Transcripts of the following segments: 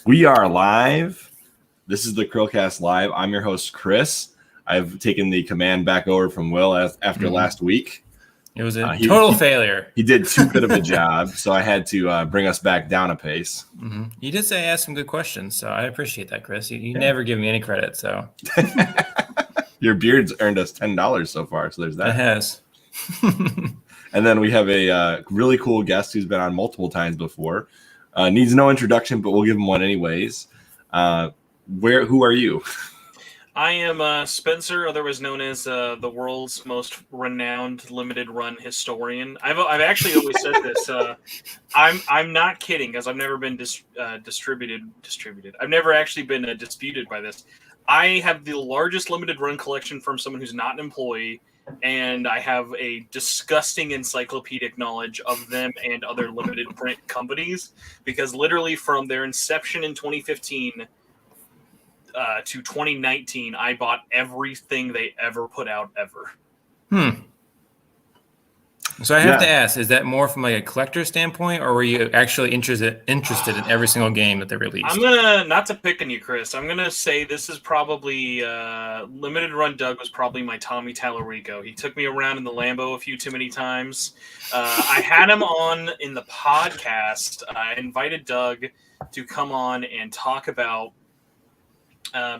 We are live. This is the CHRILLCAST Live. I'm your host, Chris. I've taken the command back over from Will after last week. It was a total failure. He did too good of a job, so I had to bring us back down a pace. You did say I asked some good questions, so I appreciate that, Chris. You never give me any credit, so. Your beard's earned us $10 so far, so there's that. It has. And then we have a really cool guest who's been on multiple times before. Needs no introduction, but we'll give him one anyways. Who are you? I am Spencer, otherwise known as the world's most renowned limited run historian. I've actually always said this. I'm not kidding, because I've never been distributed. I've never actually been disputed by this. I have the largest limited run collection from someone who's not an employee, and I have a disgusting encyclopedic knowledge of them and other limited print companies, because literally from their inception in 2015 to 2019, I bought everything they ever put out ever. So I have to ask, is that more from like a collector standpoint, or were you actually interested in every single game that they released? I'm gonna, not to pick on you, Chris, I'm gonna say this is probably limited run Doug was probably my Tommy Tallarico. He took me around in the Lambo a few too many times. I had him on in the podcast. I invited Doug to come on and talk about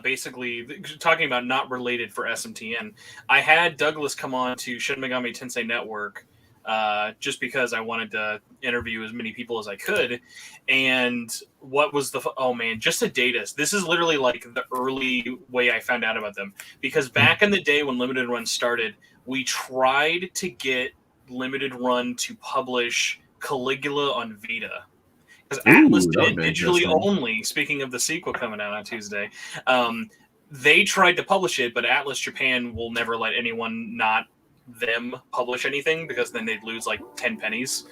basically talking about not related for SMTN. I had Douglas come on to Shin Megami Tensei Network just because I wanted to interview as many people as I could. And what was just to date us, this is literally like the early way I found out about them. Because back in the day when Limited Run started, we tried to get Limited Run to publish Caligula on Vita. Because Atlas did it digitally only, speaking of the sequel coming out on Tuesday. They tried to publish it, but Atlas Japan will never let anyone not them publish anything, because then they'd lose like 10 pennies.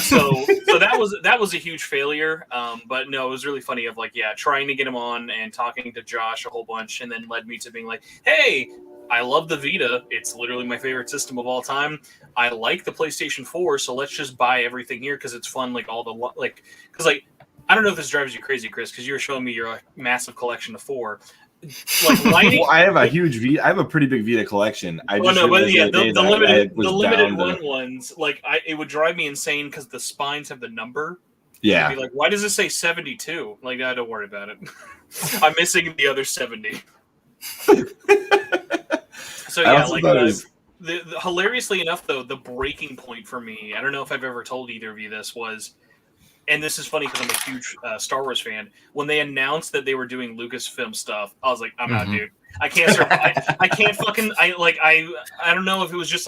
So that was a huge failure. But no, it was really funny of trying to get him on and talking to Josh a whole bunch, and then led me to being like, hey, I love the Vita. It's literally my favorite system of all time. I like the PlayStation 4, so let's just buy everything here because it's fun. I don't know if this drives you crazy, Chris, because you were showing me your massive collection of 4. Well, I have a huge Vita. I have a pretty big Vita collection. The limited run ones, it would drive me insane because the spines have the number. Yeah. I'd be like, why does it say 72? Don't worry about it. I'm missing the other 70. So hilariously enough, though, the breaking point for me, I don't know if I've ever told either of you this, was, and this is funny because I'm a huge Star Wars fan, when they announced that they were doing Lucasfilm stuff, I was like, I'm out, dude. I can't survive. I can't fucking, I don't know if it was just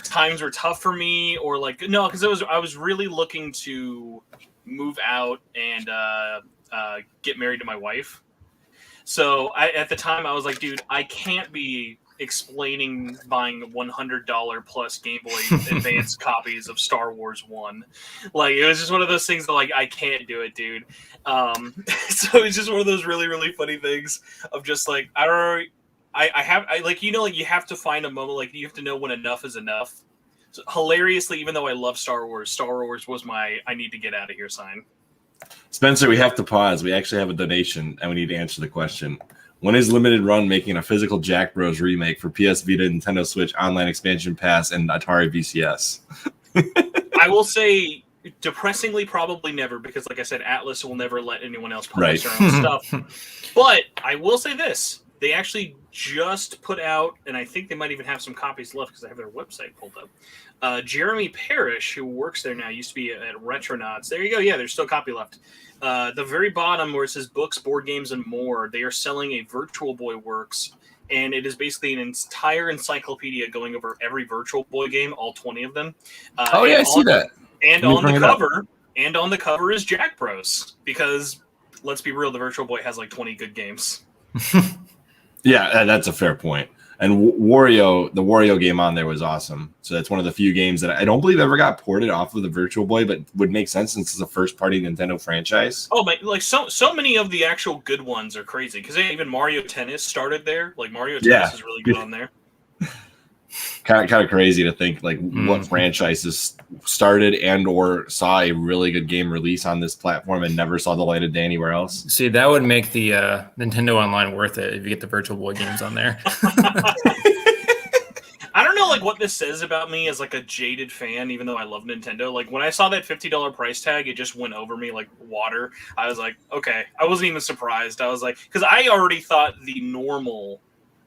times were tough for me, or no, because I was really looking to move out and get married to my wife. So at the time I was like, dude, I can't be explaining buying $100 plus Game Boy Advance copies of Star Wars 1. It was just one of those things that I can't do it, dude. So it's just one of those really, really funny things of just you have to find a moment, you have to know when enough is enough. So hilariously, even though I love Star Wars was my I need to get out of here sign. Spencer, we have to pause. We actually have a donation, and we need to answer the question. When is Limited Run making a physical Jack Bros remake for PS Vita, Nintendo Switch, Online Expansion Pass, and Atari VCS? I will say, depressingly, probably never, because like I said, Atlas will never let anyone else publish their own stuff. But I will say this. They actually just put out, and I think they might even have some copies left because I have their website pulled up. Jeremy Parrish, who works there now, used to be at Retronauts. There you go. Yeah, there's still a copy left. The very bottom where it says books, board games, and more, they are selling a Virtual Boy Works, and it is basically an entire encyclopedia going over every Virtual Boy game, all 20 of them. I see that. And on the cover is Jack Bros, because let's be real, the Virtual Boy has 20 good games. Yeah, that's a fair point. And the Wario game on there was awesome. So that's one of the few games that I don't believe ever got ported off of the Virtual Boy, but would make sense since it's a first-party Nintendo franchise. Oh, my! So many of the actual good ones are crazy, because even Mario Tennis started there. Mario Tennis is really good on there. kind of crazy to think like what franchises started and or saw a really good game release on this platform and never saw the light of day anywhere else. See, that would make the Nintendo Online worth it if you get the Virtual Boy games on there. I don't know, like, what this says about me as, like, a jaded fan, even though I love Nintendo. Like, when I saw that $50 price tag, it just went over me like water. I was like, okay. I wasn't even surprised. I was like, because I already thought the normal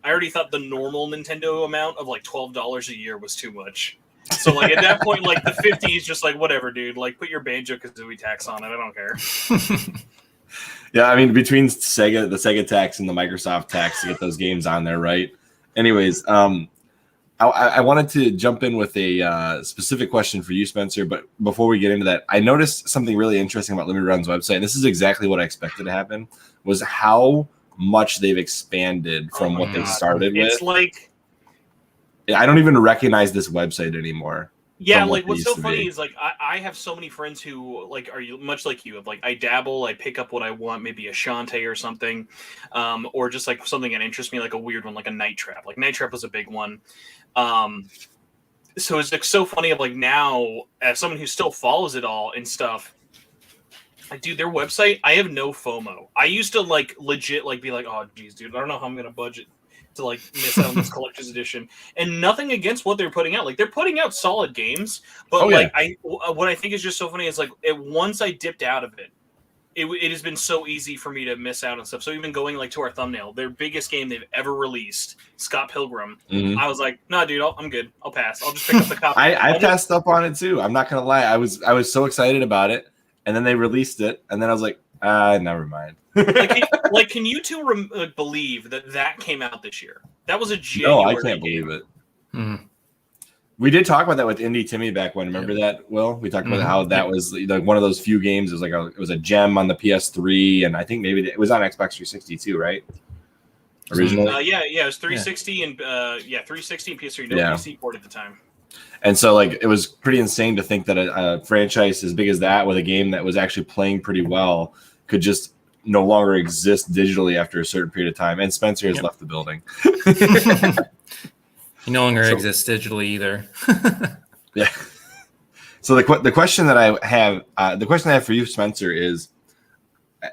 Nintendo amount of, like, $12 a year was too much. So, like, at that point, like, the 50 is just like, whatever, dude. Like, put your Banjo-Kazooie tax on it. I don't care. Yeah, I mean, between the Sega tax and the Microsoft tax to get those games on there, right? Anyways, I wanted to jump in with a specific question for you, Spencer. But before we get into that, I noticed something really interesting about Limited Run's website. And this is exactly what I expected to happen, was how much they've expanded from what they started with. It's like... I don't even recognize this website anymore. Yeah, like what's so funny is like I have so many friends who like are you much like you. Like I dabble, I pick up what I want, maybe a Shantae or something, or just like something that interests me, like a weird one, like a Night Trap. Like Night Trap was a big one. So it's like so funny of like now as someone who still follows it all and stuff. Like, dude, their website, I have no FOMO. I used to like legit like be like, oh geez, dude, I don't know how I'm gonna budget to like miss out on this collector's edition. And nothing against what they're putting out. Like they're putting out solid games, but what I think is just so funny is like once I dipped out of it, it has been so easy for me to miss out on stuff. So even going like to our thumbnail, their biggest game they've ever released, Scott Pilgrim. I was like, nah, dude, I'm good. I'll pass. I'll just pick up the copy. I passed up on it too. I'm not gonna lie. I was so excited about it, and then they released it, and then I was like, never mind. Can you two believe that came out this year? That was a January. No, I can't believe it. We did talk about that with Indie Timmy back when. Remember that, Will? We talked about how that was like one of those few games. It was like it was a gem on the PS3, and I think maybe it was on Xbox 360 too, right? Originally, it was 360 and 360 and PS3. No PC port at the time. And so, like, it was pretty insane to think that a franchise as big as that, with a game that was actually playing pretty well, could just no longer exist digitally after a certain period of time. And Spencer has left the building. He no longer exists digitally either. Yeah. So the question that I have for you, Spencer, is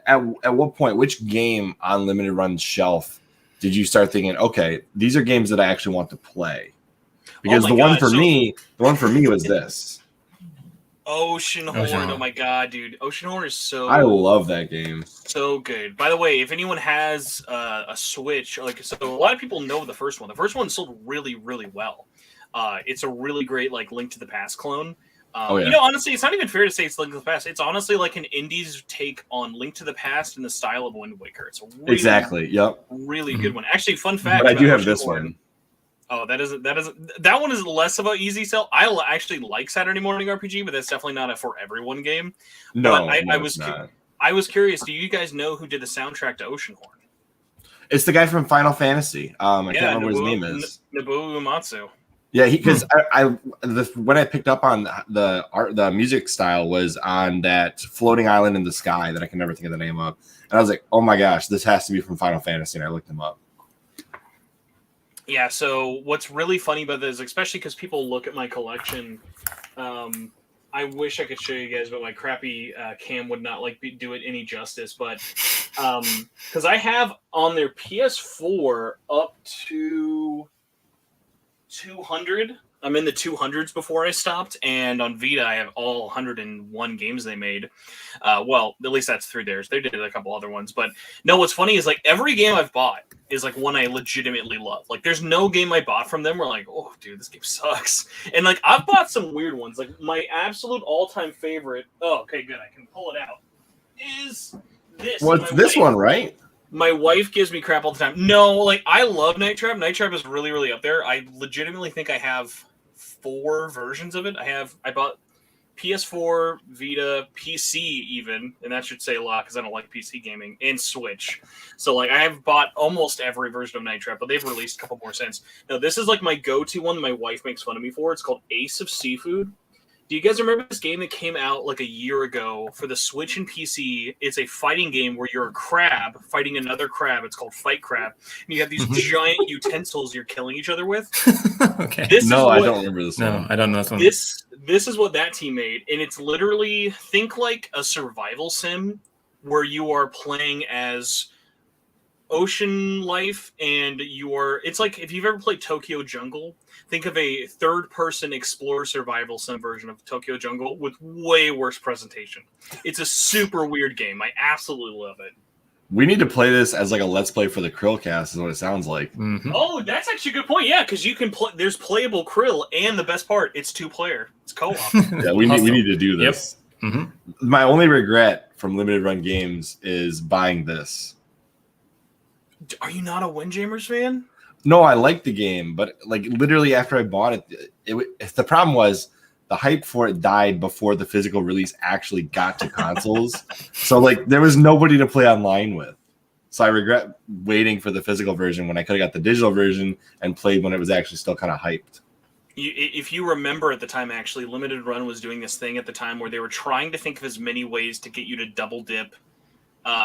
at what point, which game on Limited Run's shelf did you start thinking, okay, these are games that I actually want to play? Because the one for me was this. Oceanhorn. Oh my god, dude. Oceanhorn is so... I love that game. So good. By the way, if anyone has a Switch, like, so a lot of people know the first one. The first one sold really, really well. It's a really great, like, Link to the Past clone. You know, honestly, it's not even fair to say it's Link to the Past. It's honestly like an indie's take on Link to the Past in the style of Wind Waker. It's a really, really good one. Actually, fun fact. But I do have this one. Oh, that one is less about easy sell. I actually like Saturday Morning RPG, but that's definitely not a for everyone game. No, but I was curious. Do you guys know who did the soundtrack to Oceanhorn? It's the guy from Final Fantasy. I can't remember what his name is. Nobuo Uematsu. Yeah, because when I picked up on the music style was on that Floating Island in the Sky that I can never think of the name of, and I was like, oh my gosh, this has to be from Final Fantasy, and I looked him up. Yeah, so what's really funny about this, especially because people look at my collection, I wish I could show you guys, but my crappy cam would not do it any justice. But because I have on their PS4 up to 200. I'm in the 200s before I stopped, and on Vita I have all 101 games they made. Well, at least that's through theirs. They did a couple other ones, but no. What's funny is like every game I've bought is like one I legitimately love. Like there's no game I bought from them where like, oh dude, this game sucks. And like I've bought some weird ones. Like my absolute all-time favorite. Oh, okay, good. I can pull it out. Is this? Well, it's this one, right? My wife gives me crap all the time. No, like I love Night Trap. Night Trap is really, really up there. I legitimately think I have 4 versions of it. I bought PS4, Vita, PC even, and that should say a lot because I don't like PC gaming, and Switch. So like I have bought almost every version of Night Trap, but they've released a couple more since. Now this is like my go-to one my wife makes fun of me for. It's called Ace of Seafood. Do you guys remember this game that came out like a year ago for the Switch and PC? It's a fighting game where you're a crab fighting another crab. It's called Fight Crab. And you have these giant utensils you're killing each other with. Okay. I don't remember this one. No, I don't know this one. This is what that team made. And it's literally, think like a survival sim where you are playing as ocean life and it's like if you've ever played Tokyo Jungle, think of a third-person explorer survival sim version of Tokyo Jungle with way worse presentation. It's a super weird game. I absolutely love it. We need to play this as like a let's play for the Krillcast is what it sounds like. Mm-hmm. Oh, that's actually a good point. Yeah, because you can play. There's playable Krill, and the best part, it's 2-player. It's co-op. Yeah, we need to do this. Yep. Mm-hmm. My only regret from limited run games is buying this. Are you not a Windjammers fan? No, I like the game, but like literally after I bought it, the problem was the hype for it died before the physical release actually got to consoles. So like there was nobody to play online with. So I regret waiting for the physical version when I could have got the digital version and played when it was actually still kind of hyped. If you remember at the time, actually, Limited Run was doing this thing at the time where they were trying to think of as many ways to get you to double dip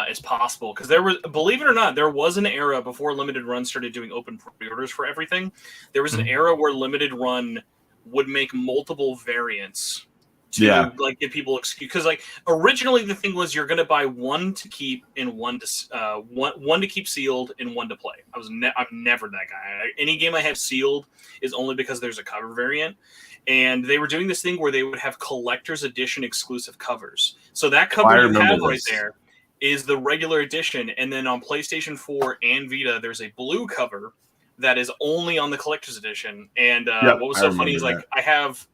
as possible, because there was, believe it or not, there was an era before Limited Run started doing open pre-orders for everything. There was an era where Limited Run would make multiple variants to like give people excuse, because like originally the thing was you're going to buy one to keep and one to keep sealed and one to play. I'm never that guy. Any game I have sealed is only because there's a cover variant. And they were doing this thing where they would have collector's edition exclusive covers. So that cover you have right there is the regular edition, and then on PlayStation 4 and Vita, there's a blue cover that is only on the collector's edition. And what was so funny is like I have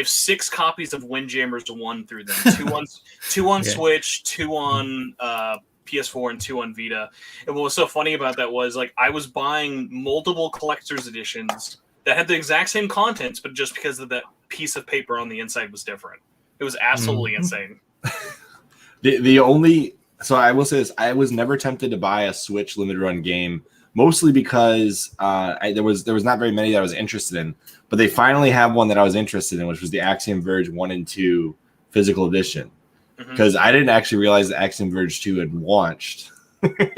6 copies of Windjammers 1 through them, two on Switch, 2 on PS4, and 2 on Vita. And what was so funny about that was like I was buying multiple collector's editions that had the exact same contents, but just because of that piece of paper on the inside was different. It was absolutely insane. So I will say this: I was never tempted to buy a Switch limited run game, mostly because there was not very many that I was interested in. But they finally have one that I was interested in, which was the Axiom Verge 1 and 2 physical edition. Because I didn't actually realize the Axiom Verge 2 had launched.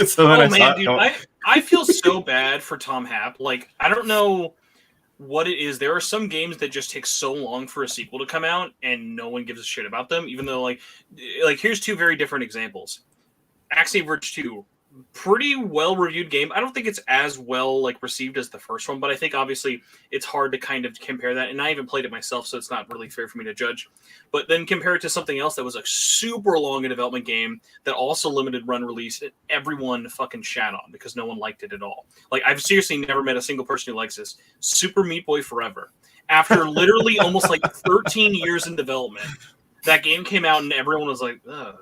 So I feel so bad for Tom Happ. Like, I don't know what it is. There are some games that just take so long for a sequel to come out, and no one gives a shit about them. Even though, like here's 2 very different examples. Axiom Verge 2, pretty well reviewed game. I don't think it's as well like received as the first one, but I think obviously it's hard to kind of compare that. And I haven't played it myself, so it's not really fair for me to judge. But then compare it to something else that was a super long in development game that also limited run released, and everyone fucking shat on because no one liked it at all. Like, I've seriously never met a single person who likes this. Super Meat Boy Forever. After literally almost like 13 years in development, that game came out and everyone was like, ugh.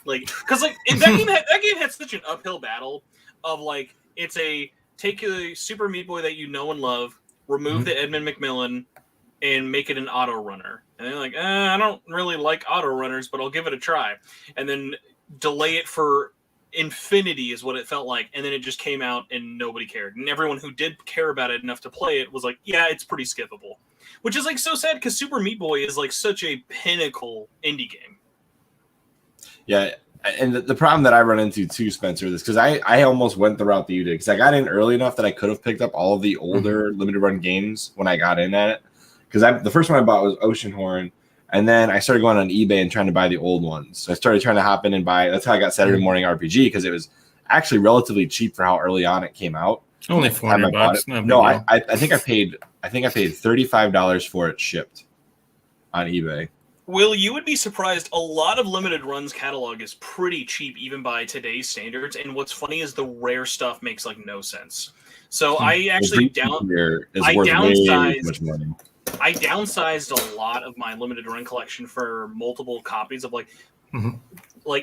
Like, because like that game had such an uphill battle of like take a Super Meat Boy that you know and love, remove the Edmund McMillan, and make it an auto runner. And they're like, I don't really like auto runners, but I'll give it a try. And then delay it for infinity is what it felt like. And then it just came out and nobody cared. And everyone who did care about it enough to play it was like, yeah, it's pretty skippable. Which is like so sad because Super Meat Boy is like such a pinnacle indie game. Yeah, and the problem that I run into too, Spencer, is because I almost went the route that you did, because I got in early enough that I could have picked up all of the older limited run games when I got in at it. Because the first one I bought was Oceanhorn, and then I started going on eBay and trying to buy the old ones. So I started trying to hop in and buy. That's how I got Saturday Morning RPG, because it was actually relatively cheap for how early on it came out. Only $400. No, I think I paid $35 for it shipped on eBay. Will, you would be surprised. A lot of Limited Run's catalog is pretty cheap, even by today's standards. And what's funny is the rare stuff makes like no sense. So I actually downsized a lot of my Limited Run collection for multiple copies of like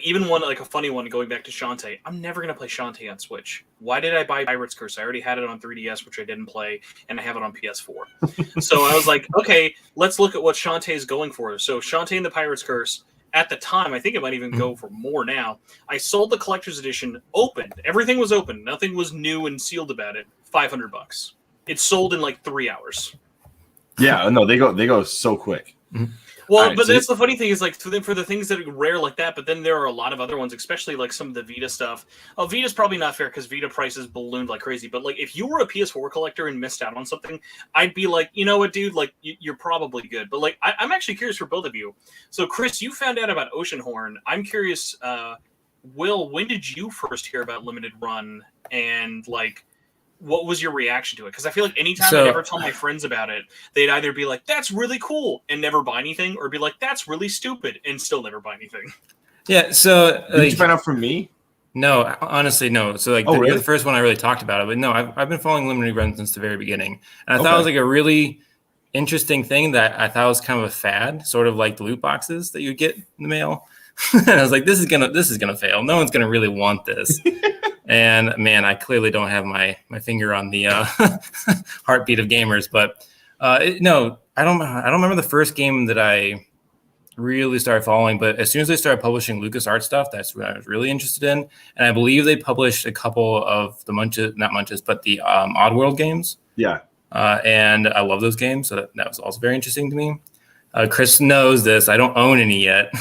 even one, like a funny one going back to Shantae. I'm never going to play Shantae on Switch. Why did I buy Pirate's Curse? I already had it on 3DS, which I didn't play, and I have it on PS4. So I was like, okay, let's look at what Shantae is going for. So Shantae and the Pirate's Curse, at the time, I think it might even go for more now. I sold the collector's edition opened. Everything was open. Nothing was new and sealed about it. $500. It sold in like 3 hours. Yeah, no, they go so quick. Well, right, but so that's the funny thing is, like, for the things that are rare like that, but then there are a lot of other ones, especially like some of the Vita stuff. Oh, Vita's probably not fair because Vita prices ballooned like crazy. But like, if you were a PS4 collector and missed out on something, I'd be like, you know what, dude, like you're probably good. But like, I'm actually curious for both of you. So, Chris, you found out about Oceanhorn. I'm curious, Will, when did you first hear about Limited Run, and like, what was your reaction to it? Because I feel like anytime I ever tell my friends about it, they'd either be like, that's really cool, and never buy anything, or be like, that's really stupid, and still never buy anything. Yeah, so... Did you find out from me? No, honestly, no. So like, really? you're the first one I really talked about it, but no, I've been following Limited Run since the very beginning. And I thought it was like a really interesting thing that I thought was kind of a fad, sort of like the loot boxes that you get in the mail. And I was like, this is gonna fail. No one's gonna really want this. And man, I clearly don't have my finger on the heartbeat of gamers. But no, I don't remember the first game that I really started following. But as soon as they started publishing LucasArts stuff, that's what I was really interested in. And I believe they published a couple of the not Munches, but the Oddworld games. Yeah. And I love those games, so that was also very interesting to me. Chris knows this. I don't own any yet.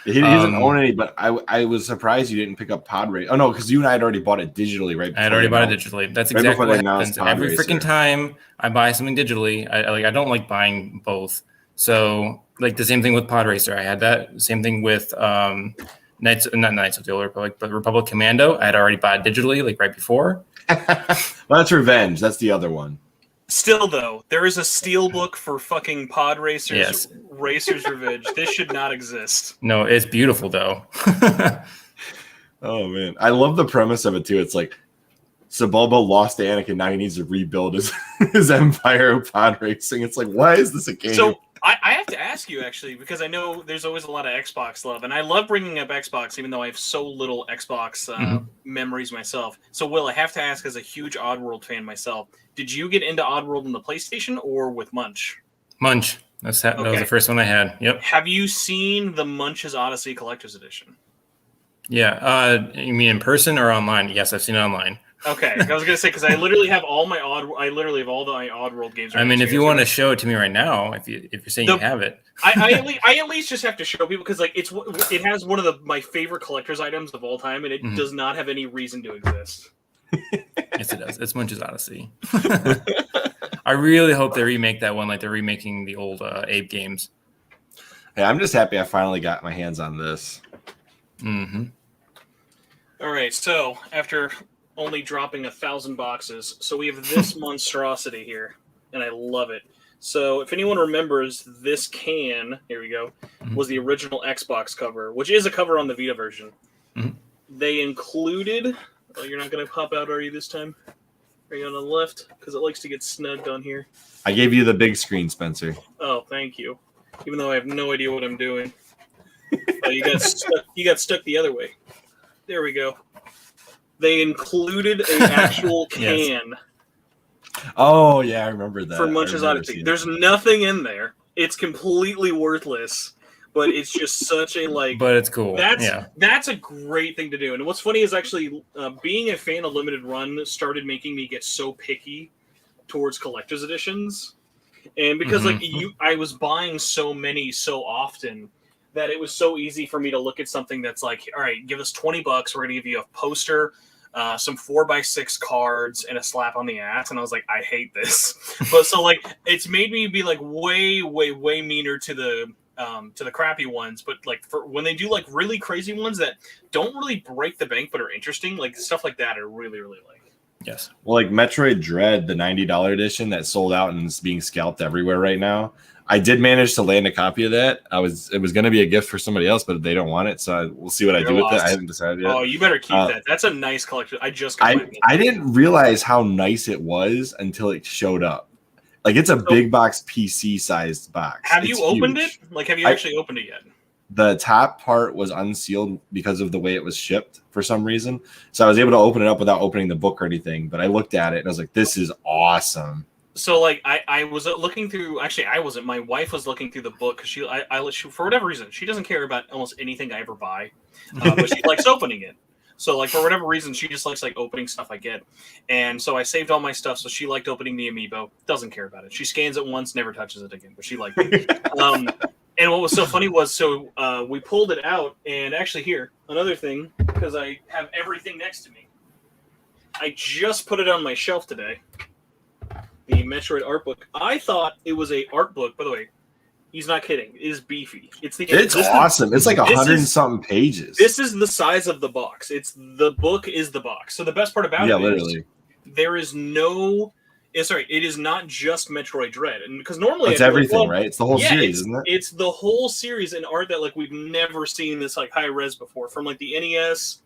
He doesn't own any, but I was surprised you didn't pick up Pod Racer. Oh no, because you and I had already bought it digitally, right? I had already bought it digitally. That's exactly what happens. Every freaking time I buy something digitally, I don't like buying both. So like the same thing with Pod Racer. I had that same thing with Knights of the Old Republic, but Republic Commando. I had already bought it digitally, like right before. Well, that's Revenge. That's the other one. Still, though, there is a steelbook for fucking Pod Racers, Yes. Racer's Revenge. This should not exist. No, it's beautiful, though. Oh, man. I love the premise of it, too. It's like, Sebulba lost to Anakin. Now he needs to rebuild his empire of pod racing. It's like, why is this a game? So, I have to ask you, actually, because I know there's always a lot of Xbox love, and I love bringing up Xbox, even though I have so little Xbox memories myself. So, Will, I have to ask, as a huge Oddworld fan myself, did you get into Oddworld on the PlayStation or with Munch? Munch. That was the first one I had. Yep. Have you seen the Munch's Odyssey Collector's Edition? Yeah. You mean in person or online? Yes, I've seen it online. Okay, I was gonna say because I literally have all my Oddworld games. I mean, if you want to show it to me right now, if you're saying you have it, I at least just have to show people because like it has one of my favorite collector's items of all time, and it does not have any reason to exist. Yes, it does. It's Munch's Odyssey. I really hope they remake that one like they're remaking the old Abe games. Hey, I'm just happy I finally got my hands on this. All right, so after only dropping 1,000 boxes, so we have this monstrosity here, and I love it. So if anyone remembers, this can, here we go, was the original Xbox cover, which is a cover on the Vita version. They included, oh, you're not going to pop out, are you, this time? Are you on the left? Because it likes to get snugged on here. I gave you the big screen, Spencer. Oh, thank you. Even though I have no idea what I'm doing. Oh, you got stuck the other way. There we go. They included an actual can. Oh, yeah, I remember that. For Munch's Odyssey. There's nothing in there. It's completely worthless, but it's just such a, like... But it's cool. That's a great thing to do. And what's funny is actually being a fan of Limited Run started making me get so picky towards collector's editions. And because I was buying so many so often that it was so easy for me to look at something that's like, all right, give us $20. We're going to give you a poster, some 4x6 cards, and a slap on the ass. And I was like, I hate this. But so like, it's made me be like way, way, way meaner to the crappy ones. But like for when they do like really crazy ones that don't really break the bank but are interesting, like stuff like that, I really, really like. Yes. Well, like Metroid Dread, the $90 edition that sold out and is being scalped everywhere right now. I did manage to land a copy of that. It was going to be a gift for somebody else, but they don't want it, so we'll see what I do with it. I haven't decided yet. Oh, you better keep that. That's a nice collection. I didn't realize how nice it was until it showed up. Like it's a big box PC sized box. Have you opened it? Like, have you actually opened it yet? The top part was unsealed because of the way it was shipped for some reason. So I was able to open it up without opening the book or anything. But I looked at it and I was like, "This is awesome." So like I was looking through. Actually, I wasn't. My wife was looking through the book because she for whatever reason she doesn't care about almost anything I ever buy, but she likes opening it. So like for whatever reason, she just likes like opening stuff I get. And so I saved all my stuff. So she liked opening the amiibo. Doesn't care about it. She scans it once, never touches it again. But she liked it. And what was so funny was we pulled it out, and actually here another thing, because I have everything next to me. I just put it on my shelf today. The Metroid Art Book. I thought it was a art book. By the way, he's not kidding. It is beefy. It's awesome. It's like 100 and something pages. This is the size of the box. The book is the box. So the best part about it literally. is there is no. It is not just Metroid Dread, and because normally it's everything, right? It's the whole series, isn't it? It's the whole series in art that like we've never seen this like high res before, from like the NES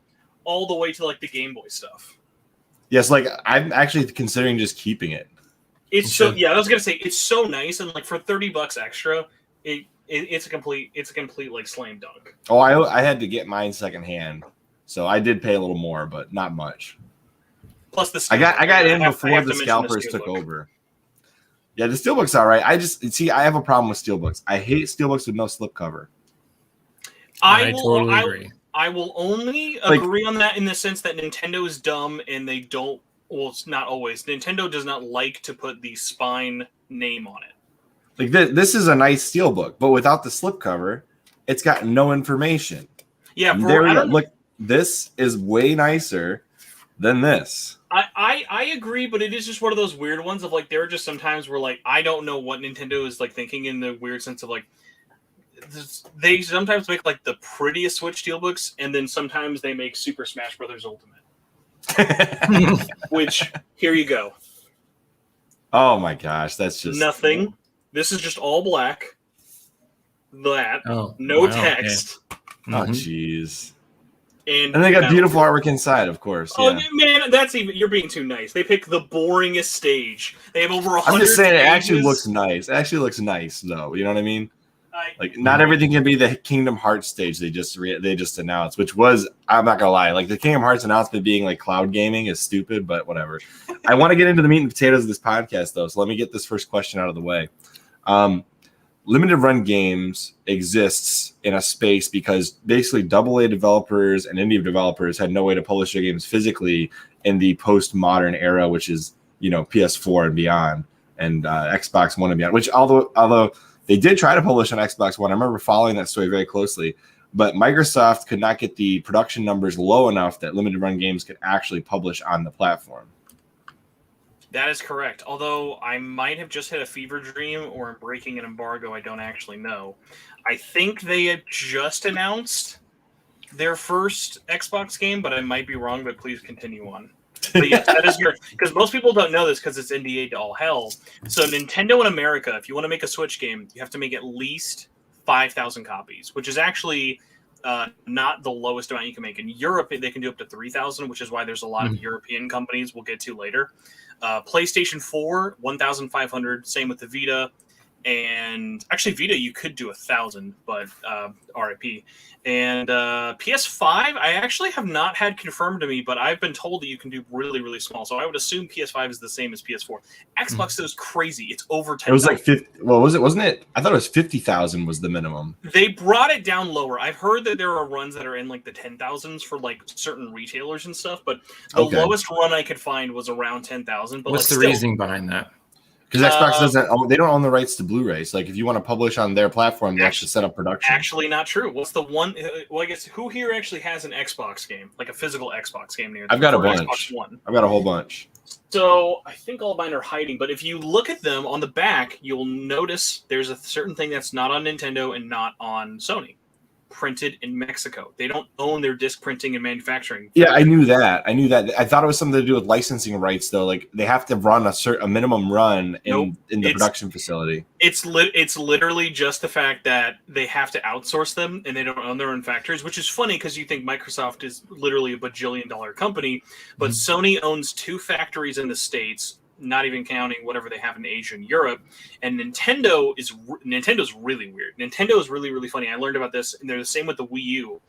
all the way to like the Game Boy stuff. Yes, like I'm actually considering just keeping it. It's so I was gonna say it's so nice, and like for $30 extra, it's a complete like slam dunk. Oh, I had to get mine secondhand, so I did pay a little more, but not much. Plus the I got in before the scalpers took over. Yeah, the steelbook's all right. I have a problem with steelbooks. I hate steelbooks with no slipcover. I totally agree. I will only agree on that in the sense that Nintendo is dumb and they don't. Well, it's not always. Nintendo does not like to put the spine name on it. Like this is a nice steelbook, but without the slipcover, it's got no information. Yeah, look, this is way nicer than this. I agree, but it is just one of those weird ones of like there are just sometimes where like I don't know what Nintendo is like thinking in the weird sense of like they sometimes make like the prettiest Switch steelbooks, and then sometimes they make Super Smash Brothers Ultimate. Which here you go. Oh my gosh, that's just nothing. This is just all black. No text. Okay. Oh jeez. And they got beautiful artwork inside, of course. Oh man, that's even you're being too nice. They pick the boringest stage. They have over 100. I'm just saying, pages. it actually looks nice. It actually looks nice, though. You know what I mean? Like not everything can be the Kingdom Hearts stage they just announced, which was, I'm not gonna lie, like the Kingdom Hearts announcement being like cloud gaming is stupid, but whatever. I want to get into the meat and potatoes of this podcast though, so let me get this first question out of the way. Limited run games exists in a space because basically AA developers and indie developers had no way to publish their games physically in the postmodern era, which is PS4 and beyond, and Xbox One and beyond. Which although they did try to publish on Xbox One. I remember following that story very closely. But Microsoft could not get the production numbers low enough that limited run games could actually publish on the platform. That is correct. Although I might have just had a fever dream or I'm breaking an embargo, I don't actually know. I think they had just announced their first Xbox game, but I might be wrong, but please continue on. But yes, that is correct. Because most people don't know this because it's NDA to all hell. So Nintendo in America, if you want to make a Switch game, you have to make at least 5,000 copies, which is actually not the lowest amount you can make. In Europe, they can do up to 3,000, which is why there's a lot of European companies we'll get to later. PlayStation 4, 1,500. Same with the Vita. And actually, Vita, you could do 1,000, but RIP. And PS5, I actually have not had confirmed to me, but I've been told that you can do really, really small. So I would assume PS5 is the same as PS4. Xbox is crazy. It's over 10,000. It was like 50. Well, wasn't it? I thought it was 50,000 was the minimum. They brought it down lower. I've heard that there are runs that are in like the 10,000s for like certain retailers and stuff, but the lowest run I could find was around 10,000. But what's the reasoning behind that? Because Xbox they don't own the rights to Blu-ray. So like if you want to publish on their platform, they actually set up production. Actually not true. What's the one? Well, I guess who here actually has an Xbox game, like a physical Xbox game near them? I've got a bunch. I've got a whole bunch. So I think all mine are hiding, but if you look at them on the back, you'll notice there's a certain thing that's not on Nintendo and not on Sony. Printed in Mexico. They don't own their disc printing and manufacturing. Yeah, I knew that. I thought it was something to do with licensing rights, though. Like they have to run a minimum run in the production facility. It's literally just the fact that they have to outsource them and they don't own their own factories, which is funny because you think Microsoft is literally a bajillion-dollar company, but Sony owns 2 factories in the States, not even counting whatever they have in Asia and Europe. And Nintendo's really weird. Nintendo is really, really funny. I learned about this, and they're the same with the Wii U.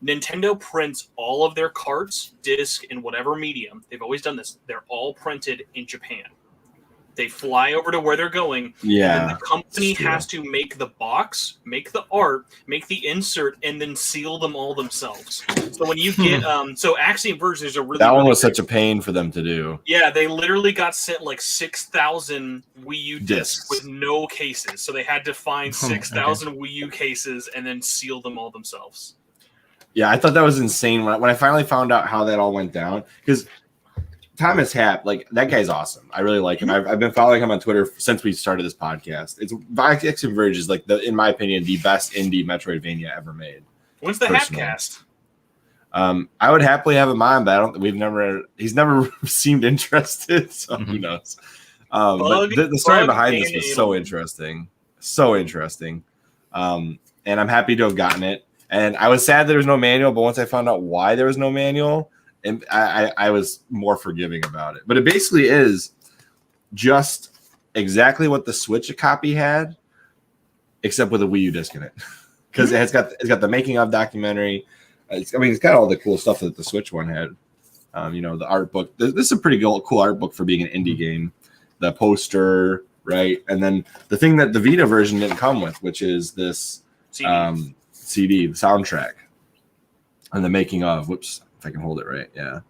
Nintendo prints all of their carts, disc, in whatever medium. They've always done this. They're all printed in Japan. They fly over to where they're going. Yeah. And then the company has to make the box, make the art, make the insert, and then seal them all themselves. So when you get so Axiom Verge, there's a really that one really was such a pain for them to do. Yeah, they literally got sent like 6,000 Wii U discs Discs. with no cases. So they had to find 6,000 Wii U cases and then seal them all themselves. Yeah, I thought that was insane when I finally found out how that all went down. Because Thomas Happ, like, that guy's awesome. I really like him. I've been following him on Twitter since we started this podcast. Axiom Verge is, like, in my opinion, the best indie Metroidvania ever made. When's the Happcast? I would happily have him on, but he's never seemed interested, so who knows. But the story behind this was so interesting. So interesting. And I'm happy to have gotten it. And I was sad there was no manual, but once I found out why there was no manual, and I was more forgiving about it. But it basically is just exactly what the Switch copy had, except with a Wii U disc in it. Because it's got the making of documentary. It's got all the cool stuff that the Switch one had. The art book. This is a pretty cool art book for being an indie game. The poster, right? And then the thing that the Vita version didn't come with, which is this CD, the soundtrack, and the making of. Whoops. If I can hold it right, yeah.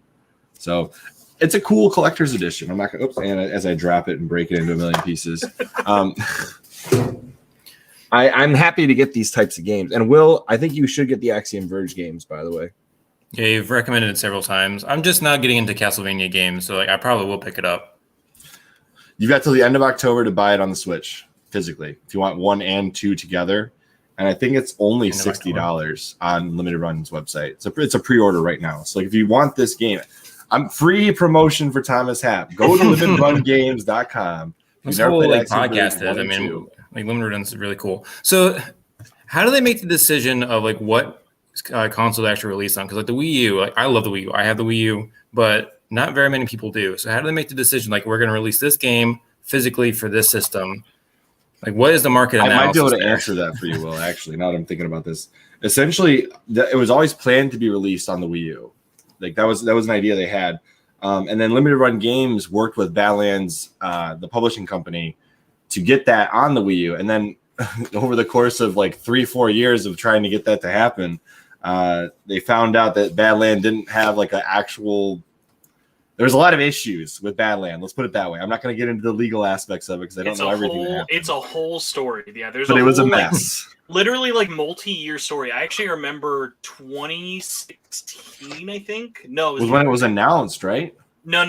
So it's a cool collector's edition. I'm not gonna. Oops, and as I drop it and break it into a million pieces, I'm happy to get these types of games. And Will, I think you should get the Axiom Verge games. By the way, yeah, you've recommended it several times. I'm just not getting into Castlevania games, so I probably will pick it up. You've got till the end of October to buy it on the Switch physically if you want 1 and 2 together. And I think it's only $60 on Limited Run's website. It's a pre-order right now. So like if you want this game, I'm free promotion for Thomas Happ. Go to limitedrungames.com. This whole podcast is. I mean, Limited Run's really cool. So how do they make the decision of what console to actually release on? Because the Wii U, I love the Wii U. I have the Wii U, but not very many people do. So how do they make the decision? We're going to release this game physically for this system. What is the market analysis? I might be able to answer that for you, Will, actually, now that I'm thinking about this. Essentially, it was always planned to be released on the Wii U. That was an idea they had. And then Limited Run Games worked with Badlands, the publishing company, to get that on the Wii U. And then over the course of 3-4 years of trying to get that to happen, they found out that Badlands didn't have an actual... There was a lot of issues with Badlands. Let's put it that way. I'm not going to get into the legal aspects of it because I don't know everything that happened. It's a whole story. Yeah, but it was a mess. Literally multi-year story. I actually remember 2016, I think. No, it was when it was announced, right? No.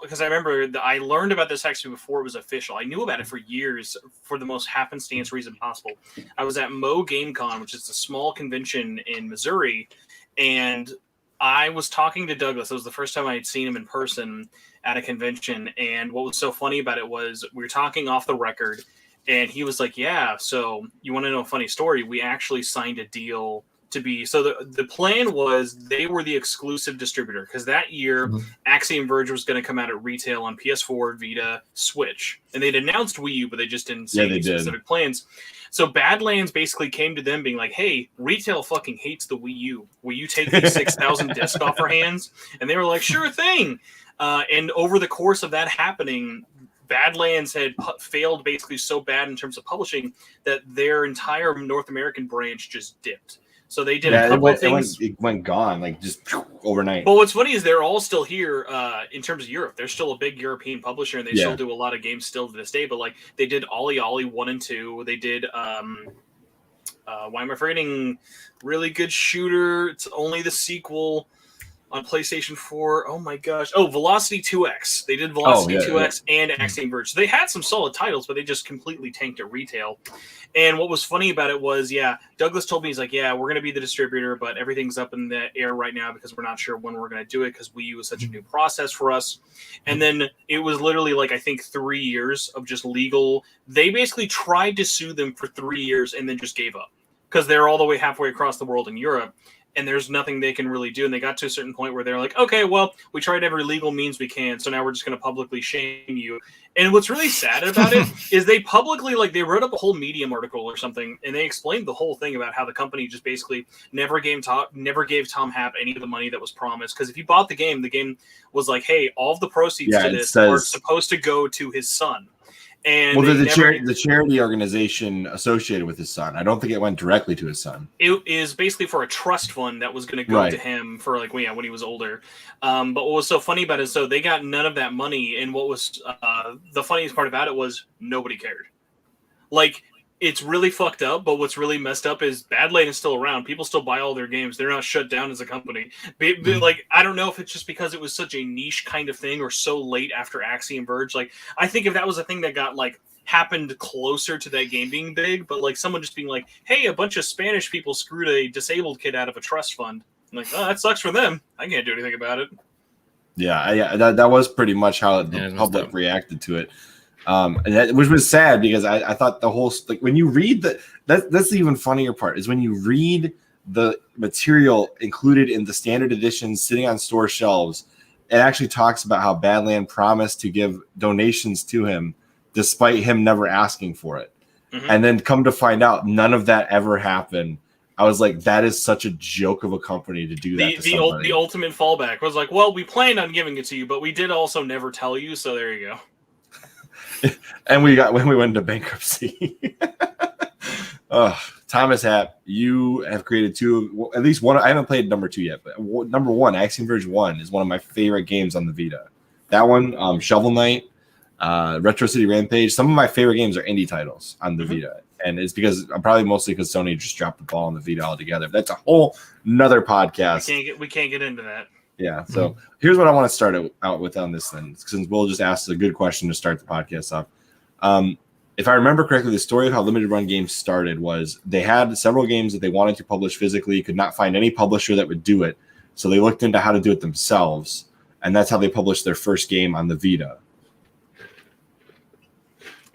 Because I remember I learned about this actually before it was official. I knew about it for years for the most happenstance reason possible. I was at Mo GameCon, which is a small convention in Missouri, and I was talking to Douglas. It was the first time I had seen him in person at a convention. And what was so funny about it was we were talking off the record, and he was like, yeah, so you want to know a funny story? We actually signed a deal to be... So the plan was they were the exclusive distributor because that year Axiom Verge was going to come out at retail on PS4, Vita, Switch. And they'd announced Wii U, but they just didn't say any specific plans. So Badlands basically came to them being like, hey, retail fucking hates the Wii U. Will you take these 6,000 discs off our hands? And they were like, sure thing. And over the course of that happening, Badlands had failed basically so bad in terms of publishing that their entire North American branch just dipped. So they did a couple of things. It went gone, just overnight. But what's funny is they're all still here in terms of Europe. They're still a big European publisher, and they still do a lot of games still to this day. But they did Ollie Ollie 1 and 2. They did why am I forgetting? Really good shooter. It's only the sequel on PlayStation 4. Oh my gosh. Oh, Velocity 2X. They did Velocity 2X and Axiom Verge. So they had some solid titles, but they just completely tanked at retail. And what was funny about it was, Douglas told me, he's like, we're going to be the distributor, but everything's up in the air right now because we're not sure when we're going to do it because Wii U is such a new process for us. And then it was literally I think 3 years of just legal. They basically tried to sue them for 3 years and then just gave up because they're all the way halfway across the world in Europe. and there's nothing they can really do. And they got to a certain point where they're like, okay, well, we tried every legal means we can, so now we're just going to publicly shame you. And what's really sad about it is they publicly, like, they wrote up a whole Medium article or something, and they explained the whole thing about how the company just basically never gave Tom Happ any of the money that was promised. Because if you bought the game was like, hey, all of the proceeds to this are supposed to go to his son. And well, the charity organization associated with his son. I don't think it went directly to his son. It is basically for a trust fund that was going to go to him for like when he was older. But what was so funny about it is, so they got none of that money, and what was the funniest part about it was nobody cared. Like, it's really fucked up, but what's really messed up is Badlands is still around. People still buy all their games. They're not shut down as a company. Like, I don't know if it's just because it was such a niche kind of thing or so late after Axiom Verge. Like, I think if that was a thing that got, like, happened closer to that game being big, but, like, someone just being like, hey, a bunch of Spanish people screwed a disabled kid out of a trust fund. I'm like, oh, that sucks for them. I can't do anything about it. Yeah, that was pretty much how the public reacted to it. Which was sad because I thought the whole, like, when you read that's the even funnier part is when you read the material included in the standard editions sitting on store shelves. It actually talks about how Badland promised to give donations to him despite him never asking for it. And then come to find out none of that ever happened. I was like, that is such a joke of a company to do that. The ultimate fallback was like, well, we planned on giving it to you, but we did also never tell you, so there you go. And when we went into bankruptcy. Thomas Happ, you have created at least one. I haven't played number 2 yet, but number 1, Axiom Verge 1, is one of my favorite games on the Vita. That one, Shovel Knight, Retro City Rampage. Some of my favorite games are indie titles on the Vita, and it's probably mostly because Sony just dropped the ball on the Vita altogether. That's a whole nother podcast. We can't get into that. Yeah, so here's what I want to start out with on this then, since Will just asked a good question to start the podcast off. If I remember correctly, the story of how limited run games started was they had several games that they wanted to publish physically, could not find any publisher that would do it, so they looked into how to do it themselves, and that's how they published their first game on the Vita.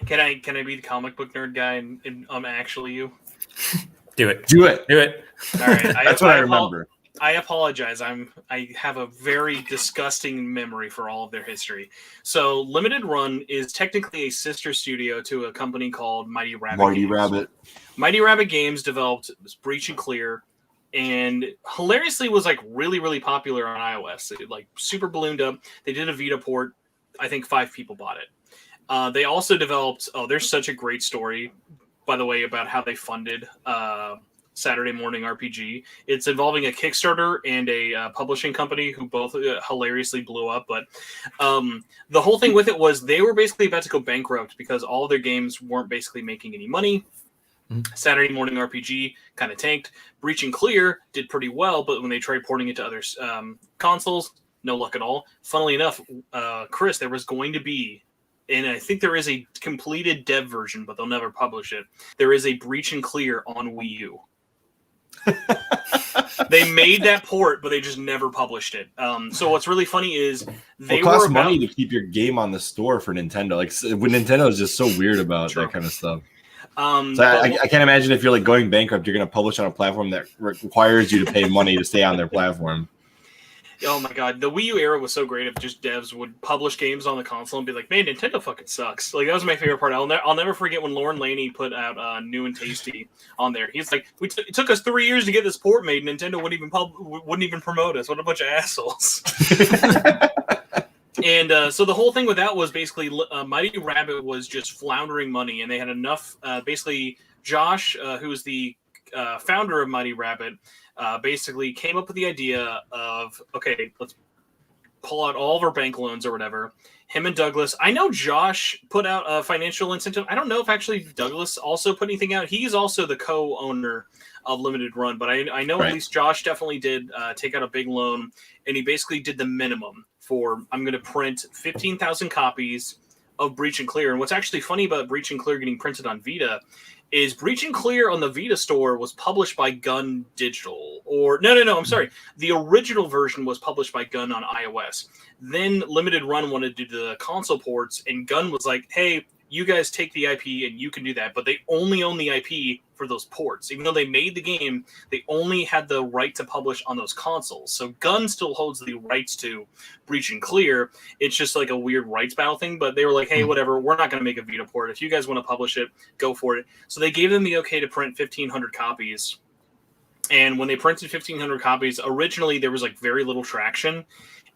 Can I be the comic book nerd guy and I'm actually you? Do it. Do it. All right, that's what I remember. I apologize. I have a very disgusting memory for all of their history. So Limited Run is technically a sister studio to a company called Mighty Rabbit. Mighty Rabbit Games developed Breach and Clear, and hilariously was like really, really popular on iOS. It like super ballooned up. They did a Vita port. I think 5 people bought it. They also developed, there's such a great story, by the way, about how they funded Saturday Morning RPG. It's involving a Kickstarter and a publishing company who both hilariously blew up. But the whole thing with it was they were basically about to go bankrupt because all of their games weren't basically making any money. Saturday Morning RPG kind of tanked. Breach and Clear did pretty well, but when they tried porting it to other consoles, no luck at all. Funnily enough, Chris, there was going to be, and I think there is a completed dev version, but they'll never publish it. There is a Breach and Clear on Wii U. They made that port, but they just never published it. So what's really funny is it costs money to keep your game on the store for Nintendo. Like, when Nintendo is just so weird about that kind of stuff. I can't imagine if you're like going bankrupt, you're going to publish on a platform that requires you to pay money to stay on their platform. Oh my god, the Wii U era was so great if just devs would publish games on the console and be like, man, Nintendo fucking sucks. Like, that was my favorite part. I'll never forget when Lauren Laney put out New and Tasty on there. He's like, it took us 3 years to get this port made, Nintendo wouldn't even promote us. What a bunch of assholes. And so the whole thing with that was basically Mighty Rabbit was just floundering money, and they had enough. Basically, Josh, who was the founder of Mighty Rabbit, basically came up with the idea of, okay, let's pull out all of our bank loans or whatever. Him and Douglas, I know Josh put out a financial incentive. I don't know if actually Douglas also put anything out. He's also the co-owner of Limited Run, but I know at least Josh definitely did take out a big loan, and he basically did the minimum for, I'm going to print 15,000 copies of Breach and Clear. And what's actually funny about Breach and Clear getting printed on Vita is Breach and Clear on the Vita store was published by Gun Digital. Or, no, I'm sorry. The original version was published by Gun on iOS. Then Limited Run wanted to do the console ports, and Gun was like, hey, you guys take the IP and you can do that. But they only own the IP for those ports. Even though they made the game, they only had the right to publish on those consoles. So Gun still holds the rights to Breach and Clear. It's just like a weird rights battle thing. But they were like, hey, whatever, we're not going to make a Vita port. If you guys want to publish it, go for it. So they gave them the okay to print 1,500 copies. And when they printed 1,500 copies, originally there was like very little traction.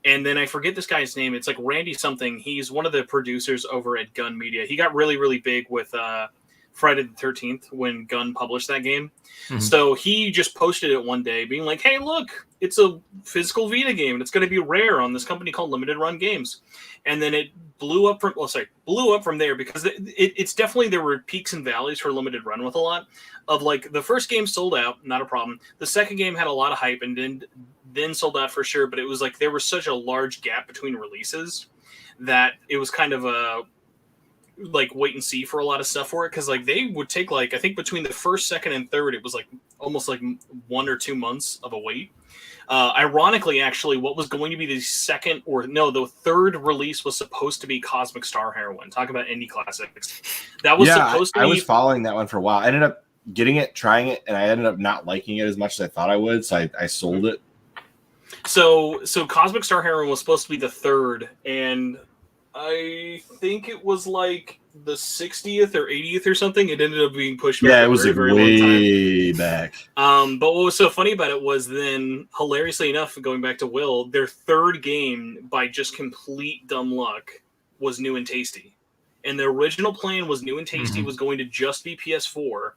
And then I forget this guy's name. It's like Randy something. He's one of the producers over at Gun Media. He got really, really big with Friday the 13th when Gun published that game. So he just posted it one day being like, hey, look, it's a physical Vita game. And it's going to be rare on this company called Limited Run Games. And then it blew up from there because it's definitely, there were peaks and valleys for Limited Run with a lot of like the first game sold out, not a problem. The second game had a lot of hype and then sold out for sure. But it was like, there was such a large gap between releases that it was kind of a, like wait and see for a lot of stuff for it, because like they would take like I think between the first, second, and third it was like almost like 1 or 2 months of a wait. Ironically, actually, what was going to be the third release was supposed to be Cosmic Star Heroine. Talk about indie classics. That was supposed to be. I was following that one for a while. I ended up getting it, trying it, and I ended up not liking it as much as I thought I would, so I sold it. So Cosmic Star Heroine was supposed to be the third, and I think it was like the 60th or 80th or something. It ended up being pushed back. Yeah, it was very, very way back. But what was so funny about it was then, hilariously enough, going back to Will, their third game, by just complete dumb luck, was New and Tasty. And the original plan was New and Tasty was going to just be PS4.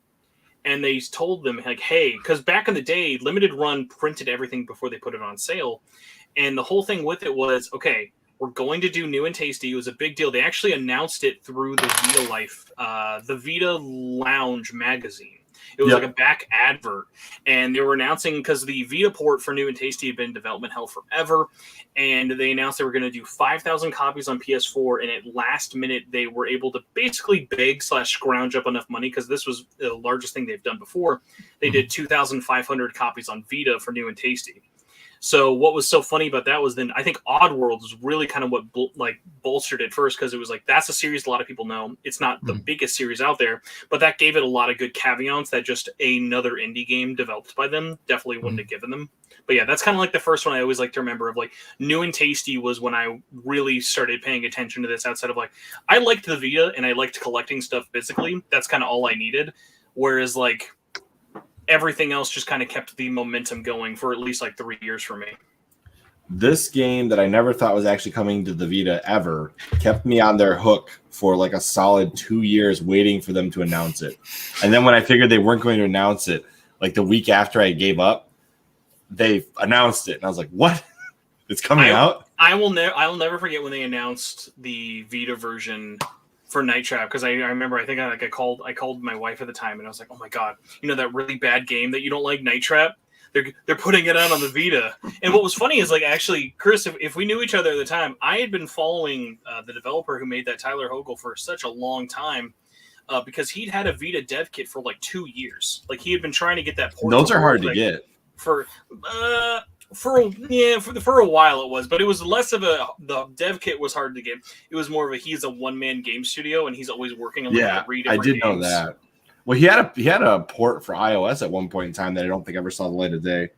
And they told them, like, hey, because back in the day, Limited Run printed everything before they put it on sale. And the whole thing with it was, okay, we're going to do New and Tasty. It was a big deal. They actually announced it through the Vita Life, the Vita Lounge magazine. It was like a back advert. And they were announcing, because the Vita port for New and Tasty had been in development hell forever. And they announced they were going to do 5,000 copies on PS4. And at last minute, they were able to basically beg/scrounge up enough money, because this was the largest thing they've done before. They did 2,500 copies on Vita for New and Tasty. So what was so funny about that was then I think Oddworld was really kind of what bolstered it first, because it was like, that's a series a lot of people know. It's not the biggest series out there, but that gave it a lot of good caveats that just another indie game developed by them definitely wouldn't have given them. But yeah, that's kind of like the first one I always like to remember of like New and Tasty was when I really started paying attention to this outside of like, I liked the Vita and I liked collecting stuff physically. That's kind of all I needed. Whereas like, everything else just kind of kept the momentum going for at least like 3 years for me. This game that I never thought was actually coming to the Vita ever kept me on their hook for like a solid 2 years waiting for them to announce it. And then when I figured they weren't going to announce it, like the week after I gave up, they announced it. And I was like, what? It's coming out? I'll never forget when they announced the Vita version for Night Trap, because I remember I called my wife at the time and I was like, oh my god, you know that really bad game that you don't like, Night Trap? They're putting it out on the Vita. And what was funny is like, actually, Chris, if we knew each other at the time, I had been following the developer who made that, Tyler Hogle, for such a long time, because he'd had a Vita dev kit for like 2 years. Like he had been trying to get that port. Those are hard to get for a while it was, but it was less of the dev kit was hard to get. It was more of he's a one-man game studio and he's always working on like 3 different games. Know that. Well, he had a port for iOS at one point in time that I don't think ever saw the light of day.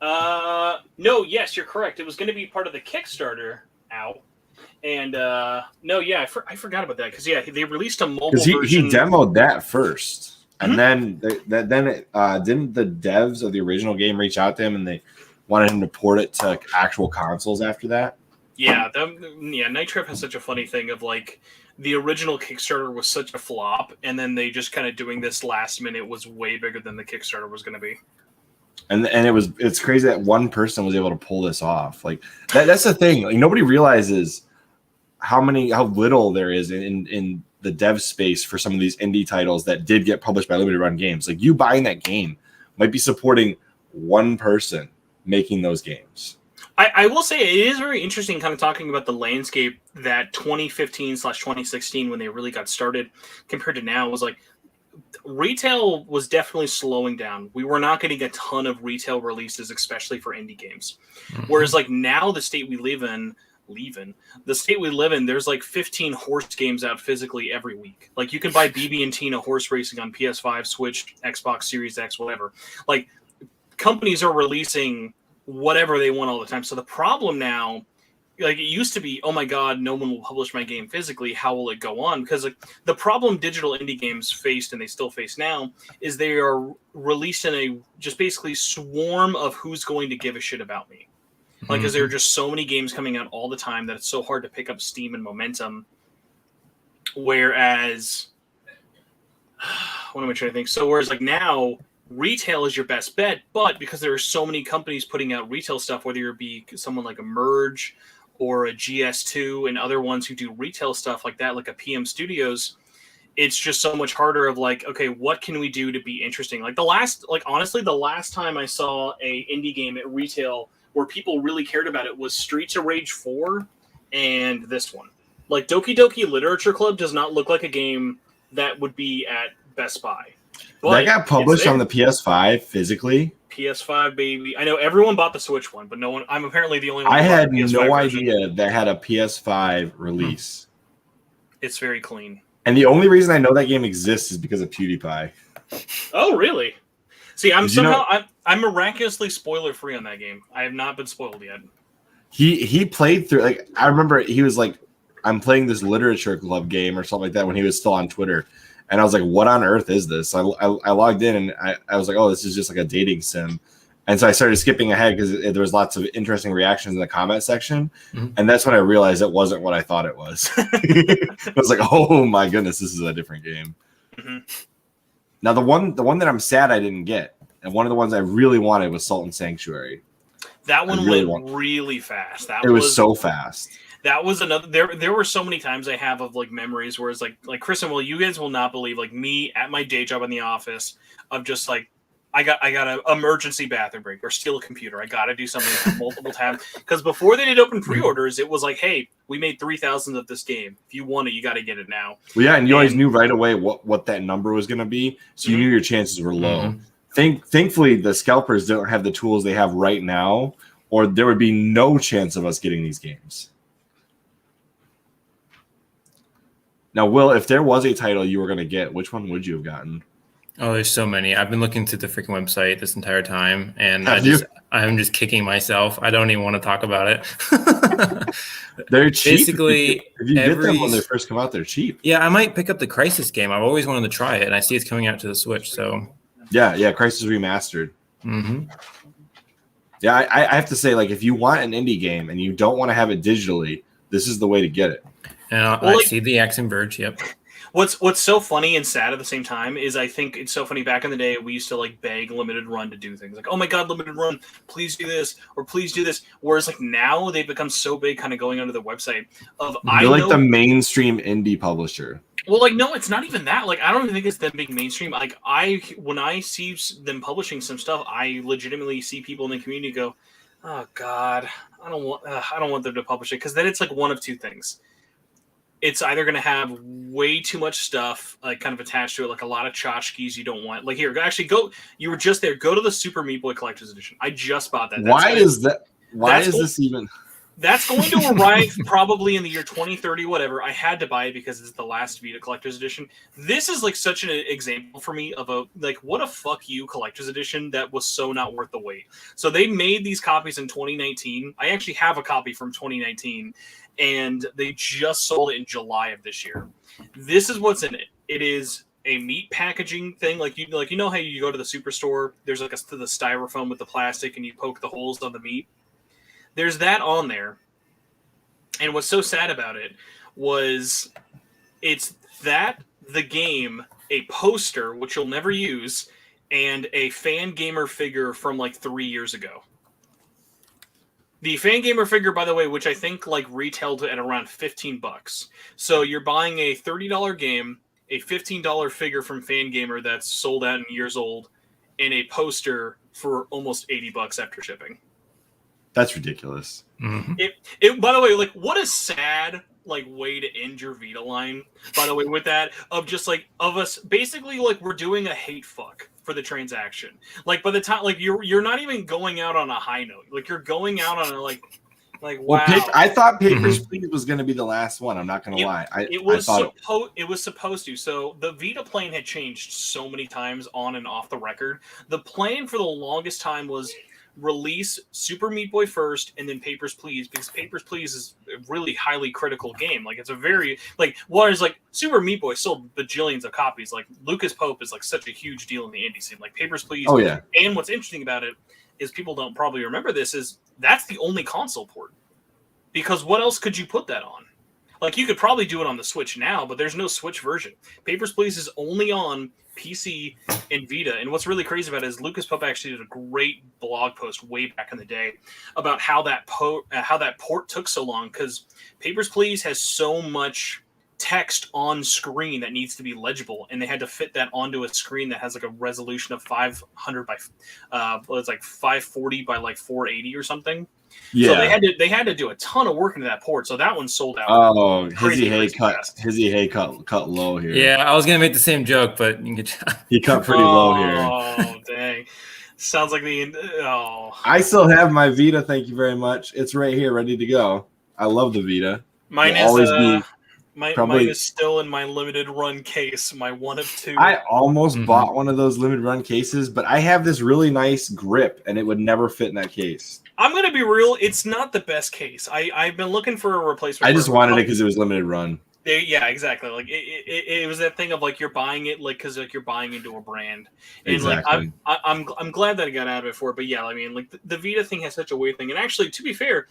No, yes, you're correct. It was going to be part of the Kickstarter out. And I forgot about that, because they released a mobile version. He demoed that first. And then didn't the devs of the original game reach out to him and they wanted him to port it to actual consoles after that? Yeah, Night Trap has such a funny thing of like the original Kickstarter was such a flop, and then they just kind of doing this last minute was way bigger than the Kickstarter was going to be. And it's crazy that one person was able to pull this off. Like that's the thing. Like nobody realizes how little there is in the dev space for some of these indie titles that did get published by Limited Run Games. Like you buying that game might be supporting one person making those games. I will say it is very interesting kind of talking about the landscape that 2015/2016 when they really got started compared to now was like retail was definitely slowing down. We were not getting a ton of retail releases, especially for indie games. Whereas like now the state we live in, the state we live in, there's like 15 horse games out physically every week. Like you can buy BB and Tina horse racing on PS5, Switch, Xbox Series X, whatever. Like companies are releasing whatever they want all the time. So the problem now, like it used to be, oh my God, no one will publish my game physically. How will it go on? Because like, the problem digital indie games faced, and they still face now, is they are released in a just basically swarm of who's going to give a shit about me. Like, because there are just so many games coming out all the time that it's so hard to pick up steam and momentum. Whereas, what am I trying to think? So, whereas like now, retail is your best bet, but because there are so many companies putting out retail stuff, whether it be someone like a Merge or a GS2 and other ones who do retail stuff like that, like a PM Studios, it's just so much harder of like, okay, what can we do to be interesting? Like honestly, the last time I saw a indie game at retail where people really cared about it was Streets of Rage 4 and this one. Like Doki Doki Literature Club does not look like a game that would be at Best Buy. But that got published on the PS5 physically. PS5, baby. I know everyone bought the Switch one, but no one. I'm apparently the only one. I had no version. idea that had a PS5 release. It's very clean. And the only reason I know that game exists is because of PewDiePie. Oh, really? See, I'm miraculously spoiler free on that game. I have not been spoiled yet. He played through, like, I remember he was like, I'm playing this literature club game or something like that when he was still on Twitter. And I was like, what on earth is this? I logged in and I was like, oh, this is just like a dating sim. And so I started skipping ahead because there was lots of interesting reactions in the comment section. Mm-hmm. And that's when I realized it wasn't what I thought it was. I was like, oh my goodness, this is a different game. Mm-hmm. Now, the one that I'm sad I didn't get, and one of the ones I really wanted was Salt and Sanctuary. That one went really fast. It was so fast. That was another. There were so many times I have of like memories where it's like Chris and Will, you guys will not believe like me at my day job in the office of just like I got an emergency bathroom break or steal a computer. I got to do something multiple times because before they did open pre-orders, it was like, hey, we made 3,000 of this game. If you want it, you got to get it now. Well, yeah, and you always knew right away what that number was going to be, so you knew your chances were low. Thankfully, the scalpers don't have the tools they have right now, or there would be no chance of us getting these games. Now, Will, if there was a title you were going to get, which one would you have gotten? Oh, there's so many. I've been looking through the freaking website this entire time, and I'm just kicking myself. I don't even want to talk about it. They're cheap. Basically, if you get them when they first come out, they're cheap. Yeah, I might pick up the Crisis game. I've always wanted to try it, and I see it's coming out to the Switch. So yeah, Crisis Remastered. Mm-hmm. Yeah, I have to say, like, if you want an indie game and you don't want to have it digitally, this is the way to get it. And I see the Axiom Verge. Yep. What's so funny and sad at the same time is I think it's so funny. Back in the day, we used to like beg Limited Run to do things like, oh my God, Limited Run, please do this or please do this. Whereas like now they've become so big, kind of going onto the website of they're like the mainstream indie publisher. Well, like no, it's not even that. Like I don't even think it's them being mainstream. Like when I see them publishing some stuff, I legitimately see people in the community go, oh God, I don't want them to publish it because then it's like one of two things. It's either going to have way too much stuff like kind of attached to it, like a lot of tchotchkes you don't want. Like here, actually go. You were just there. Go to the Super Meat Boy Collector's Edition. I just bought that. Why is this even? That's going to arrive probably in the year 2030, whatever. I had to buy it because it's the last Vita Collector's Edition. This is like such an example for me of a like what a fuck you Collector's Edition that was so not worth the wait. So they made these copies in 2019. I actually have a copy from 2019. And they just sold it in July of this year. This is what's in it. It is a meat packaging thing, like you know how you go to the superstore. There's like the styrofoam with the plastic, and you poke the holes on the meat. There's that on there. And what's so sad about it was it's that the game, a poster which you'll never use, and a fan gamer figure from like 3 years ago. The fan gamer figure, by the way, which I think like retailed at around $15. So you're buying a $30 game, a $15 figure from Fan Gamer that's sold out and years old, and a poster for almost $80 after shipping. That's ridiculous. Mm-hmm. It by the way, like what a sad like way to end your Vita line. By the way, with that of just like of us basically like we're doing a hate fuck for the transaction. Like by the time like you're not even going out on a high note. Like you're going out on a like Like, wow. Well, I thought Papers, Please was going to be the last one. I'm not going to lie. It was supposed to. So the Vita plan had changed so many times on and off the record. The plan for the longest time was release Super Meat Boy first and then Papers, Please, because Papers, Please is a really highly critical game. Like, it's a very, like, whereas, like, Super Meat Boy sold bajillions of copies. Like, Lucas Pope is, like, such a huge deal in the indie scene. Like, Papers, Please. Oh, yeah. And what's interesting about it is people don't probably remember this, is that's the only console port. Because what else could you put that on? Like, you could probably do it on the Switch now, but there's no Switch version. Papers, Please is only on PC and Vita. And what's really crazy about it is Lucas Pope actually did a great blog post way back in the day about how that port took so long, because Papers, Please has so much text on screen that needs to be legible, and they had to fit that onto a screen that has like a resolution of 500 by it's like 540 by like 480 or something. Yeah. So they had to do a ton of work into that port. So that one sold out. Oh, Hizzy Hay cut low here. Yeah, I was gonna make the same joke, but he cut pretty low here. Oh, dang. Sounds like I still have my Vita, thank you very much. It's right here, ready to go. I love the Vita. Mine is still in my limited run case, my one of two. I almost bought one of those limited run cases, but I have this really nice grip, and it would never fit in that case. I'm going to be real. It's not the best case. I've been looking for a replacement. I just wanted it because it was limited run. Yeah, exactly. Like it was that thing of like you're buying it like because like you're buying into a brand, and exactly. like I'm glad that I got out of it for it. But yeah, I mean, like the Vita thing has such a weird thing, and actually, to be fair,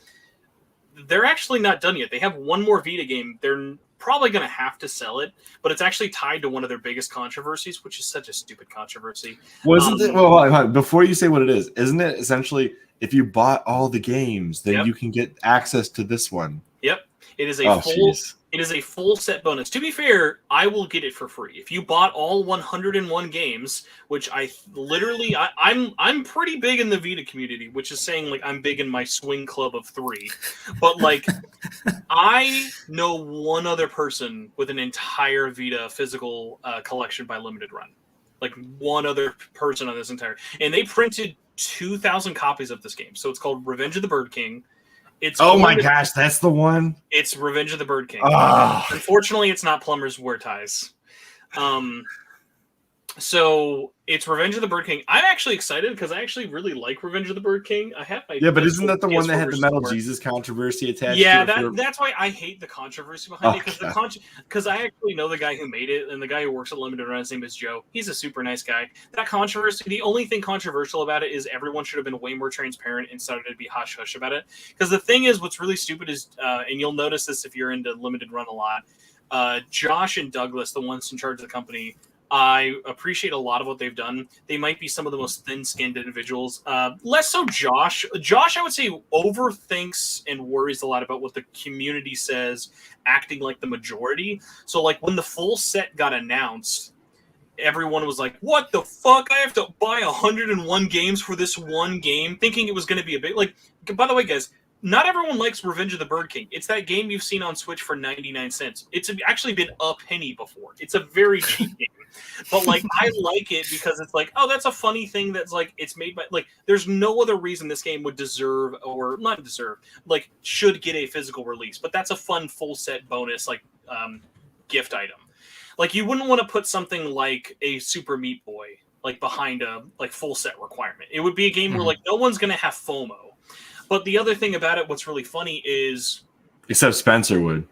they're actually not done yet. They have one more Vita game. They're probably going to have to sell it, but it's actually tied to one of their biggest controversies, which is such a stupid controversy. Wasn't it? Well, hold on. Before you say what it is, isn't it essentially if you bought all the games, then you can get access to this one? Yep. It is a full set bonus. To be fair, I will get it for free. If you bought all 101 games, which I'm pretty big in the Vita community, which is saying like I'm big in my swing club of 3. But like I know one other person with an entire Vita physical collection by limited run. Like one other person on this entire, and they printed 2,000 copies of this game. So it's called Revenge of the Bird King. Gosh, that's the one. It's Revenge of the Bird King. Oh. Unfortunately, it's not Plumbers Wear Ties. So it's Revenge of the Bird King. I'm actually excited because I actually really like Revenge of the Bird King. I have my but isn't that the one that had the Metal Jesus controversy attached? Yeah, to it that's why I hate the controversy behind it because I actually know the guy who made it and the guy who works at Limited Run. His name is Joe. He's a super nice guy. That controversy, the only thing controversial about it is everyone should have been way more transparent and started to be hush hush about it. Because the thing is, what's really stupid is, and you'll notice this if you're into Limited Run a lot. Josh and Douglas, the ones in charge of the company, I appreciate a lot of what they've done. They might be some of the most thin-skinned individuals. Less so Josh. Josh, I would say, overthinks and worries a lot about what the community says, acting like the majority. So, like, when the full set got announced, everyone was like, what the fuck? I have to buy 101 games for this one game, thinking it was going to be a big... Like, by the way, guys, not everyone likes Revenge of the Bird King. It's that game you've seen on Switch for 99 cents. It's actually been a penny before. It's a very cheap game. But, like, I like it because it's like, oh, that's a funny thing that's, like, it's made by... Like, there's no other reason this game would deserve, or not deserve, like, should get a physical release. But that's a fun full set bonus, like, gift item. Like, you wouldn't want to put something like a Super Meat Boy, like, behind a, like, full set requirement. It would be a game where, like, no one's going to have FOMO. But the other thing about it, what's really funny is... Except Spencer would.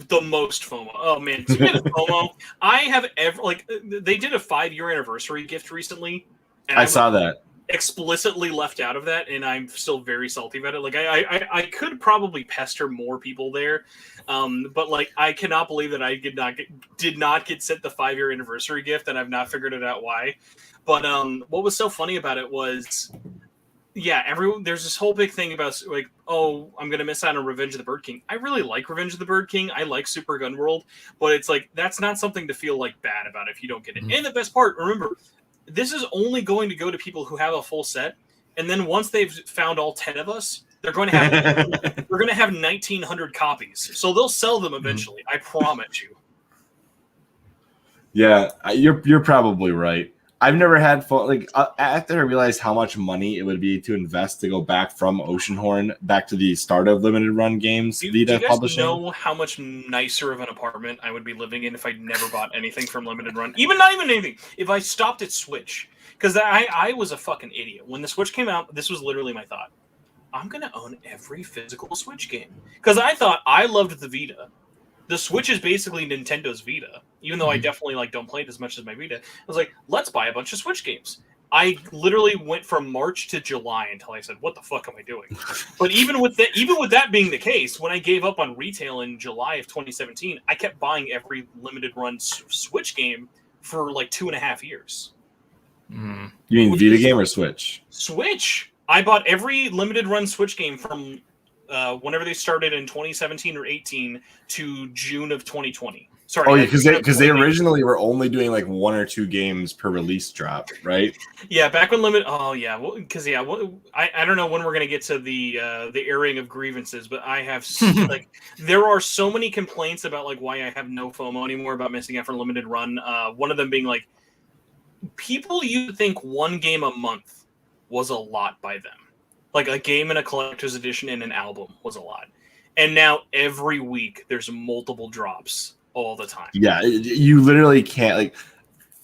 The most FOMO. Oh, man. Speaking of FOMO, I have they did a 5-year anniversary gift recently. And I saw that. Explicitly left out of that, and I'm still very salty about it. Like, I could probably pester more people there. But, like, I cannot believe that I did not get sent the 5-year anniversary gift, and I've not figured it out why. But what was so funny about it was... Yeah, there's this whole big thing about, like, oh, I'm going to miss out on Revenge of the Bird King. I really like Revenge of the Bird King. I like Super Gun World. But it's like, that's not something to feel, like, bad about if you don't get it. Mm-hmm. And the best part, remember, this is only going to go to people who have a full set. And then once they've found all 10 of us, they're going to have we're going to have 1,900 copies. So they'll sell them eventually. Mm-hmm. I promise you. Yeah, you're probably right. I've never had fun. Like after I realized how much money it would be to invest to go back from Oceanhorn back to the start of limited run games. Do you guys publishing. know how much nicer of an apartment I would be living in if I'd never bought anything from limited run? Not even anything. If I stopped at Switch, because I was a fucking idiot when the Switch came out. This was literally my thought. I'm gonna own every physical Switch game because I thought I loved the Vita. The Switch is basically Nintendo's Vita, even though I definitely don't play it as much as my Vita. I was like, let's buy a bunch of Switch games. I literally went from March to July until I said, "What the fuck am I doing?" But even with that being the case, when I gave up on retail in July of 2017, I kept buying every limited run Switch game for like 2.5 years. You mean Vita game or Switch? Switch. I bought every limited run Switch game from whenever they started in 2017 or 18 to June of 2020. Sorry. Oh, yeah, because they originally were only doing like 1 or 2 games per release drop, right? Yeah, back when limit. Oh yeah, because I don't know when we're gonna get to the airing of grievances, but I have like there are so many complaints about like why I have no FOMO anymore about missing out for limited run. One of them being like people used to think 1 game a month was a lot by them. Like a game and a collector's edition and an album was a lot. And now every week there's multiple drops all the time. Yeah, you literally can't like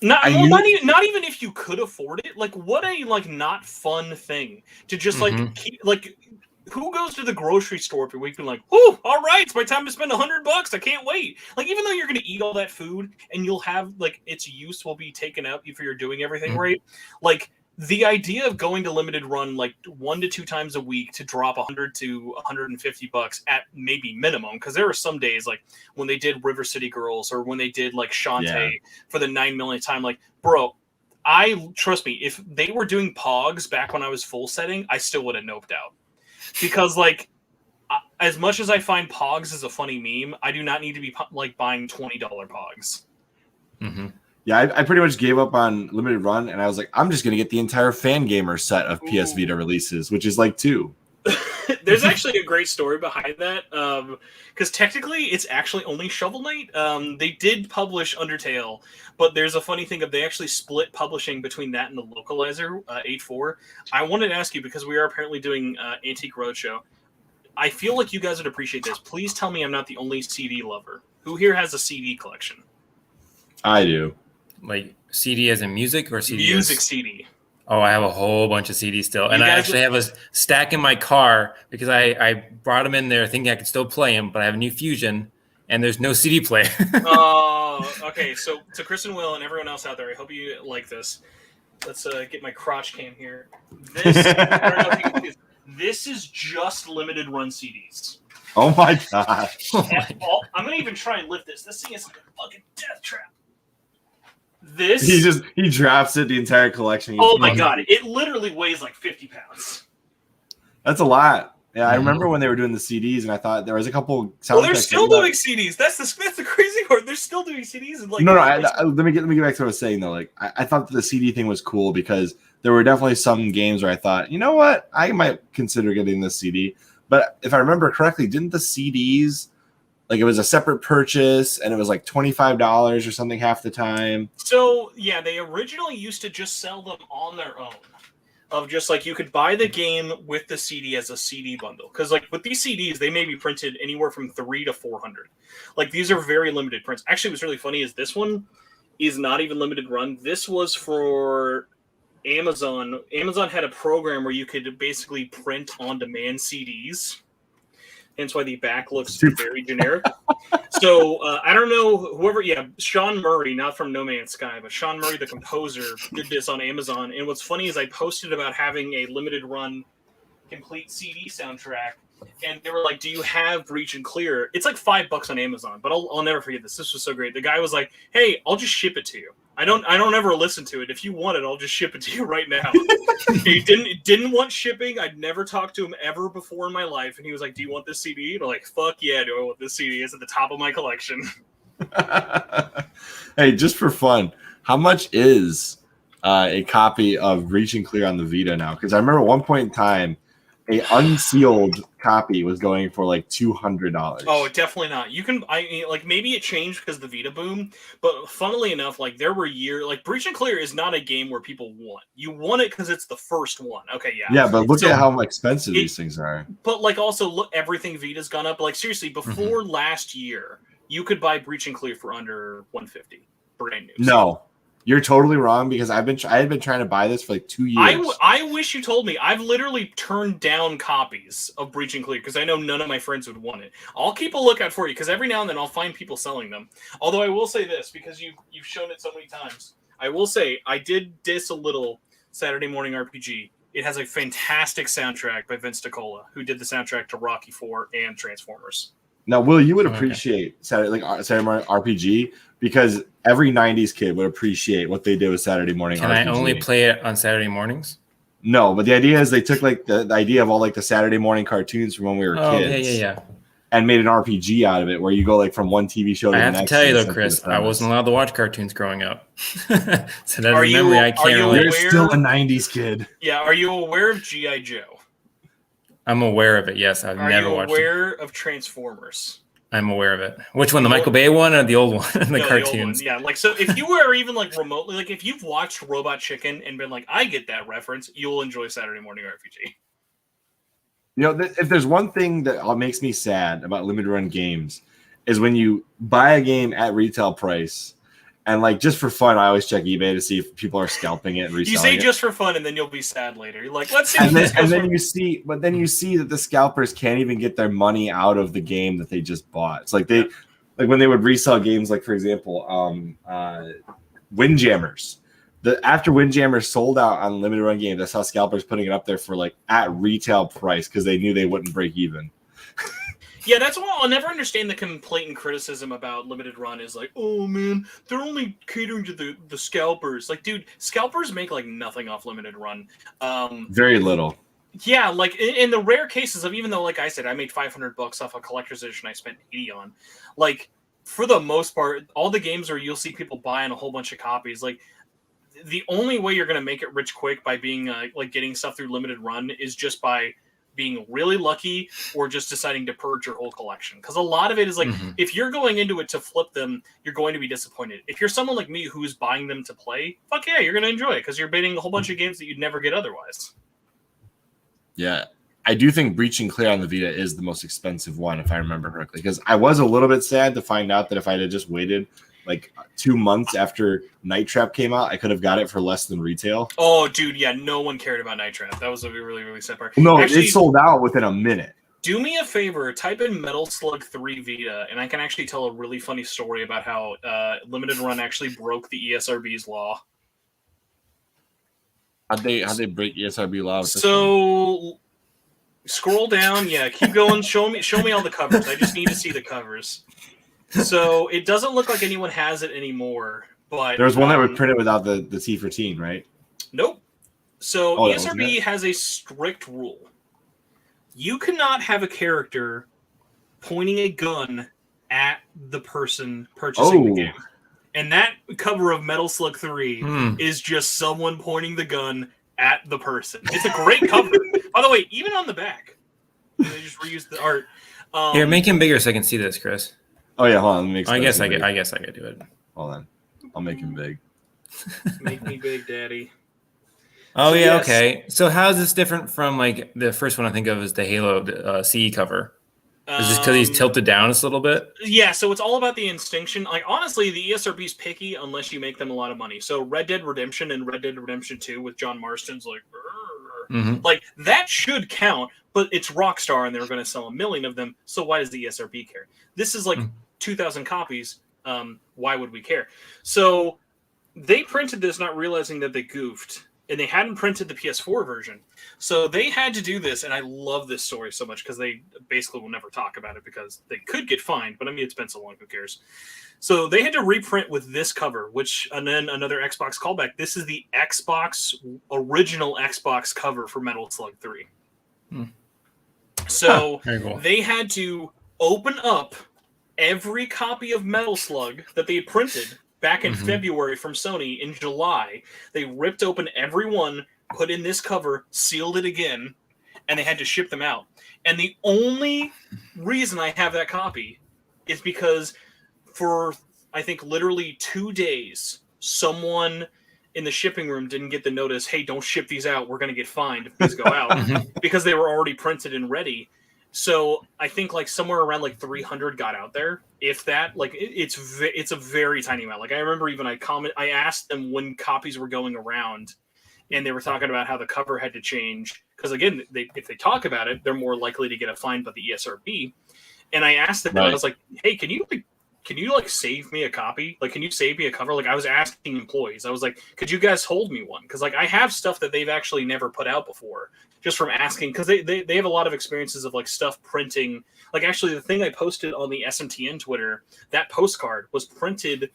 not even if you could afford it. Like what a not fun thing to just keep who goes to the grocery store every week and like, oh, all right, it's my time to spend $100. I can't wait. Like even though you're gonna eat all that food and you'll have like its use will be taken out if you're doing everything right. Like the idea of going to limited run like 1 to 2 times a week to drop $100 to $150 at maybe minimum, because there were some days like when they did River City Girls or when they did like Shantae for the 9 millionth time, like bro, trust me, if they were doing Pogs back when I was full setting, I still would have noped out, because like as much as I find Pogs is a funny meme, I do not need to be like buying $20 Pogs. Yeah, I pretty much gave up on limited run, and I was like, I'm just going to get the entire Fangamer set of PS Vita releases, which is like 2. There's actually a great story behind that, because technically it's actually only Shovel Knight. They did publish Undertale, but there's a funny thing of they actually split publishing between that and the localizer, 8.4. I wanted to ask you, because we are apparently doing Antique Roadshow, I feel like you guys would appreciate this. Please tell me I'm not the only CD lover. Who here has a CD collection? I do. Like CD as in music or CD? Music CD. Oh, I have a whole bunch of CDs still. And I actually have a stack in my car because I brought them in there thinking I could still play them, but I have a new Fusion and there's no CD player. Oh, okay. So to Chris and Will and everyone else out there, I hope you like this. Let's get my crotch cam here. This is just limited run CDs. Oh my god. I'm going to even try and lift this. This thing is like a fucking death trap. He drops it, the entire collection. Oh my god, it literally weighs like 50 pounds. That's a lot. Yeah, I remember when they were doing the CDs, and I thought there was a couple. Well, they're still doing CDs. That's the crazy part. They're still doing CDs. And like let me get back to what I was saying though. Like I thought that the CD thing was cool because there were definitely some games where I thought, you know what, I might consider getting this CD. But if I remember correctly, didn't the CDs? Like it was a separate purchase, and it was like $25 or something half the time. So yeah, they originally used to just sell them on their own, of just like you could buy the game with the CD as a CD bundle. Because like with these CDs, they may be printed anywhere from 300 to 400. Like these are very limited prints. Actually, what's really funny is this one is not even limited run. This was for Amazon. Amazon had a program where you could basically print on demand CDs. Hence why the back looks very generic. So I don't know Sean Murray, not from No Man's Sky, but Sean Murray, the composer, did this on Amazon. And what's funny is I posted about having a limited run complete CD soundtrack, and they were like, "Do you have Reach and Clear?" It's like $5 on Amazon, but I'll never forget this. This was so great. The guy was like, "Hey, I'll just ship it to you. I don't ever listen to it. If you want it, I'll just ship it to you right now." He didn't want shipping. I'd never talked to him ever before in my life, and he was like, "Do you want this CD?" And I'm like, "Fuck yeah, do I want this CD? It's at the top of my collection." Hey, just for fun, how much is a copy of Reach and Clear on the Vita now? Because I remember at one point in time, a unsealed copy was going for like $200. Oh, definitely not. You can, I mean, like maybe it changed because of the Vita boom, but funnily enough, like there were years, like Breach and Clear is not a game where people want. You want it because it's the first one. Okay, yeah. Yeah, but look at how expensive these things are. But like also look, everything Vita's gone up. Like seriously, before last year, you could buy Breach and Clear for under $150, brand new. No. You're totally wrong because I had been trying to buy this for like 2 years. I wish you told me. I've literally turned down copies of Breach and Clear because I know none of my friends would want it. I'll keep a lookout for you because every now and then I'll find people selling them. Although I will say this because you've shown it so many times. I will say I did diss a little Saturday Morning RPG. It has a fantastic soundtrack by Vince DiCola, who did the soundtrack to Rocky IV and Transformers. Now, Will, you would appreciate Saturday Morning RPG because every 90s kid would appreciate what they did with Saturday Morning RPG. Can I only play it on Saturday mornings? No, but the idea is they took like the idea of all like the Saturday morning cartoons from when we were kids. Yeah. And made an RPG out of it where you go like from one TV show to the next. I have to tell you though, Chris, I wasn't allowed to watch cartoons growing up. So that's a memory I can't relate. You're still a 90s kid. Yeah, are you aware of G.I. Joe? I'm aware of it, yes. I've never watched it. Are you aware of Transformers? I'm aware of it. Which one, the Michael Bay one or the old one? The cartoons? The old one. Yeah, like so if you were even like remotely, like if you've watched Robot Chicken and been like, I get that reference, you'll enjoy Saturday Morning RPG. You know, if there's one thing that makes me sad about limited run games is when you buy a game at retail price and like just for fun, I always check eBay to see if people are scalping it and reselling it. You say just for fun, and then you'll be sad later. You're like, let's see. And then you see that the scalpers can't even get their money out of the game that they just bought. It's like like when they would resell games, like for example, Windjammers. After Windjammers sold out on limited run games, I saw scalpers putting it up there for like at retail price because they knew they wouldn't break even. Yeah, that's why I'll never understand the complaint and criticism about limited run is like, oh man, they're only catering to the scalpers. Like, dude, scalpers make like nothing off limited run. Very little. Yeah, like in the rare cases of, even though, like I said, I made $500 off a collector's edition I spent 80 on. Like, for the most part, all the games where you'll see people buying a whole bunch of copies, like the only way you're going to make it rich quick by being like getting stuff through limited run is just by being really lucky or just deciding to purge your whole collection. Because a lot of it is like, if you're going into it to flip them, you're going to be disappointed. If you're someone like me who's buying them to play, fuck yeah, you're going to enjoy it because you're bidding a whole bunch of games that you'd never get otherwise. Yeah, I do think Breach and Clear on the Vita is the most expensive one, if I remember correctly. Because I was a little bit sad to find out that if I had just waited like 2 months after Night Trap came out, I could have got it for less than retail. Oh, dude, yeah, no one cared about Night Trap. That was a really, really sad part. No, actually, it sold out within a minute. Do me a favor, type in Metal Slug 3 Vita, and I can actually tell a really funny story about how Limited Run actually broke the ESRB's law. How'd they break ESRB law? So scroll down, yeah, keep going. Show me all the covers. I just need to see the covers. So it doesn't look like anyone has it anymore, but there was one that would print it without the T for teen, right? Nope. So ESRB has a strict rule. You cannot have a character pointing a gun at the person purchasing the game. And that cover of Metal Slug 3 is just someone pointing the gun at the person. It's a great cover. By the way, even on the back, they just reused the art. Here, make him bigger so I can see this, Chris. Oh yeah, hold on. I guess I could do it. Hold on, I'll make him big. Make me big, Daddy. Oh, so, yeah, yes. Okay. So how is this different from like the first one I think of is the Halo CE cover? Is this because he's tilted down just a little bit? Yeah, so it's all about the instinction. Like, honestly, the ESRB's picky unless you make them a lot of money. So Red Dead Redemption and Red Dead Redemption 2 with John Marston's like, like that should count, but it's Rockstar and they're going to sell 1 million of them. So why does the ESRB care? This is like 2,000 copies. Why would we care? So they printed this not realizing that they goofed. And they hadn't printed the PS4 version. So they had to do this, and I love this story so much because they basically will never talk about it because they could get fined, but I mean, it's been so long, who cares? So they had to reprint with this cover, and then another Xbox callback. This is the original Xbox cover for Metal Slug 3. So cool. They had to open up every copy of Metal Slug that they had printed back in February from Sony. In July, they ripped open every one, put in this cover, sealed it again, and they had to ship them out. And the only reason I have that copy is because for, I think, literally 2 days, someone in the shipping room didn't get the notice, hey, don't ship these out. We're going to get fined if these go out, because they were already printed and ready. So I think like somewhere around like 300 got out there. If that, like it's a very tiny amount. Like I remember even I asked them when copies were going around, and they were talking about how the cover had to change. Because again, if they talk about it, they're more likely to get a fine by the ESRB. And I asked them, I was like, hey, can you save me a copy? Like, can you save me a cover? Like, I was asking employees. I was like, could you guys hold me one? Because, like, I have stuff that they've actually never put out before, just from asking. Because they have a lot of experiences of, like, stuff printing. Like, actually, the thing I posted on the SMTN Twitter, that postcard was printed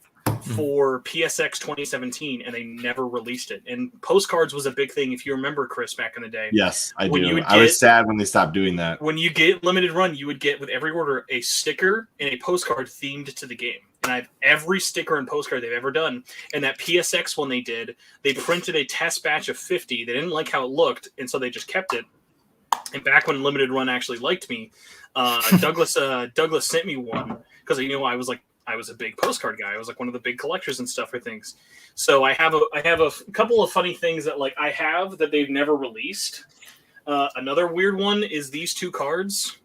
for PSX 2017, and they never released it. And postcards was a big thing, if you remember, Chris, back in the day. Yes, I do. I was sad when they stopped doing that. When you get limited run, you would get, with every order, a sticker and a postcard themed to the game. And I have every sticker and postcard they've ever done. And that PSX one they did, they printed a test batch of 50. They didn't like how it looked, and so they just kept it. And back when limited run actually liked me, Douglas sent me one, because he knew I was a big postcard guy. I was like one of the big collectors and stuff for things. So I have a couple of funny things that like I have that they've never released. Another weird one is these two cards.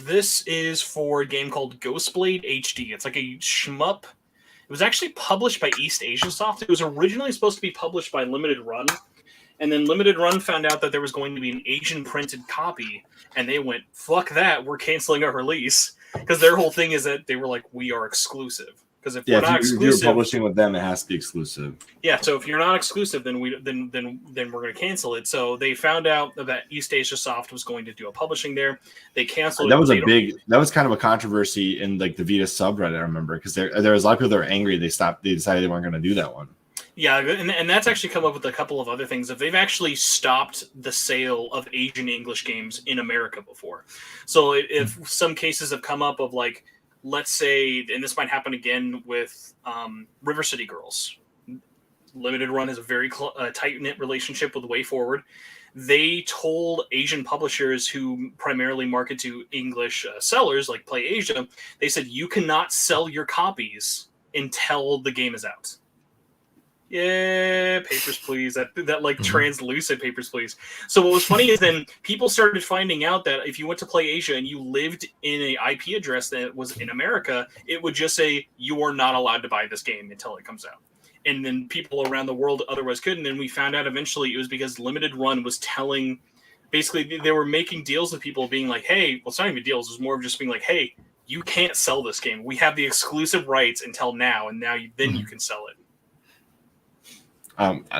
This is for a game called Ghostblade HD. It's like a shmup. It was actually published by East Asia Soft. It was originally supposed to be published by Limited Run. And then Limited Run found out that there was going to be an Asian printed copy. And they went, fuck that, we're canceling our release. Because their whole thing is that they were like, we are exclusive. Because if we're not exclusive, if you're publishing with them, it has to be exclusive. Yeah, so if you're not exclusive, then we're going to cancel it. So they found out that East Asia Soft was going to do a publishing there. They canceled. That was that was kind of a controversy in like the Vita subreddit. I remember, because there was a lot of people that were angry. They decided they weren't going to do that one. Yeah, and that's actually come up with a couple of other things. If they've actually stopped the sale of Asian English games in America before. So if some cases have come up of like, let's say, and this might happen again with River City Girls. Limited Run has a very tight-knit relationship with Way Forward. They told Asian publishers who primarily market to English sellers, like Play Asia, they said, you cannot sell your copies until the game is out. Yeah, Papers, Please. That like translucent Papers, Please. So what was funny is then people started finding out that if you went to Play Asia and you lived in an IP address that was in America, it would just say, you are not allowed to buy this game until it comes out. And then people around the world otherwise couldn't. And we found out eventually it was because Limited Run was telling, basically they were making deals with people being like, hey, well, it's not even deals. It was more of just being like, hey, you can't sell this game. We have the exclusive rights until now. And now you can sell it.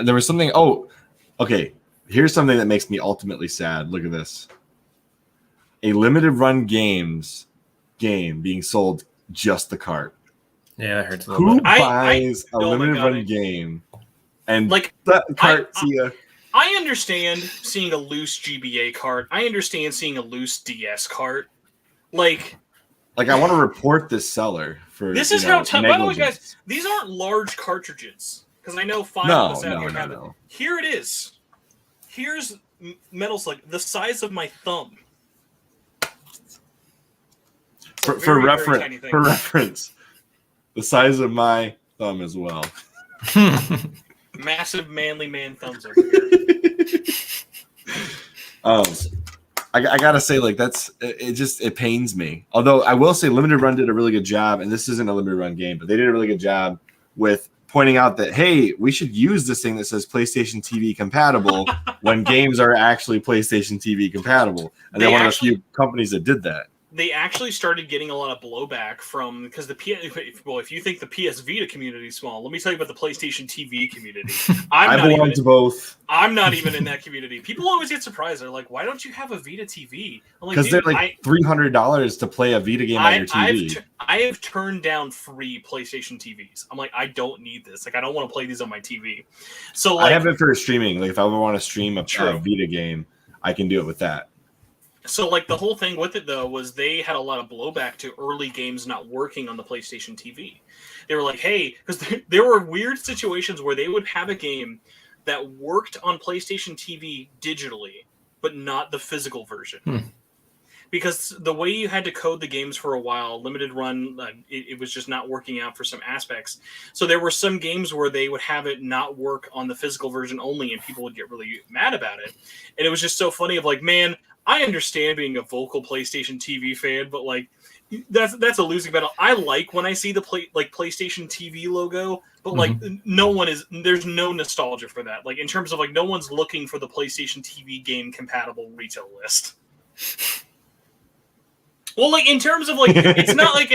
There was something. Oh, okay. Here's something that makes me ultimately sad. Look at this. A Limited Run game being sold just the cart. Yeah, that hurts a little Who bit. buys a Limited Run game and like that cart? See ya. I understand seeing a loose GBA cart. I understand seeing a loose DS cart. Like I want to report this seller for. This is how tough. By the way, guys, these aren't large cartridges. Because I know 5 of us out here have it. Here it is. Here's Metal Slug, the size of my thumb. For reference, the size of my thumb as well. Massive manly man thumbs over here. I gotta say, like, it pains me. Although I will say Limited Run did a really good job, and this isn't a Limited Run game, but they did a really good job with pointing out that, hey, we should use this thing that says PlayStation TV compatible when games are actually PlayStation TV compatible. And they're one of the few companies that did that. They actually started getting a lot of blowback from, because if you think the PS Vita community is small, let me tell you about the PlayStation TV community. I belong to both. I'm not even in that community. People always get surprised. They're like, why don't you have a Vita TV? Because they're like $300 to play a Vita game on your TV. I have turned down free PlayStation TVs. I'm like, I don't need this. Like, I don't want to play these on my TV. So like, I have it for streaming. Like, if I ever want to stream a Vita game, I can do it with that. So, like, the whole thing with it, though, was they had a lot of blowback to early games not working on the PlayStation TV. They were like, hey, because there were weird situations where they would have a game that worked on PlayStation TV digitally, but not the physical version. Because the way you had to code the games for a while, limited run, it was just not working out for some aspects. So there were some games where they would have it not work on the physical version only, and people would get really mad about it. And it was just so funny of like, man, I understand being a vocal PlayStation TV fan, but like that's a losing battle. I like when I see the PlayStation TV logo, but like there's no nostalgia for that. Like in terms of like no one's looking for the PlayStation TV game compatible retail list. Well, like in terms of like, it's not like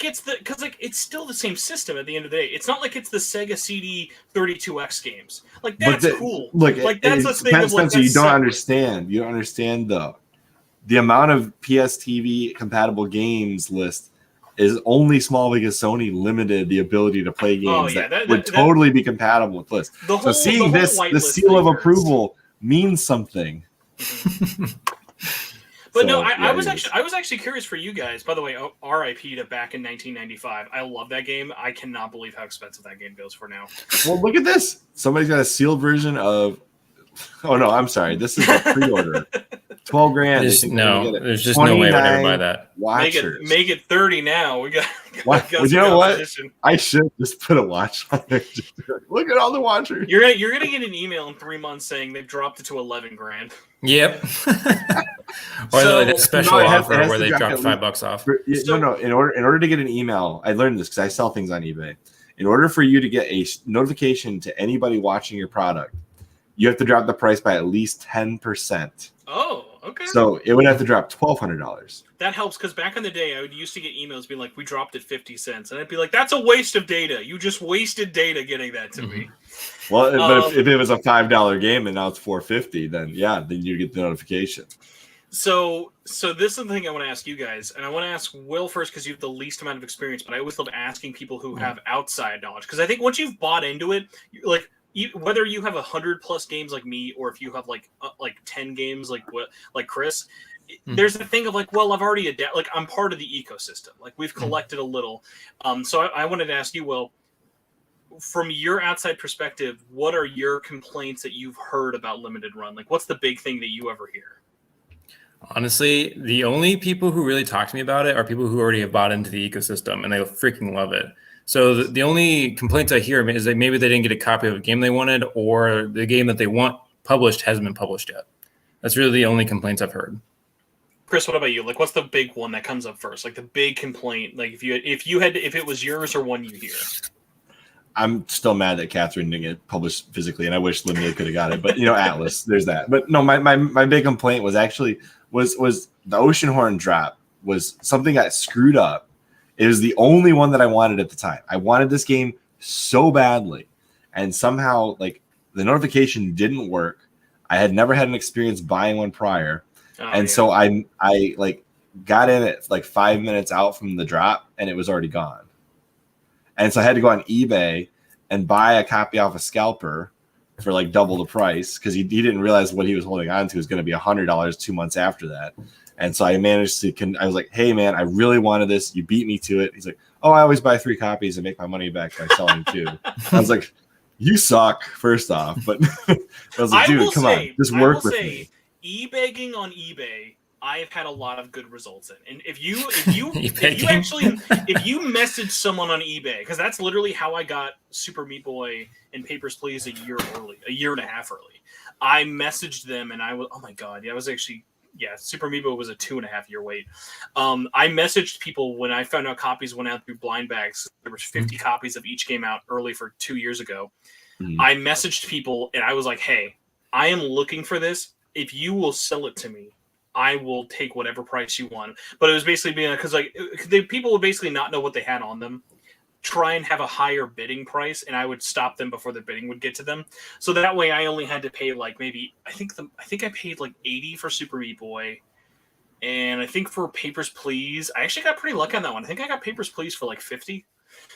it's the because like it's still the same system at the end of the day. It's not like it's the Sega CD 32X games. Like that's cool. Look, like that's a thing of like Spencer, you don't understand. You don't understand the amount of PS TV compatible games list is only small because Sony limited the ability to play games that would totally be compatible with list. So seeing this, the seal of approval means something. But no, I was actually curious for you guys. By the way, RIP to back in 1995. I love that game. I cannot believe how expensive that game goes for now. Well, look at this. Somebody's got a sealed version of. Oh no, I'm sorry. This is a pre-order. $12,000. There's just no way we'd ever buy that. Make it 30 now. We got. You know what? I should just put a watch on there. Look at all the watchers. You're gonna get an email in 3 months saying they've dropped it to $11,000. Yep. Or like a special offer where they dropped $5 off. No. In order to get an email, I learned this because I sell things on eBay. In order for you to get a notification to anybody watching your product, you have to drop the price by at least 10%. Oh, okay. So it would have to drop $1,200. That helps because back in the day, I used to get emails being like, "We dropped it 50 cents," and I'd be like, "That's a waste of data. You just wasted data getting that to me." Well, but if it was a $5 game and now it's $4.50, then you get the notification. So this is the thing I want to ask you guys, and I want to ask Will first because you have the least amount of experience. But I always love asking people who have outside knowledge because I think once you've bought into it, like. Whether you have 100+ games like me, or if you have like 10 games like Chris, there's the thing of like, well, I've already adapted. Like I'm part of the ecosystem. Like we've collected a little. So I wanted to ask you, Will, from your outside perspective, what are your complaints that you've heard about limited run? Like, what's the big thing that you ever hear? Honestly, the only people who really talk to me about it are people who already have bought into the ecosystem and they freaking love it. So the only complaints I hear is that maybe they didn't get a copy of a game they wanted, or the game that they want published hasn't been published yet. That's really the only complaints I've heard. Chris, what about you? Like, what's the big one that comes up first? Like the big complaint? Like if it was yours or one you hear? I'm still mad that Catherine didn't get published physically, and I wish Limited could have got it. But Atlas, there's that. But no, my big complaint was actually was the Oceanhorn drop was something that screwed up. It was the only one that I wanted at the time. I wanted this game so badly, and somehow like the notification didn't work. I had never had an experience buying one prior, so I like got in it like 5 minutes out from the drop, and it was already gone. And so I had to go on eBay and buy a copy off a scalper for like double the price because he didn't realize what he was holding on to was going to be $100 2 months after that. And so I managed to, I was like, hey, man, I really wanted this. You beat me to it. He's like, oh, I always buy 3 copies and make my money back by selling 2. I was like, you suck, first off. But I was like, dude, come on. Just work with me. E-begging on eBay, I've had a lot of good results in. And if you message someone on eBay, because that's literally how I got Super Meat Boy and Papers, Please a year and a half early. I messaged them and I was, oh my God, I was actually, Super Meat Boy was a 2.5 year wait. I messaged people when I found out copies went out through blind bags. There was 50 copies of each game out early for 2 years ago. I messaged people and I was like, hey, I am looking for this. If you will sell it to me, I will take whatever price you want. But it was basically being because like people would basically not know what they had on them, try and have a higher bidding price, and I would stop them before the bidding would get to them. So that way, I only had to pay like maybe I think I paid like 80 for Super Meat Boy, and I think for Papers, Please, I actually got pretty lucky on that one. I think I got Papers, Please for like 50.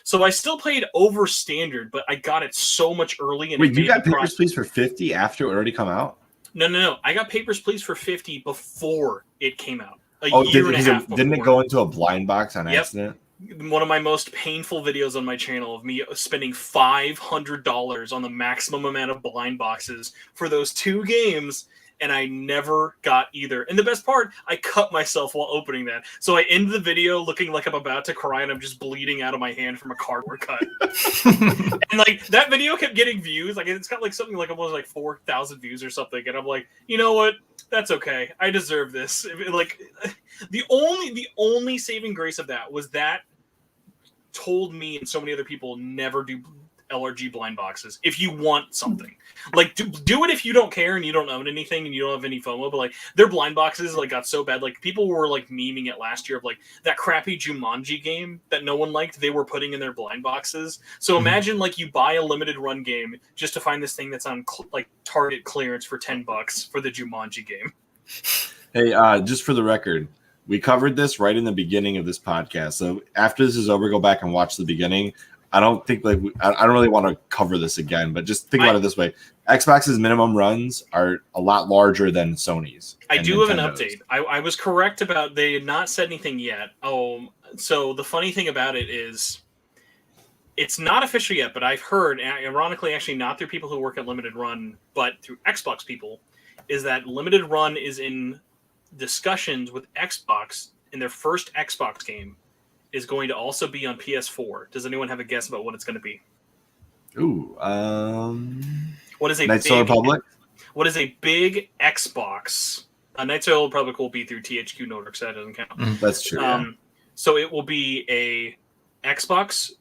So I still paid over standard, but I got it so much early. And wait, you got Papers, Please for 50 after it already come out? No. I got Papers, Please for 50 before it came out. A year and a half before. Didn't it go into a blind box on accident? One of my most painful videos on my channel of me spending $500 on the maximum amount of blind boxes for those 2 games, and I never got either. And the best part, I cut myself while opening that. So I end the video looking like I'm about to cry and I'm just bleeding out of my hand from a cardboard cut. And like that video kept getting views. Like it's got like something like almost like 4,000 views or something. And I'm like, you know what? That's okay. I deserve this. Like the only saving grace of that was that told me and so many other people never do LRG blind boxes if you want something. Like do it if you don't care and you don't own anything and you don't have any FOMO, but like their blind boxes like got so bad, like people were like memeing it last year of like that crappy Jumanji game that no one liked, they were putting in their blind boxes. So imagine like you buy a limited run game just to find this thing that's on like Target clearance for $10 for the Jumanji game. Hey, just for the record, we covered this right in the beginning of this podcast. So after this is over, go back and watch the beginning. I don't think like I don't really want to cover this again, but just think about it this way: Xbox's minimum runs are a lot larger than Sony's. I do have an update. I was correct about they had not said anything yet. Oh, so the funny thing about it is, it's not official yet, but I've heard, ironically, actually not through people who work at Limited Run, but through Xbox people, is that Limited Run is in discussions with Xbox in their first Xbox game. Is going to also be on PS4. Does anyone have a guess about what it's going to be? Ooh, what is a Knights of the Republic? What is a big Xbox? Knights of the Republic will be through THQ Nordic, so that doesn't count. That's true. So it will be a Xbox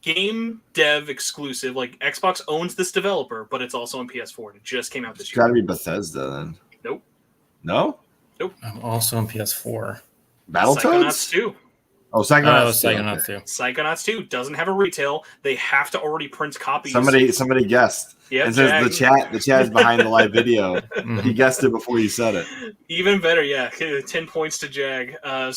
game dev exclusive. Like Xbox owns this developer, but it's also on PS4. It just came out this year. Got to be Bethesda then. Nope. No. Nope. I'm also on PS4. Battletoads? Psychonauts 2. Oh, Psychonauts 2. Psychonauts 2. Psychonauts 2 doesn't have a retail. They have to already print copies. Somebody guessed. Yeah, and says the chat is behind the live video. He guessed it before you said it. Even better, yeah. 10 points to Jag. Yeah,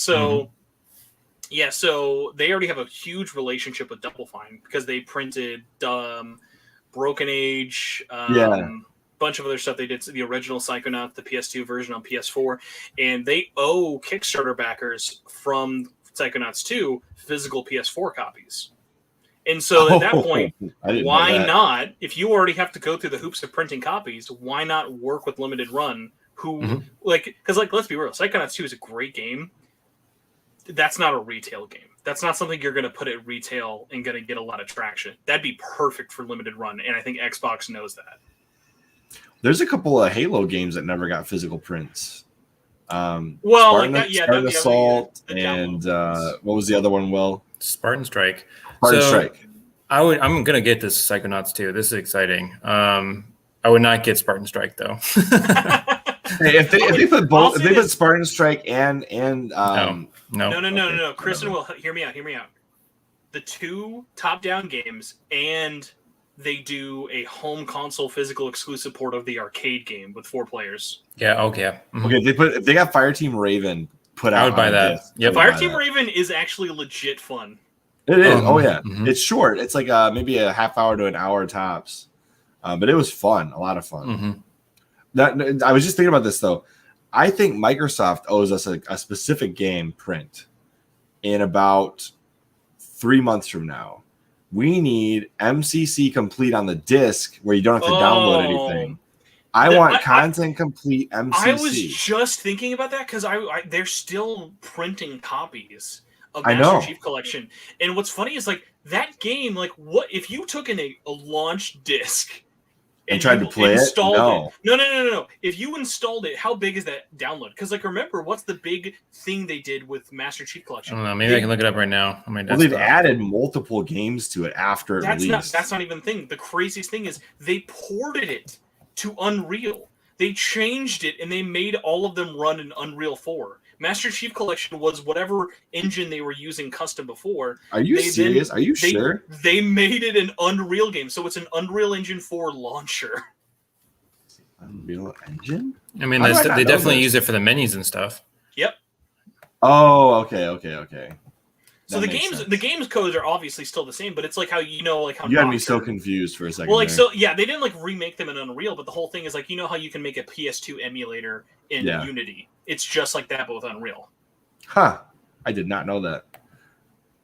so they already have a huge relationship with Double Fine because they printed Broken Age, bunch of other stuff. They did the original Psychonauts, the PS2 version on PS4, and they owe Kickstarter backers from Psychonauts 2 physical PS4 copies. And so at that point, why not, if you already have to go through the hoops of printing copies, why not work with Limited Run, who, because let's be real, Psychonauts 2 is a great game. That's not a retail game. That's not something you're going to put at retail and going to get a lot of traction. That'd be perfect for Limited Run, and I think Xbox knows that. There's a couple of Halo games that never got physical prints. Spartan Assault, and what was the other one? Will Spartan Strike. Strike. I'm gonna get this Psychonauts 2. This is exciting. I would not get Spartan Strike though. Hey, if they put Spartan Strike and no. Kristen will hear me out. The two top-down games, and they do a home console physical exclusive port of the arcade game with 4 players. Yeah. Okay. Okay. If they got Fireteam Raven put out, I would buy that. Yeah, Fireteam Raven is actually legit fun. It is. It's short. It's like maybe a half hour to an hour tops, but it was fun. A lot of fun. I was just thinking about this though. I think Microsoft owes us a specific game print in about 3 months from now. We need MCC complete on the disc where you don't have to download anything. I want content complete MCC. I was just thinking about that because they're still printing copies of Master Chief Collection. And what's funny is like that game, like what if you took in a launch disc and tried to play it? No. If you installed it, how big is that download? Because like remember, what's the big thing they did with Master Chief Collection? I don't know. Maybe I can look it up right now on my desktop. Well, they've added multiple games to it after it released. That's not even the thing. The craziest thing is they ported it to Unreal. They changed it and they made all of them run in Unreal 4. Master Chief Collection was whatever engine they were using custom before. Are you serious? Are you sure? They made it an Unreal game, so it's an Unreal Engine 4 launcher. Unreal Engine? I mean, they definitely use it for the menus and stuff. Yep. Oh, okay. So the game's codes are obviously still the same, but it's like how you had me so confused for a second. Well, they didn't like remake them in Unreal, but the whole thing is like how you can make a PS2 emulator in Unity. It's just like that, but with Unreal. Huh. I did not know that.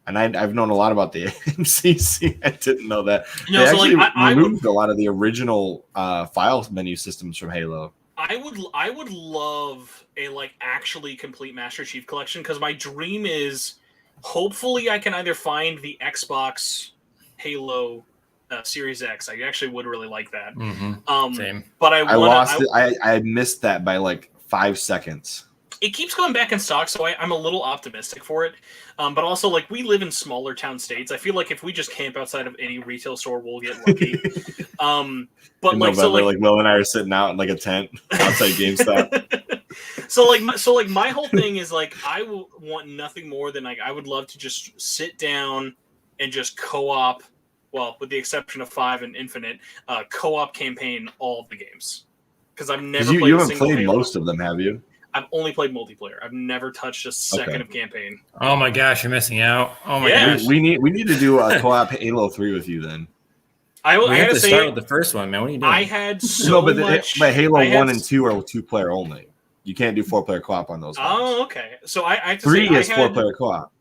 And I've known a lot about the MCC. I didn't know that. They actually removed a lot of the original file menu systems from Halo. I would love a like actually complete Master Chief Collection, because my dream is hopefully I can either find the Xbox Halo Series X. I actually would really like that. Same. But I lost it. I missed that by like 5 seconds. It keeps going back in stock, so I'm a little optimistic for it. But also, like, we live in smaller town states. I feel like if we just camp outside of any retail store, we'll get lucky. But in like, November, so like Will and I are sitting out in like a tent outside GameStop. so my whole thing is like, I want nothing more than like I would love to just sit down and just co-op. Well, with the exception of 5 and Infinite, co-op campaign all of the games, because I've never played. You haven't played most of them, have you? I've only played multiplayer. I've never touched a second of campaign. Oh my gosh, you're missing out. Oh my gosh. We need to do a co-op Halo 3 with you then. We have to start with the first one, man. What are you doing? I had so much. But Halo 1 and 2 are 2-player only. You can't do 4-player co-op on those ones. Oh, okay. So I have to 3 say, is 4-player co-op.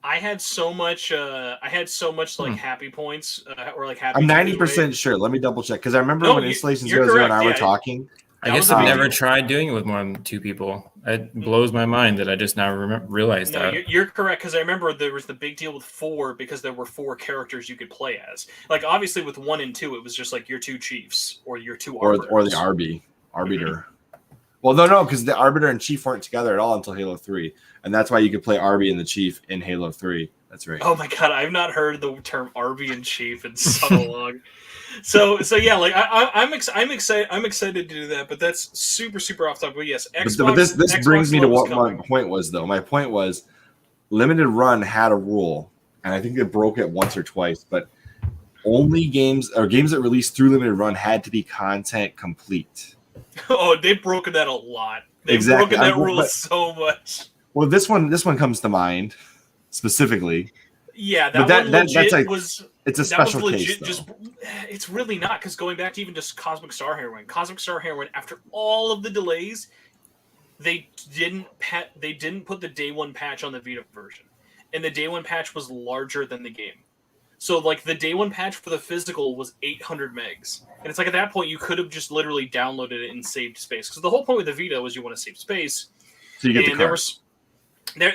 I had so much. Like happy points or like happy. I'm 90% sure. Let me double check, because I remember when Installation 00 and I were talking. I guess I've never tried doing it with more than 2 people. It blows my mind that I just now realized that. No, you're correct, because I remember there was the big deal with 4 because there were 4 characters you could play as. Like, obviously with 1 and 2, it was just like your 2 chiefs or your 2 arbiters. Or the arbiter. Well, no, because the arbiter and chief weren't together at all until Halo 3, and that's why you could play Arby and the chief in Halo 3. That's right. Oh my god, I've not heard the term Arby and chief in so long. So yeah, like I'm excited to do that, but that's super off topic. But yes, Xbox. But this Xbox brings me to what coming. my point was, though. My point was, Limited Run had a rule, and I think they broke it once or twice. But only games that released through Limited Run had to be content complete. Oh, they've broken that a lot. They've broken that rule so much. Well, this one comes to mind specifically. Yeah, that's like was. It's a special case. It's really not, because going back to even just Cosmic Star Heroine, after all of the delays, they didn't put the day 1 patch on the Vita version, and the day 1 patch was larger than the game. So like the day 1 patch for the physical was 800 megs, and it's like at that point you could have just literally downloaded it and saved space, because the whole point with the Vita was you want to save space. So you get the card.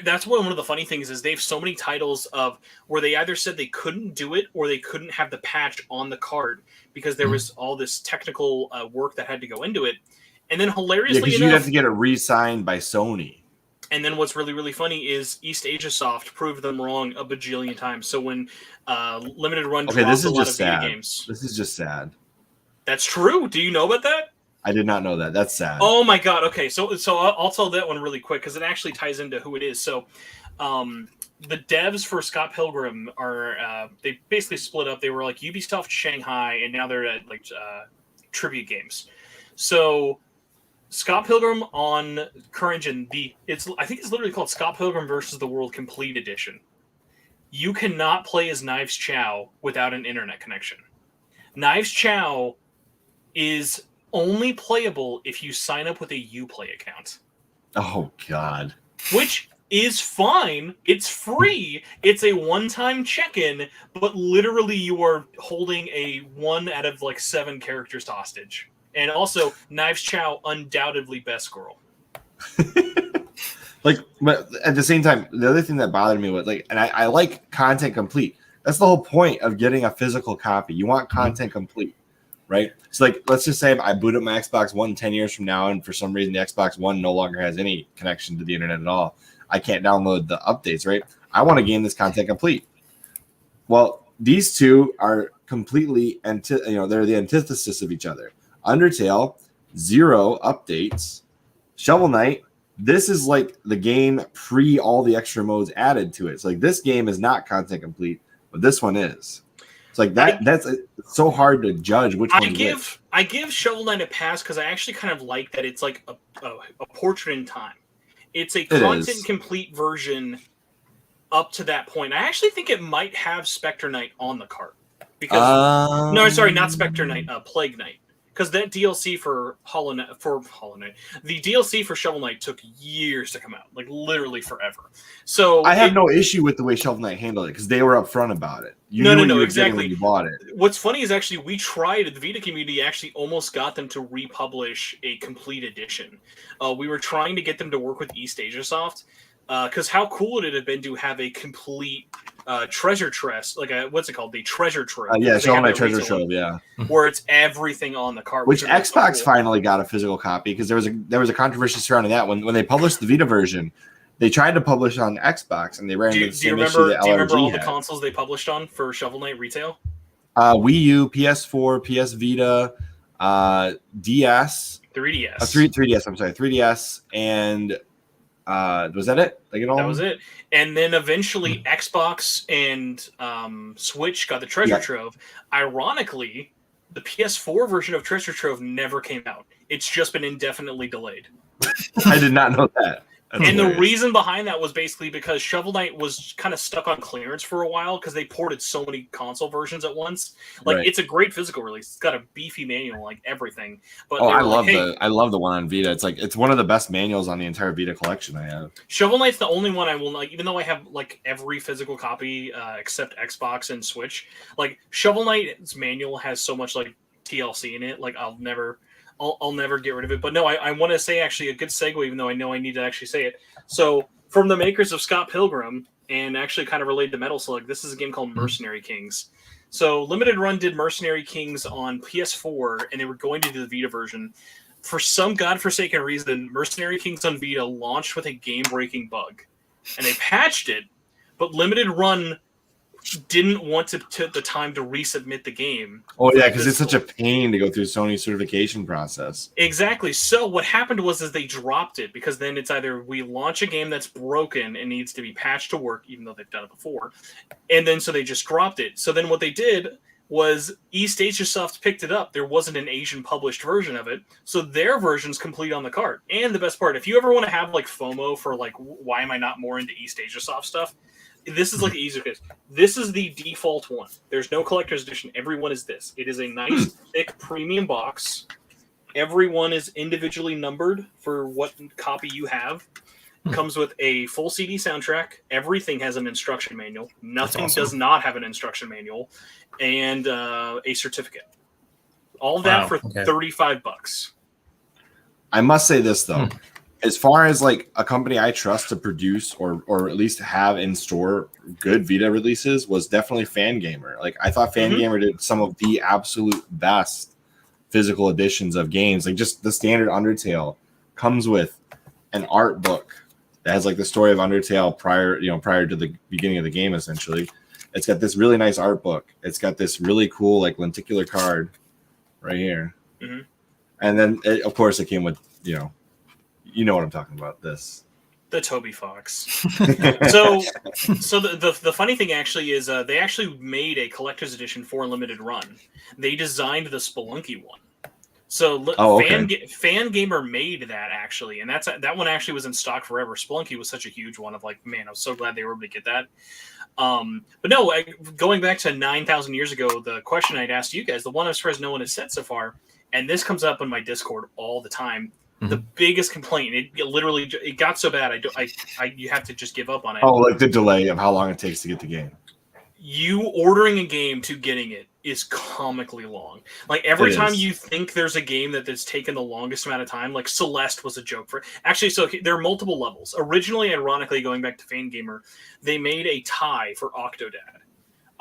That's one of the funny things is they have so many titles of where they either said they couldn't do it or they couldn't have the patch on the card because there was all this technical work that had to go into it. And then hilariously enough, you'd have to get it re-signed by Sony. And then what's really funny is East Asia Soft proved them wrong a bajillion times. So when Limited Run dropped a lot of Vita games. This is just sad. That's true. Do you know about that? I did not know that. That's sad. Oh my god. Okay, so I'll tell that one really quick because it actually ties into who it is. So, the devs for Scott Pilgrim are they basically split up. They were like Ubisoft Shanghai, and now they're at like tribute games. So, Scott Pilgrim on CurrentGen, I think it's literally called Scott Pilgrim versus the World Complete Edition. You cannot play as Knives Chow without an internet connection. Knives Chow is only playable if you sign up with a Uplay account. Oh, God. Which is fine. It's free. It's a one-time check-in, but literally you are holding a 1 out of like 7 characters hostage. And also, Knives Chow, undoubtedly best girl. But at the same time, the other thing that bothered me was and I like content complete. That's the whole point of getting a physical copy. You want content complete. Right? So let's just say I boot up my Xbox One 10 years from now, and for some reason the Xbox One no longer has any connection to the internet at all. I can't download the updates, right? I want a game that's content complete. Well, these two are completely, they're the antithesis of each other. Undertale, 0 updates. Shovel Knight, this is like the game pre all the extra modes added to it. So this game is not content complete, but this one is. It's like that's so hard to judge which one. I give Shovel Knight a pass because I actually kind of like that it's like a portrait in time. It's a content complete version up to that point. I actually think it might have Spectre Knight on the cart because not Spectre Knight, Plague Knight, because that DLC for Hollow Knight, the DLC for Shovel Knight took years to come out, like literally forever. So I have no issue with the way Shovel Knight handled it because they were upfront about it. You knew what you were getting when you bought it. What's funny is actually we tried, the Vita community actually almost got them to republish a complete edition. We were trying to get them to work with East Asia Soft, because how cool would it have been to have a complete treasure chest, like what's it called, the treasure trove? Yeah, Shovel Knight treasure trove, yeah, where it's everything on the cart. Which Xbox finally got a physical copy because there was a controversy surrounding that when they published the Vita version. They tried to publish on Xbox and they ran into the same issue that LRG had. Do you remember all the consoles they published on for Shovel Knight retail? Wii U, PS4, PS Vita, DS, 3DS, 3DS. I'm sorry, 3DS, and was that it? Like it all? That was it. And then eventually Xbox and Switch got the Treasure Trove. Ironically, the PS4 version of Treasure Trove never came out. It's just been indefinitely delayed. I did not know that. That's and hilarious. The reason behind that was basically because Shovel Knight was kind of stuck on clearance for a while because they ported so many console versions at once. Like It's a great physical release. It's got a beefy manual, like everything. But I love the one on Vita. It's one of the best manuals on the entire Vita collection I have. Shovel Knight's the only one I will like, even though I have like every physical copy except Xbox and Switch. Like Shovel Knight's manual has so much like TLC in it. Like I'll never get rid of it. But no, I want to say actually a good segue, even though I know I need to actually say it. So from the makers of Scott Pilgrim, and actually kind of related to Metal Slug, this is a game called Mercenary Kings. So Limited Run did Mercenary Kings on PS4, and they were going to do the Vita version. For some godforsaken reason, Mercenary Kings on Vita launched with a game-breaking bug. And they patched it, but Limited Run didn't want to take the time to resubmit the game. Oh yeah, because it's such a pain to go through Sony's certification process. Exactly. So what happened was they dropped it because then it's either we launch a game that's broken and needs to be patched to work, even though they've done it before, and then so they just dropped it. So then what they did was East Asia Soft picked it up. There wasn't an Asian published version of it, so their version's complete on the cart. And the best part, if you ever want to have like FOMO for like why am I not more into East Asia Soft stuff, this is like the easier case. This is the default one. There's no collector's edition. Everyone is this. It is a nice, thick, premium box. Everyone is individually numbered for what copy you have. Comes with a full CD soundtrack. Everything has an instruction manual. Nothing does not have an instruction manual. And a certificate. All that for $35. I must say this, though. As far as like a company I trust to produce or at least have in store good Vita releases was definitely Fangamer. Like I thought Fangamer did some of the absolute best physical editions of games. Like just the standard Undertale comes with an art book that has like the story of Undertale prior to the beginning of the game. Essentially, it's got this really nice art book. It's got this really cool like lenticular card right here, and then of course it came with You know what I'm talking about. The Toby Fox. so the funny thing actually is they actually made a collector's edition for Limited Run. They designed the Spelunky one. So Fangamer made that actually, and that one actually was in stock forever. Spelunky was such a huge one of like, man, I was so glad they were able to get that. But no, going back to 9,000 years ago, the question I'd asked you guys, the one I'm surprised no one has said so far, and this comes up in my Discord all the time. The biggest complaint, it got so bad, you have to just give up on it. Oh, like the delay of how long it takes to get the game. You ordering a game to getting it is comically long. Like every time you think there's a game that's taken the longest amount of time, like Celeste was a joke for it. Actually, so there are multiple levels. Originally, ironically, going back to Fangamer, they made a tie for Octodad.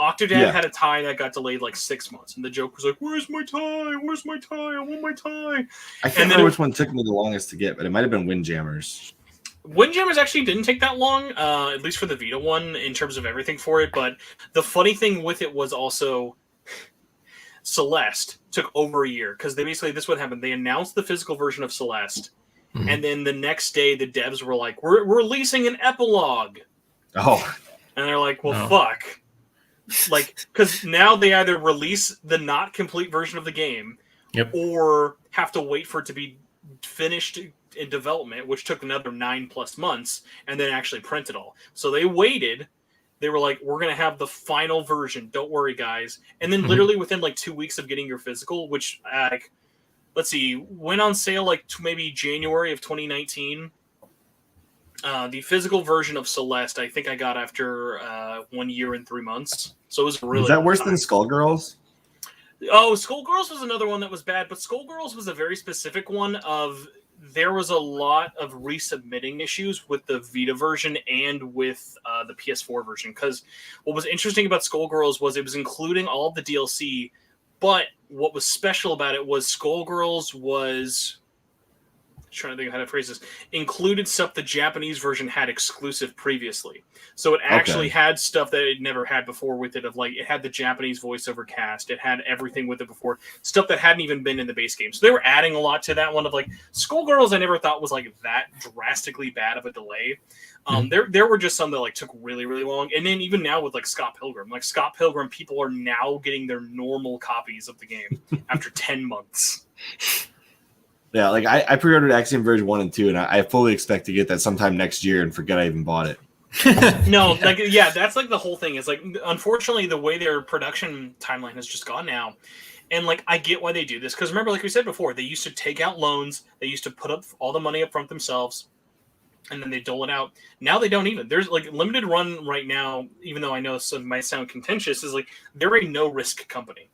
Octodad had a tie that got delayed like 6 months, and the joke was like, "Where's my tie? Where's my tie? I want my tie." I can't remember which one took me the longest to get, but it might have been Windjammers. Windjammers actually didn't take that long, at least for the Vita one, in terms of everything for it. But the funny thing with it was also Celeste took over a year because this is what happened. They announced the physical version of Celeste, and then the next day the devs were like, "We're releasing an epilogue." Oh, and they're like, "Well, fuck." Like, because now they either release the not complete version of the game, or have to wait for it to be finished in development, which took another 9+ months, and then actually print it all. So they waited. They were like, "We're gonna have the final version. Don't worry, guys." And then literally within like 2 weeks of getting your physical, which let's see, went on sale like maybe January of 2019. The physical version of Celeste, I think I got after 1 year and 3 months. So it was really. Was that worse than Skullgirls? Oh, Skullgirls was another one that was bad, but Skullgirls was a very specific one of there was a lot of resubmitting issues with the Vita version and with the PS4 version. Because what was interesting about Skullgirls was it was including all of the DLC, but what was special about it was Skullgirls was... trying to think of how to phrase this, included stuff the Japanese version had exclusive previously. So it actually had stuff that it never had before with it, of like, it had the Japanese voiceover cast, it had everything with it before, stuff that hadn't even been in the base game. So they were adding a lot to that one of like, Skullgirls I never thought was like that drastically bad of a delay. There were just some that like took really, really long. And then even now with like Scott Pilgrim, people are now getting their normal copies of the game after 10 months. Yeah, like I pre-ordered Axiom Verge 1 and 2, and I fully expect to get that sometime next year and forget I even bought it. No, like, yeah, that's like the whole thing. Is like, unfortunately, the way their production timeline has just gone now. And like, I get why they do this. Because remember, like we said before, they used to take out loans. They used to put up all the money up front themselves. And then they dole it out. Now they don't even. There's like limited run right now, even though I know some might sound contentious, is like they're a no-risk company.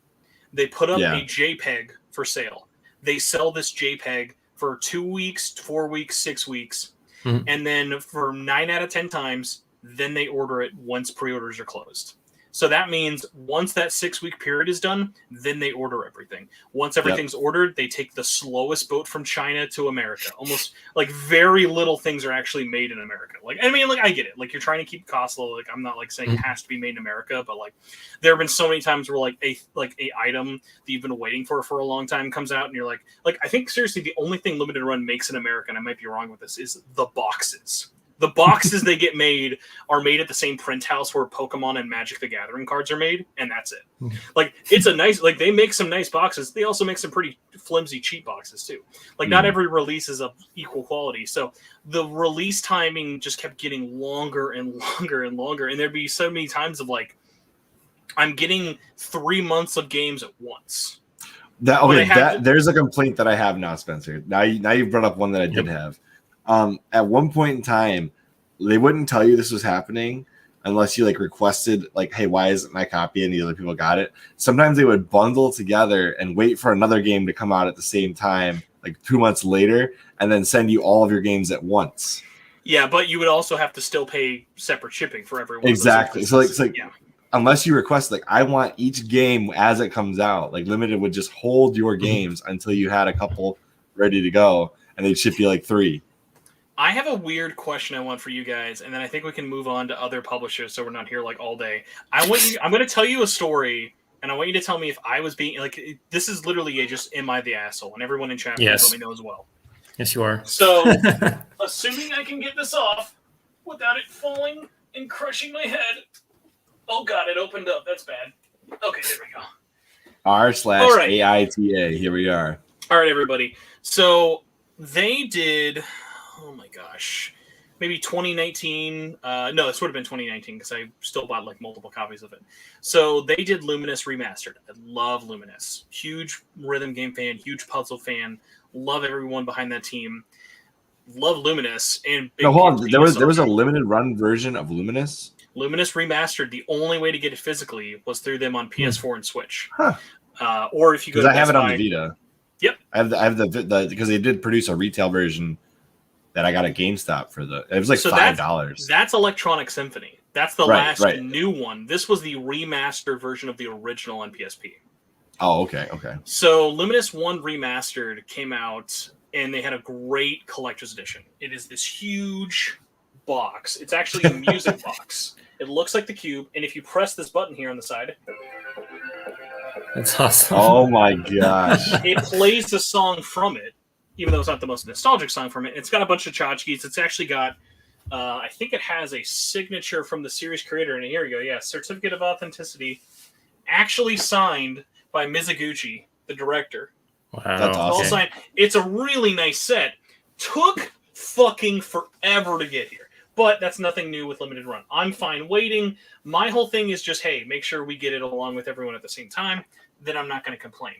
They put up a JPEG for sale. They sell this JPEG for 2 weeks, 4 weeks, 6 weeks. Mm-hmm. And then for 9 out of 10 times, then they order it once pre-orders are closed. So that means once that 6 week period is done, then they order everything. Once everything's ordered, they take the slowest boat from China to America. Almost like very little things are actually made in America. Like, I mean, like I get it. Like you're trying to keep costs low. Like I'm not like saying it has to be made in America, but like there have been so many times where like a item that you've been waiting for a long time comes out, and you're like I think seriously the only thing Limited Run makes in America, and I might be wrong with this, is the boxes. The boxes they get made are made at the same print house where Pokemon and Magic the Gathering cards are made, and that's it. Like, it's a nice... Like, they make some nice boxes. They also make some pretty flimsy, cheap boxes, too. Like, not every release is of equal quality. So, the release timing just kept getting longer and longer and longer. And there'd be so many times of, like, I'm getting 3 months of games at once. There's a complaint that I have now, Spencer. Now you've brought up one that I did have. At one point in time, they wouldn't tell you this was happening unless you like requested, like, hey, why isn't my copy? And the other people got it. Sometimes they would bundle together and wait for another game to come out at the same time, like 2 months later, and then send you all of your games at once. Yeah, but you would also have to still pay separate shipping for every one. Exactly. So like, unless you request, like, I want each game as it comes out, like Limited would just hold your games until you had a couple ready to go, and they'd ship you like 3. I have a weird question I want for you guys, and then I think we can move on to other publishers so we're not here like all day. I'm going to tell you a story, and I want you to tell me if I was being like, this is literally just am I the asshole, and everyone in chat let me know as well. Yes, you are. So, assuming I can get this off without it falling and crushing my head. Oh god, it opened up. That's bad. Okay, there we go. r/AITA. Here we are. All right, everybody. So they did. Oh my gosh, maybe 2019. No, this would have been 2019 because I still bought like multiple copies of it. So they did Luminous Remastered. I love Luminous. Huge rhythm game fan, huge puzzle fan. Love everyone behind that team. Love Luminous. And no, hold on. There was a limited run version of Luminous. Luminous Remastered. The only way to get it physically was through them on PS4 and Switch. Or if you go to I have it on the Vita. Yep. I have the because they did produce a retail version that I got at GameStop for it was like $5. That's Electronic Symphony. That's the last new one. This was the remastered version of the original on PSP. Oh, okay. So Luminous 1 Remastered came out, and they had a great collector's edition. It is this huge box. It's actually a music box. It looks like the Cube, and if you press this button here on the side... That's awesome. Oh my gosh. It plays the song from it, even though it's not the most nostalgic song from it. It's got a bunch of tchotchkes. It's actually got, I think it has a signature from the series creator. And here we go. Yeah, Certificate of Authenticity, actually signed by Mizuguchi, the director. Wow. That's awesome. All signed. It's a really nice set. Took fucking forever to get here. But that's nothing new with Limited Run. I'm fine waiting. My whole thing is just, hey, make sure we get it along with everyone at the same time. Then I'm not going to complain.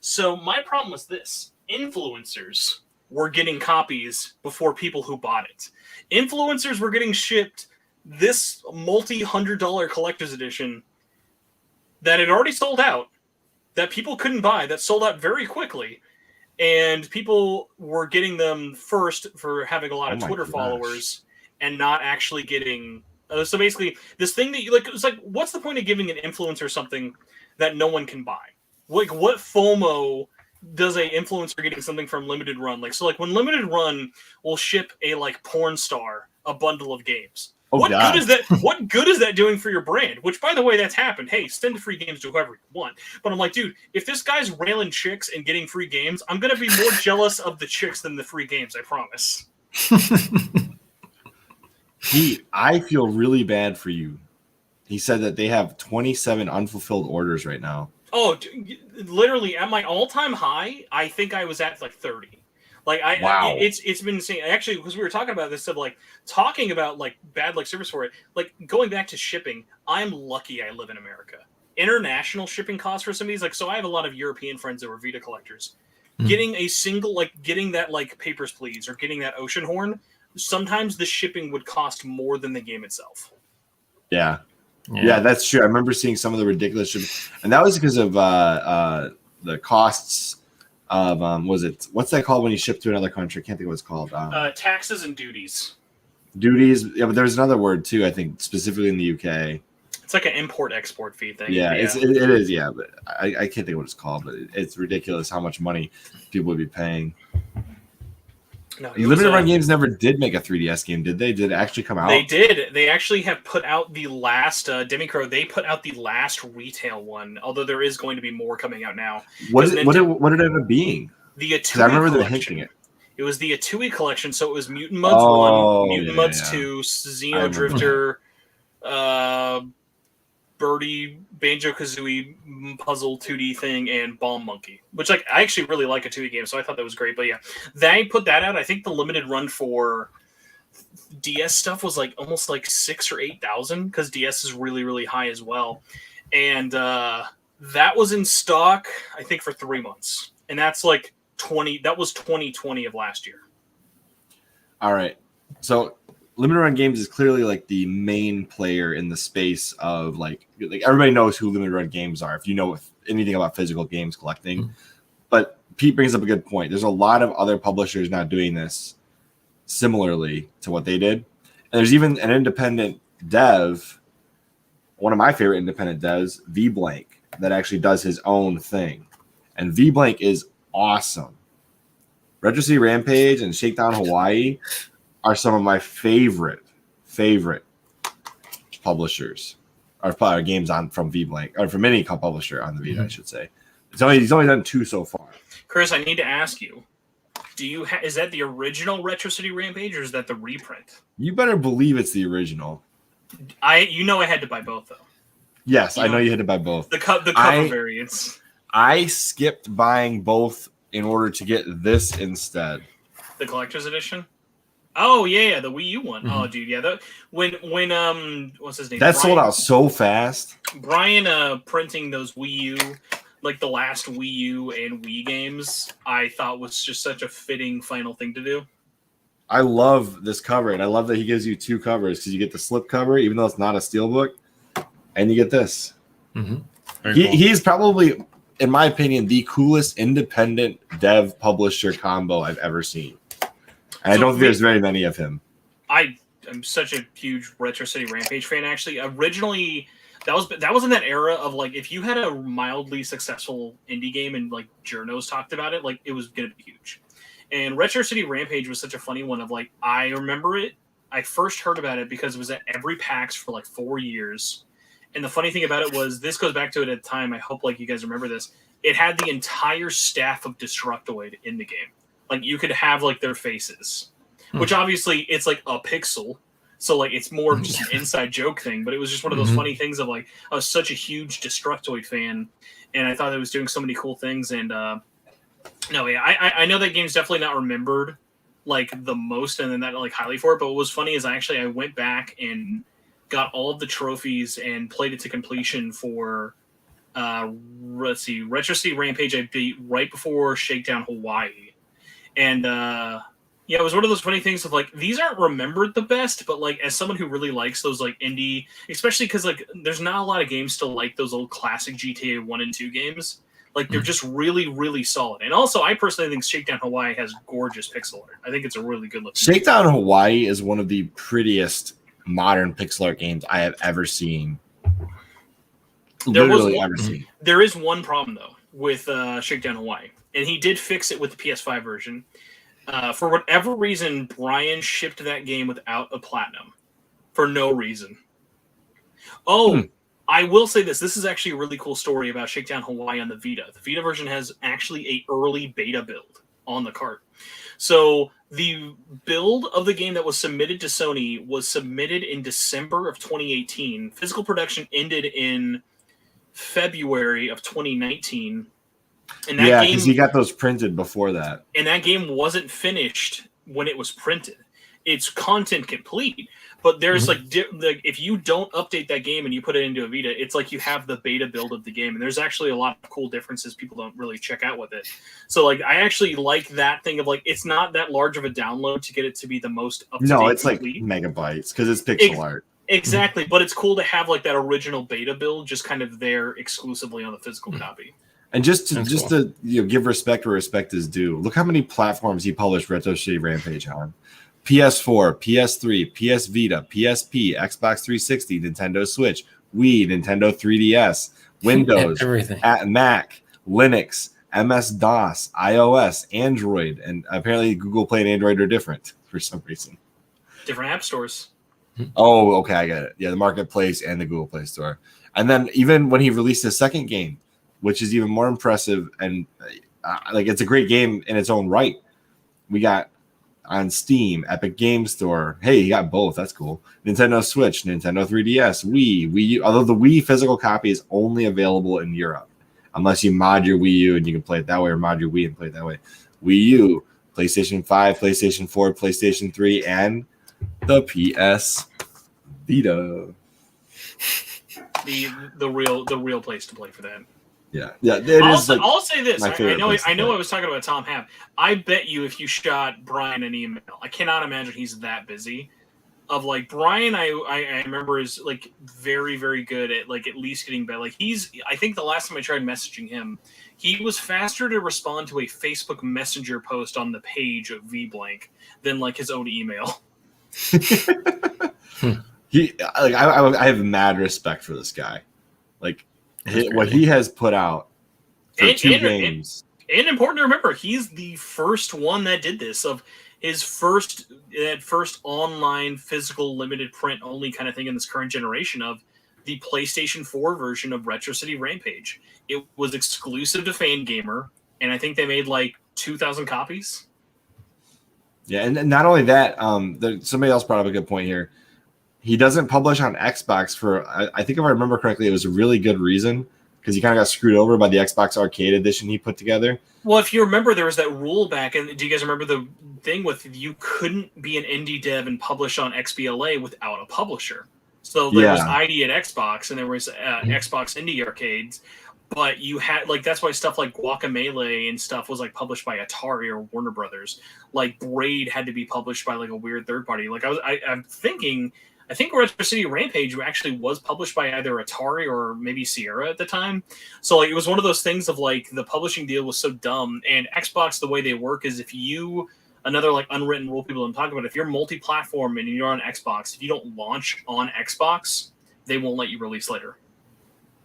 So my problem was this. Influencers were getting copies before people who bought it. Influencers were getting shipped this multi-$100 collector's edition that had already sold out, that people couldn't buy, that sold out very quickly, and people were getting them first for having a lot of Twitter followers and not actually getting... so basically, this thing that you like, it's like, what's the point of giving an influencer something that no one can buy? Like, what FOMO does a influencer getting something from Limited Run? Like, so like when Limited Run will ship a like porn star a bundle of games. What good is that? What good is that doing for your brand? Which, by the way, that's happened. Hey, send the free games to whoever you want. But I'm like, dude, if this guy's railing chicks and getting free games, I'm gonna be more jealous of the chicks than the free games. I promise. I feel really bad for you. He said that they have 27 unfulfilled orders right now. Oh, literally at my all-time high, I think I was at like 30. Like it's been insane. Actually, because we were talking about this, of like talking about like bad like service for it. Like going back to shipping, I'm lucky I live in America. International shipping costs for some of these, like, so I have a lot of European friends that were Vita collectors. Getting a single, like getting that like Papers, Please or getting that Ocean Horn, sometimes the shipping would cost more than the game itself. Yeah, that's true. I remember seeing some of the ridiculous shipping, and that was because of the costs of what's that called when you ship to another country? I can't think of what it's called. Taxes and duties. Duties, yeah, but there's another word too. I think specifically in the UK. It's like an import-export fee thing. Yeah, it is. Yeah, but I can't think of what it's called. But it's ridiculous how much money people would be paying. No, Limited Run Games never did make a 3DS game, did they? Did it actually come out? They did. They actually have put out the last Demicro. They put out the last retail one, although there is going to be more coming out now. What did it end up being? The Atui I remember collection. them hinting it. It was the Atui collection, so it was Mutant Muds 1, Mutant Muds 2, Xenodrifter, Birdie, Banjo-Kazooie puzzle 2D thing, and Bomb Monkey, which like I actually really like a 2D game, so I thought that was great. But yeah, they put that out. I think the limited run for DS stuff was like almost like 6,000 or 8,000 because DS is really, really high as well. And that was in stock, I think, for 3 months. And that's like 2020 of last year. All right. So Limited Run Games is clearly like the main player in the space of like everybody knows who Limited Run Games are if you know anything about physical games collecting. Mm-hmm. But Pete brings up a good point. There's a lot of other publishers now doing this similarly to what they did. And there's even an independent dev, one of my favorite independent devs, VBlank, that actually does his own thing. And VBlank is awesome. Retro City Rampage and Shakedown Hawaii are some of my favorite publishers or games from VBlank, or from any publisher on the Vita, I should say. He's only done 2 so far. Chris, I need to ask you, is that the original Retro City Rampage or is that the reprint? You better believe it's the original. I had to buy both though. Yes, I know you had to buy both. The cover variants. I skipped buying both in order to get this instead. The collector's edition? Oh yeah, the Wii U one. Mm-hmm. Oh dude, yeah. When what's his name? That sold out so fast. Brian printing those Wii U, like the last Wii U and Wii games, I thought was just such a fitting final thing to do. I love this cover, and I love that he gives you 2 covers because you get the slip cover, even though it's not a steelbook, and you get this. Mm-hmm. Cool. He's probably, in my opinion, the coolest independent dev publisher combo I've ever seen. And I don't think there's very many of him. I am such a huge Retro City Rampage fan, actually. Originally, that was in that era of, like, if you had a mildly successful indie game and, like, journos talked about it, like, it was going to be huge. And Retro City Rampage was such a funny one of, like, I remember it. I first heard about it because it was at every PAX for, like, 4 years. And the funny thing about it was, this goes back to it at the time, I hope, like, you guys remember this, it had the entire staff of Destructoid in the game. Like, you could have, like, their faces. Which, obviously, it's, like, a pixel. So, like, it's more of just an inside joke thing. But it was just one of those funny things of, like, I was such a huge Destructoid fan. And I thought it was doing so many cool things. And, I know that game's definitely not remembered, like, the most. And then that, like, highly for it. But what was funny is I went back and got all of the trophies and played it to completion for Let's see, Retro City Rampage I beat right before Shakedown Hawaii, and yeah, it was one of those funny things of like these aren't remembered the best, but like as someone who really likes those like indie, especially because like there's not a lot of games still like those old classic GTA 1 and 2 games. Like they're just really, really solid. And also, I personally think Shakedown Hawaii has gorgeous pixel art. I think it's a really good looking Shakedown Hawaii is one of the prettiest modern pixel art games I have ever seen. There is one problem though with Shakedown Hawaii, and he did fix it with the PS5 version. For whatever reason, Brian shipped that game without a platinum for no reason. I will say this. This is actually a really cool story about Shakedown Hawaii on the Vita. The Vita version has actually a early beta build on the cart. So the build of the game that was submitted to Sony was submitted in December of 2018. Physical production ended in February of 2019. And that yeah, because you got those printed before that. And that game wasn't finished when it was printed. It's content complete. But there's like if you don't update that game and you put it into a Vita, it's like you have the beta build of the game, and there's actually a lot of cool differences people don't really check out with it. So like I actually like that thing of like it's not that large of a download to get it to be the most up to date. No, it's complete. Like megabytes because it's pixel art. Exactly, but it's cool to have like that original beta build just kind of there exclusively on the physical copy. And just to give respect where respect is due. Look how many platforms he published Retro City Rampage on. PS4, PS3, PS Vita, PSP, Xbox 360, Nintendo Switch, Wii, Nintendo 3DS, Windows, everything. Mac, Linux, MS-DOS, iOS, Android, and apparently Google Play and Android are different for some reason. Different app stores. Oh, okay, I get it. Yeah, the Marketplace and the Google Play Store. And then even when he released his second game, which is even more impressive, and like it's a great game in its own right. We got on Steam, Epic Game Store. Hey, you got both. That's cool. Nintendo Switch, Nintendo 3DS, Wii U. Although the Wii physical copy is only available in Europe, unless you mod your Wii U and you can play it that way, or mod your Wii and play it that way. Wii U, PlayStation 5, PlayStation 4, PlayStation 3, and the PS Vita. The real place to play for that. Yeah. I'll say this. I know I was talking about Tom Happ. I bet you if you shot Brian an email, I cannot imagine he's that busy. Of like Brian, I remember is like very, very good at like at least getting better. Like I think the last time I tried messaging him, he was faster to respond to a Facebook Messenger post on the page of VBlank than like his own email. I have mad respect for this guy. Like what he has put out for two games. And important to remember, he's the first one that did this. Of his first online physical limited print only kind of thing in this current generation of the PlayStation 4 version of Retro City Rampage. It was exclusive to Fangamer, and I think they made like 2,000 copies. Yeah, and not only that, somebody else brought up a good point here. He doesn't publish on Xbox for, I think if I remember correctly, it was a really good reason because he kind of got screwed over by the Xbox Arcade Edition he put together. Well, if you remember, there was that rule back, and do you guys remember the thing with you couldn't be an indie dev and publish on XBLA without a publisher? So there was ID at Xbox, and there was Xbox Indie Arcades, but you had like that's why stuff like Guacamelee and stuff was like published by Atari or Warner Brothers. Like Braid had to be published by like a weird third party. Like I'm thinking. I think Retro City Rampage actually was published by either Atari or maybe Sierra at the time. So like it was one of those things of like the publishing deal was so dumb. And Xbox, the way they work is if you, another like unwritten rule people don't talk about, if you're multi-platform and you're on Xbox, if you don't launch on Xbox, they won't let you release later.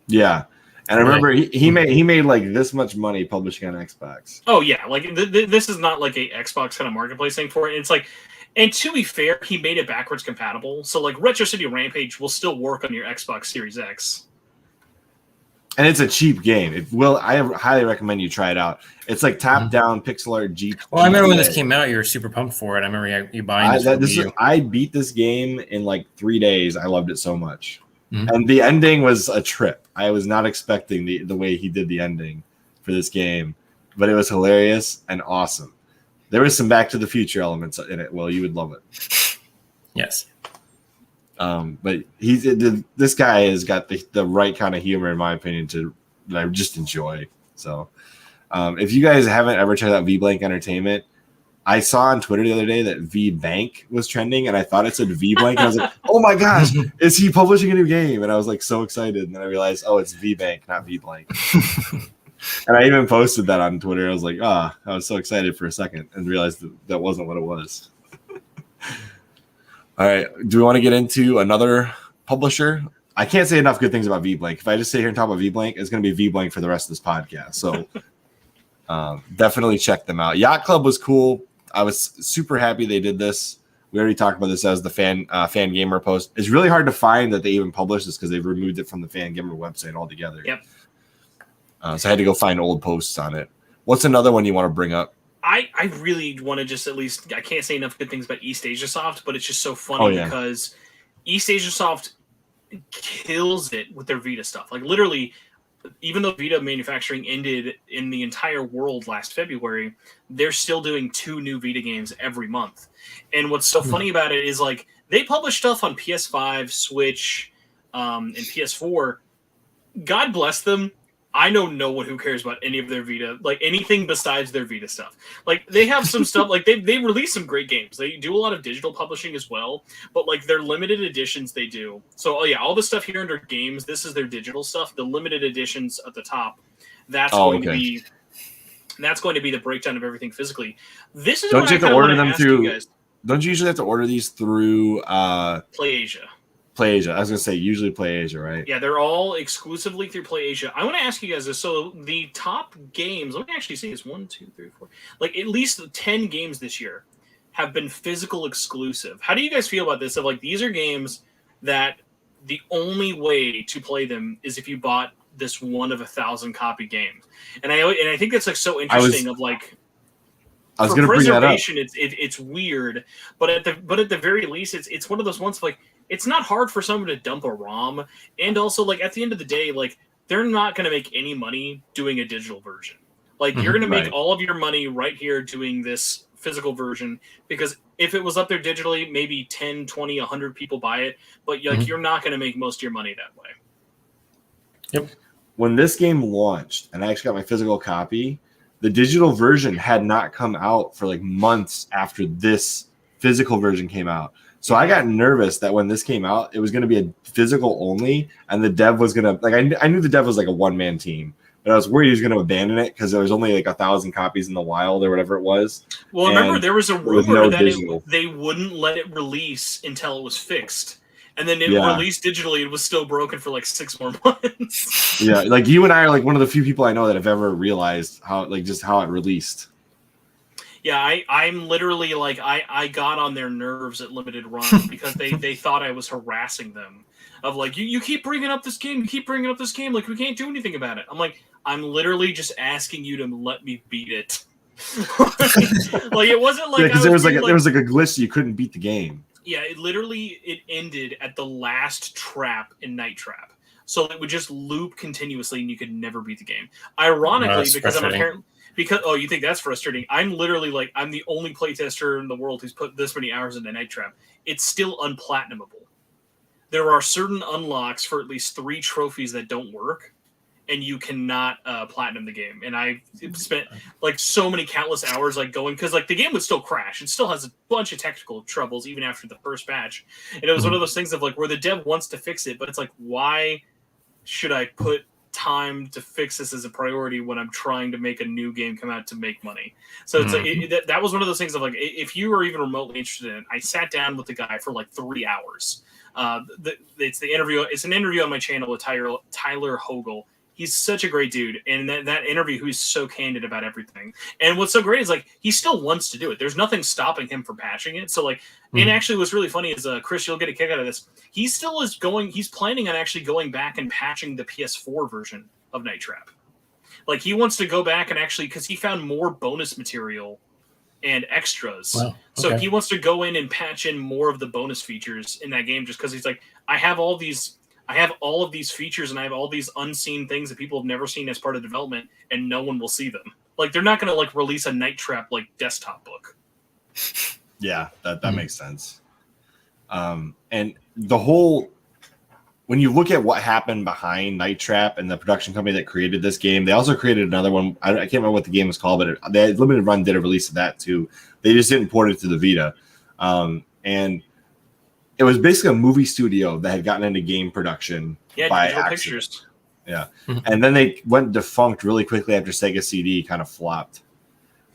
Yeah. And I remember he made like this much money publishing on Xbox. Oh yeah. Like this is not like a Xbox kind of marketplace thing for it. It's like, and to be fair, he made it backwards compatible. So, like, Retro City Rampage will still work on your Xbox Series X. And it's a cheap game. I highly recommend you try it out. It's like top-down pixel art G. Well, I remember when this came out, you were super pumped for it. I remember you buying this. I beat this game in like 3 days. I loved it so much. Mm-hmm. And the ending was a trip. I was not expecting the way he did the ending for this game. But it was hilarious and awesome. There was some Back to the Future elements in it. Well, you would love it. Yes. But this guy has got the right kind of humor, in my opinion, to that I just enjoy. So if you guys haven't ever checked out V-Blank Entertainment, I saw on Twitter the other day that V-Bank was trending, and I thought it said V-Blank, and I was like, oh my gosh, is he publishing a new game? And I was like so excited, and then I realized, oh, it's V-Bank, not V-Blank. And I even posted that on Twitter. I was like, I was so excited for a second and realized that wasn't what it was. All right, do we want to get into another publisher? I can't say enough good things about V-Blank. If I just sit here and talk about V-Blank, it's going to be V-Blank for the rest of this podcast. So definitely check them out. Yacht Club was cool. I was super happy they did this. We already talked about this as the fan gamer post. It's really hard to find that they even published this because they've removed it from the fan gamer website altogether. Yep. So I had to go find old posts on it. What's another one you want to bring up? I really want to just at least, I can't say enough good things about East Asia Soft, but it's just so funny because East Asia Soft kills it with their Vita stuff. Like literally, even though Vita manufacturing ended in the entire world last February, they're still doing 2 new Vita games every month. And what's so funny about it is like they publish stuff on PS5, Switch, and PS4. God bless them. I know no one who cares about any of their Vita, like anything besides their Vita stuff. Like they have some stuff, like they release some great games. They do a lot of digital publishing as well, but like their limited editions they do. So all the stuff here under games, this is their digital stuff. The limited editions at the top, that's going to be the breakdown of everything physically. This is don't you have to order them through? Guys. Don't you usually have to order these through PlayAsia? PlayAsia. I was gonna say usually PlayAsia, right? Yeah, they're all exclusively through PlayAsia. I want to ask you guys this. So the top games, let me actually see, it's 1, 2, 3, 4, like at least 10 games this year have been physical exclusive. How do you guys feel about this? Of like these are games that the only way to play them is if you bought this one of 1,000 copy game. And I think that's like so interesting. I was going to bring that up. It's weird, but at the very least, it's one of those ones like. It's not hard for someone to dump a ROM, and also like at the end of the day, like they're not going to make any money doing a digital version. Like you're going to make all of your money right here doing this physical version, because if it was up there digitally, maybe 10, 20, 100 people buy it, but like you're not going to make most of your money that way. Yep. When this game launched, and I actually got my physical copy, the digital version had not come out for like months after this physical version came out. So I got nervous that when this came out, it was going to be a physical only, and the dev was going to like I knew the dev was like a one-man team, but I was worried he was going to abandon it because there was only like 1,000 copies in the wild or whatever it was. Well, remember there was a rumor that they wouldn't let it release until it was fixed, and then it released digitally. It was still broken for like 6 more months. Yeah, like you and I are like one of the few people I know that have ever realized how it released. Yeah, I'm literally like I got on their nerves at Limited Run because they thought I was harassing them. Of like, you keep bringing up this game, like we can't do anything about it. I'm like, I'm literally just asking you to let me beat it. Like it wasn't like because there was like a glitch, so you couldn't beat the game. Yeah, it ended at the last trap in Night Trap, so it would just loop continuously and you could never beat the game. Ironically, because I'm apparently. Because you think that's frustrating? I'm literally like I'm the only playtester in the world who's put this many hours into Night Trap. It's still unplatinumable. There are certain unlocks for at least 3 trophies that don't work, and you cannot platinum the game. And I spent like so many countless hours like going because like the game would still crash. It still has a bunch of technical troubles even after the first patch. And it was one of those things of like where the dev wants to fix it, but it's like why should I put time to fix this as a priority when I'm trying to make a new game come out to make money? So it's like that was one of those things of like if you were even remotely interested in it, I sat down with the guy for like 3 hours. It's an interview on my channel with Tyler Hogel. He's such a great dude, and that interview, he's so candid about everything. And what's so great is like he still wants to do it. There's nothing stopping him from patching it. So like, and actually, what's really funny is Chris, you'll get a kick out of this. He still is going. He's planning on actually going back and patching the PS4 version of Night Trap. Like he wants to go back and actually because he found more bonus material and extras. Wow. Okay. So he wants to go in and patch in more of the bonus features in that game, just because he's like, I have all of these features and I have all these unseen things that people have never seen as part of development, and no one will see them. Like they're not going to like release a Night Trap like desktop book. Yeah, that makes sense. And the whole when you look at what happened behind Night Trap and the production company that created this game, they also created another one. I can't remember what the game was called, but the Limited Run did a release of that too. They just didn't port it to the Vita. And it was basically a movie studio that had gotten into game production by Digital accident. Pictures. Yeah. And then they went defunct really quickly after Sega CD kind of flopped.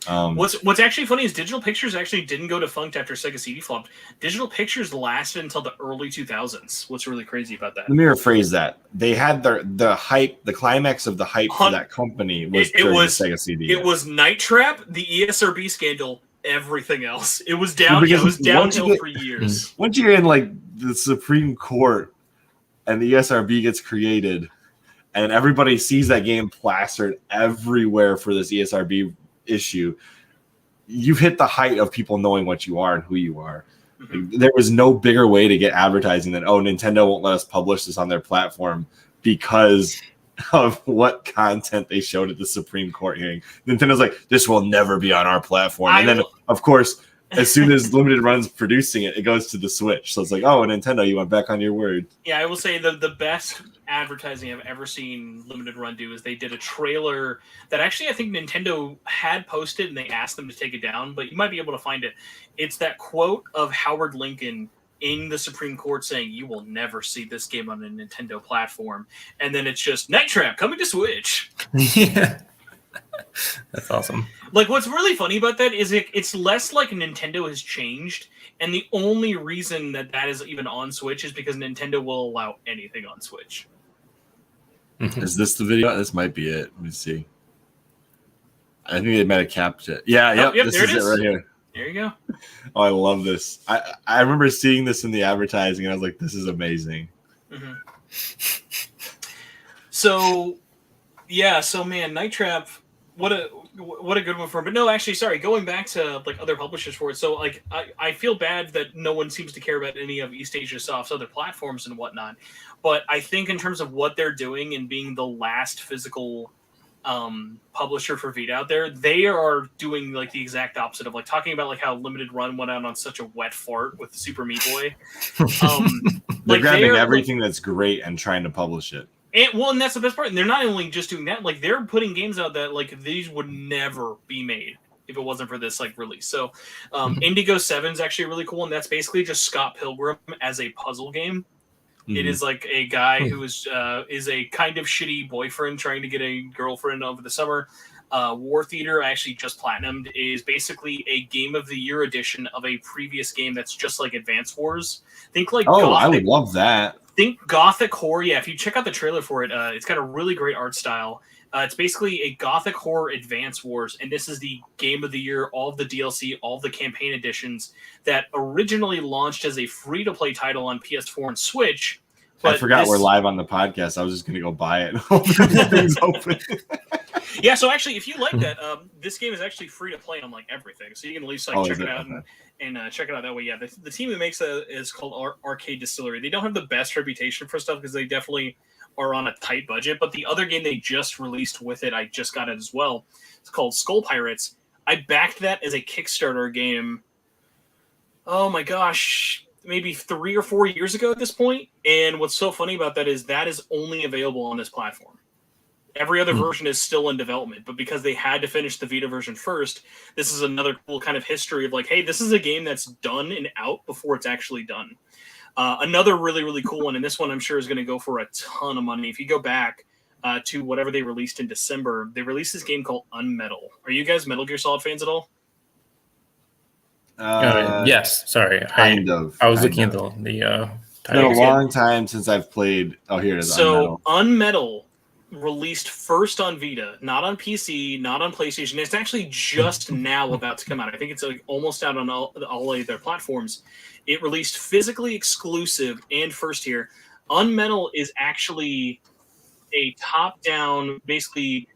What's actually funny is Digital Pictures actually didn't go defunct after Sega CD flopped. Digital Pictures lasted until the early 2000s. What's really crazy about that? Let me rephrase that. They had the hype, the climax of the hype for that company was during the Sega CD. It was Night Trap, the ESRB scandal, everything else. It was downhill. It was downhill for years. Once you're in like the Supreme Court and the ESRB gets created, and everybody sees that game plastered everywhere for this ESRB issue, you've hit the height of people knowing what you are and who you are. Mm-hmm. There was no bigger way to get advertising than, oh, Nintendo won't let us publish this on their platform because of what content they showed at the Supreme Court hearing. Nintendo's like, this will never be on our platform. And then, of course, as soon as Limited Run's producing it, it goes to the Switch. So it's like, oh, Nintendo, you went back on your word. Yeah, I will say the best advertising I've ever seen Limited Run do is they did a trailer that actually I think Nintendo had posted and they asked them to take it down, but you might be able to find it. It's that quote of Howard Lincoln in the Supreme Court saying, you will never see this game on a Nintendo platform. And then it's just, Night Trap coming to Switch. Yeah. That's awesome. Like, what's really funny about that is it's less like Nintendo has changed, and the only reason that is even on Switch is because Nintendo will allow anything on Switch. Is this the video? This might be it. Let me see. I think they might have capped it. Yeah, yep, this is it right here. There you go. Oh, I love this. I remember seeing this in the advertising, and I was like, this is amazing. Mm-hmm. So, yeah, man, Night Trap, what a good one for him. But no, actually, sorry, going back to like other publishers for it. So like I feel bad that no one seems to care about any of East Asia Soft's other platforms and whatnot. But I think in terms of what they're doing and being the last physical publisher for Vita out there, they are doing like the exact opposite of like talking about like how Limited Run went out on such a wet fart with Super Meat Boy. They're grabbing everything that's great and trying to publish it. And that's the best part. And they're not only just doing that, like they're putting games out that like these would never be made if it wasn't for this like release. So Indigo 7 is actually really cool, and that's basically just Scott Pilgrim as a puzzle game. It is like a guy who is a kind of shitty boyfriend trying to get a girlfriend over the summer. War Theater, I actually just platinumed, is basically a Game of the Year edition of a previous game that's just like Advance Wars. Think like I would love that. Think Gothic horror. Yeah, if you check out the trailer for it, it's got a really great art style. It's basically a Gothic horror Advance Wars, and this is the Game of the Year, all of the DLC, all of the campaign editions that originally launched as a free-to-play title on PS4 and Switch. But I forgot we're live on the podcast. I was just going to go buy it. Things open. Yeah, so actually, if you like that, this game is actually free to play on like everything, so you can at least like check it out and check it out that way. Yeah, the team that makes it is called Arcade Distillery. They don't have the best reputation for stuff because they definitely are on a tight budget. But the other game they just released with it, I just got it as well. It's called Skull Pirates. I backed that as a Kickstarter game. Oh my gosh, maybe 3 or 4 years ago at this point. And what's so funny about that is only available on this platform. Every other version is still in development, but because they had to finish the Vita version first, this is another cool kind of history of like, hey, this is a game that's done and out before it's actually done. Another really, really cool one, and this one I'm sure is going to go for a ton of money. If you go back to whatever they released in December, they released this game called Unmetal. Are you guys Metal Gear Solid fans at all? Yes, sorry. Kind of. I was looking at the It's been a long time since I've played. Oh, here it is. So Unmetal released first on Vita, not on PC, not on PlayStation. It's actually just now about to come out. I think it's like almost out on all of their platforms. It released physically exclusive and first here. Unmetal is actually a top-down, basically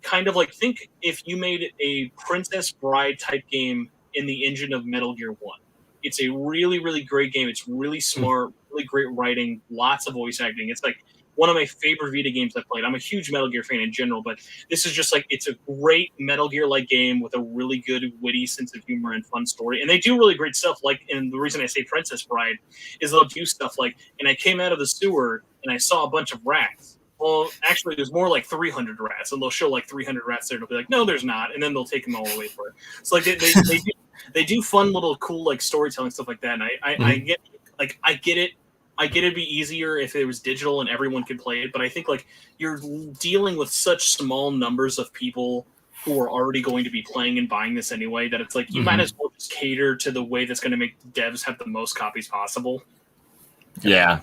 kind of like, think if you made a Princess Bride type game in the engine of Metal Gear 1. It's a really, really great game. It's really smart, really great writing, lots of voice acting. It's like one of my favorite Vita games I played. I'm a huge Metal Gear fan in general, but this is just like, it's a great Metal Gear-like game with a really good, witty sense of humor and fun story. And they do really great stuff. Like, and the reason I say Princess Bride is they'll do stuff like, and I came out of the sewer and I saw a bunch of rats. Well, actually, there's more like 300 rats, and they'll show like 300 rats there. They'll be like, no, there's not, and then they'll take them all away for it. So like they do fun little cool like storytelling stuff like that. And I get it. I get it'd be easier if it was digital and everyone could play it, but I think like you're dealing with such small numbers of people who are already going to be playing and buying this anyway that it's like you might as well just cater to the way that's going to make devs have the most copies possible. Yeah.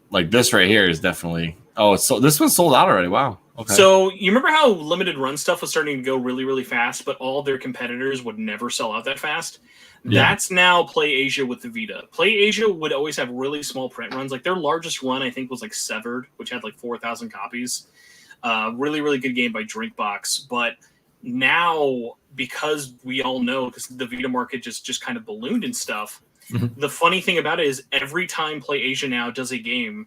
Like this right here is definitely. Oh, so this one's sold out already. Wow. Okay. So you remember how limited run stuff was starting to go really, really fast, but all their competitors would never sell out that fast? Yeah. That's now Play Asia with the Vita. Play Asia would always have really small print runs. Like their largest run, I think, was like Severed, which had like 4,000 copies. Really, really good game by Drinkbox. But now, because we all know, because the Vita market just kind of ballooned and stuff, the funny thing about it is every time Play Asia now does a game,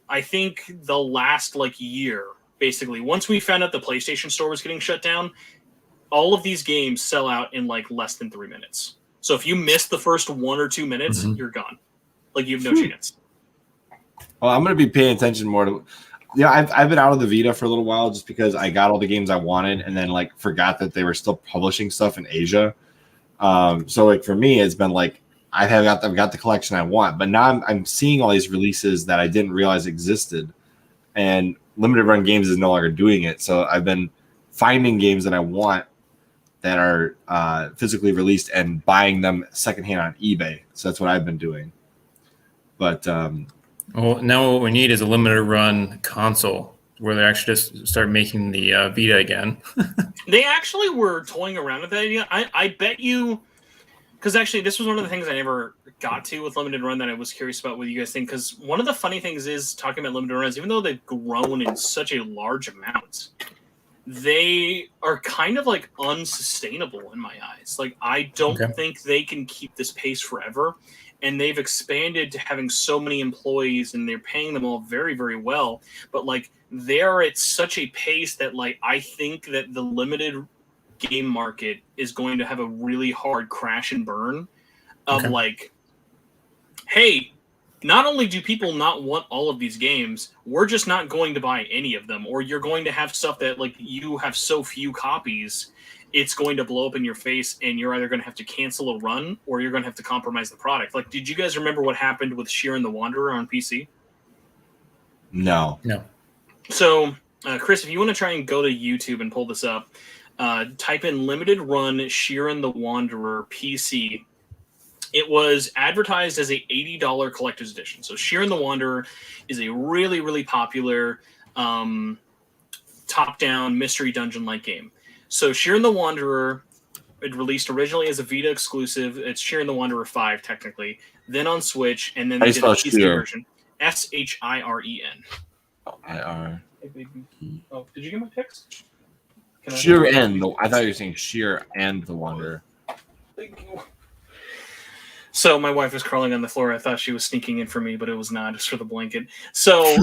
I think the last like year, basically, once we found out the PlayStation Store was getting shut down, all of these games sell out in like less than 3 minutes. So if you miss the first 1 or 2 minutes, you're gone. Like you have no chance. Well, I'm going to be paying attention more to. Yeah, I've been out of the Vita for a little while just because I got all the games I wanted and then like forgot that they were still publishing stuff in Asia. So like for me, it's been like I've got the collection I want, but now I'm seeing all these releases that I didn't realize existed, and limited run games is no longer doing it. So I've been finding games that I want that are physically released and buying them secondhand on eBay. So that's what I've been doing. But well, now what we need is a limited run console where they actually just start making the Vita again. They actually were toying around with that idea. I bet you, because actually this was one of the things I never got to with limited run that I was curious about what you guys think. Because one of the funny things is talking about limited runs, even though they've grown in such a large amount, they are kind of like unsustainable in my eyes. Like I don't think they can keep this pace forever. And they've expanded to having so many employees and they're paying them all very, very well. But like they're at such a pace that like I think that the limited game market is going to have a really hard crash and burn of like, hey, not only do people not want all of these games, we're just not going to buy any of them. Or you're going to have stuff that like you have so few copies, it's going to blow up in your face and you're either going to have to cancel a run or you're going to have to compromise the product. Like, did you guys remember what happened with Sheeran the Wanderer on PC? No. So, Chris, if you want to try and go to YouTube and pull this up, type in limited run Sheeran the Wanderer PC. It was advertised as a $80 collector's edition. So Sheeran the Wanderer is a really, really popular top-down mystery dungeon-like game. So Sheeran the Wanderer, it released originally as a Vita exclusive. It's Sheeran the Wanderer 5, technically. Then on Switch, and then they did a PC version. Shiren. IR. Oh, did you get my text? Sheeran. I thought you were saying Sheer and the Wanderer. Thank you. So my wife was crawling on the floor. I thought she was sneaking in for me, but it was not. It's for the blanket. So,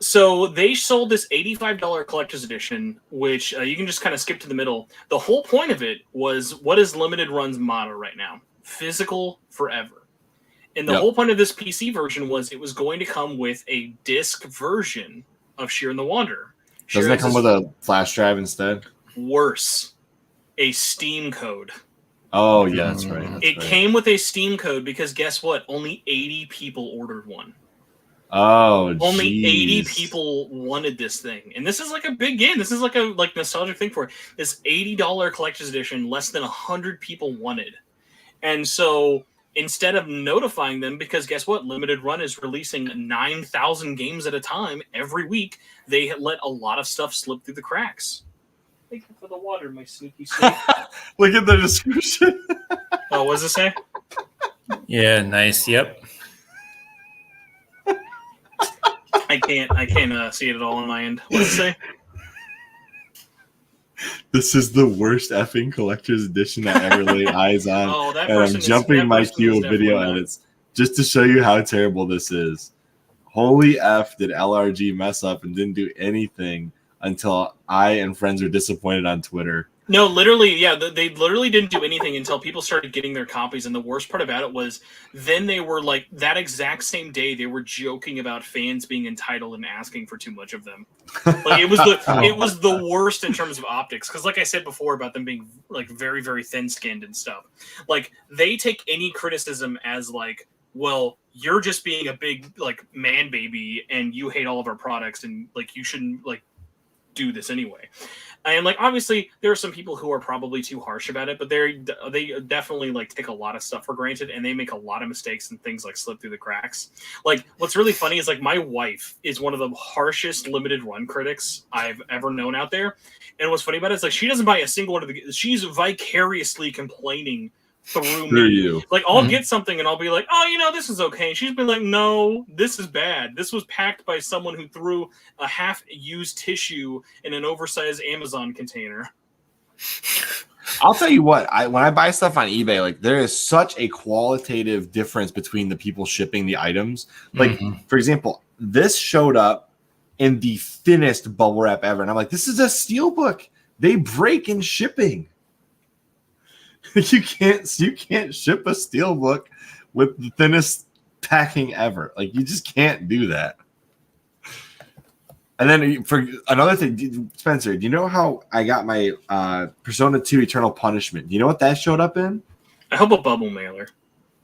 so they sold this $85 collector's edition, which you can just kind of skip to the middle. The whole point of it was, what is Limited Run's motto right now? Physical forever. And the whole point of this PC version was it was going to come with a disc version of Sheeran the Wanderer. Doesn't it come with a flash drive instead? Worse. A Steam code. Oh, yeah, that's right. It came with a Steam code because guess what? Only 80 people ordered one. Oh, only 80 people wanted this thing. And this is like a big game. This is like a nostalgic thing for it. This $80 collector's edition, less than 100 people wanted. And so instead of notifying them, because guess what? Limited Run is releasing 9,000 games at a time every week. They let a lot of stuff slip through the cracks. Thank you for the water, my sneaky snake. Look at the description. Oh, what does it say? Yeah, nice. Yep. I can't see it at all on my end. What does it say? This is the worst effing collector's edition I ever laid eyes on. Oh, that and I'm jumping my queue of video edits just to show you how terrible this is. Holy F did LRG mess up and didn't do anything until I and friends were disappointed on Twitter. No, literally, yeah, they literally didn't do anything until people started getting their copies. And the worst part about it was then they were like, that exact same day, they were joking about fans being entitled and asking for too much of them. Like, it was the worst in terms of optics. Because like I said before about them being like very, very thin-skinned and stuff. Like, they take any criticism as like, well, you're just being a big like man baby and you hate all of our products and like you shouldn't like do this anyway. And like obviously there are some people who are probably too harsh about it, but they definitely like take a lot of stuff for granted and they make a lot of mistakes and things like slip through the cracks. Like what's really funny is like my wife is one of the harshest limited run critics I've ever known out there. And what's funny about it is like she doesn't buy a single one of the, she's vicariously complaining through me. You. Like I'll get something and I'll be like, oh, you know, this is okay. And she's been like, no, this is bad. This was packed by someone who threw a half-used tissue in an oversized Amazon container. I'll tell you what, when I buy stuff on eBay, like there is such a qualitative difference between the people shipping the items. Like, for example, this showed up in the thinnest bubble wrap ever. And I'm like, this is a steelbook. They break in shipping. You can't ship a steelbook with the thinnest packing ever. Like you just can't do that. And then for another thing, Spencer, do you know how I got my Persona 2 Eternal Punishment? Do you know what that showed up in? I hope a bubble mailer.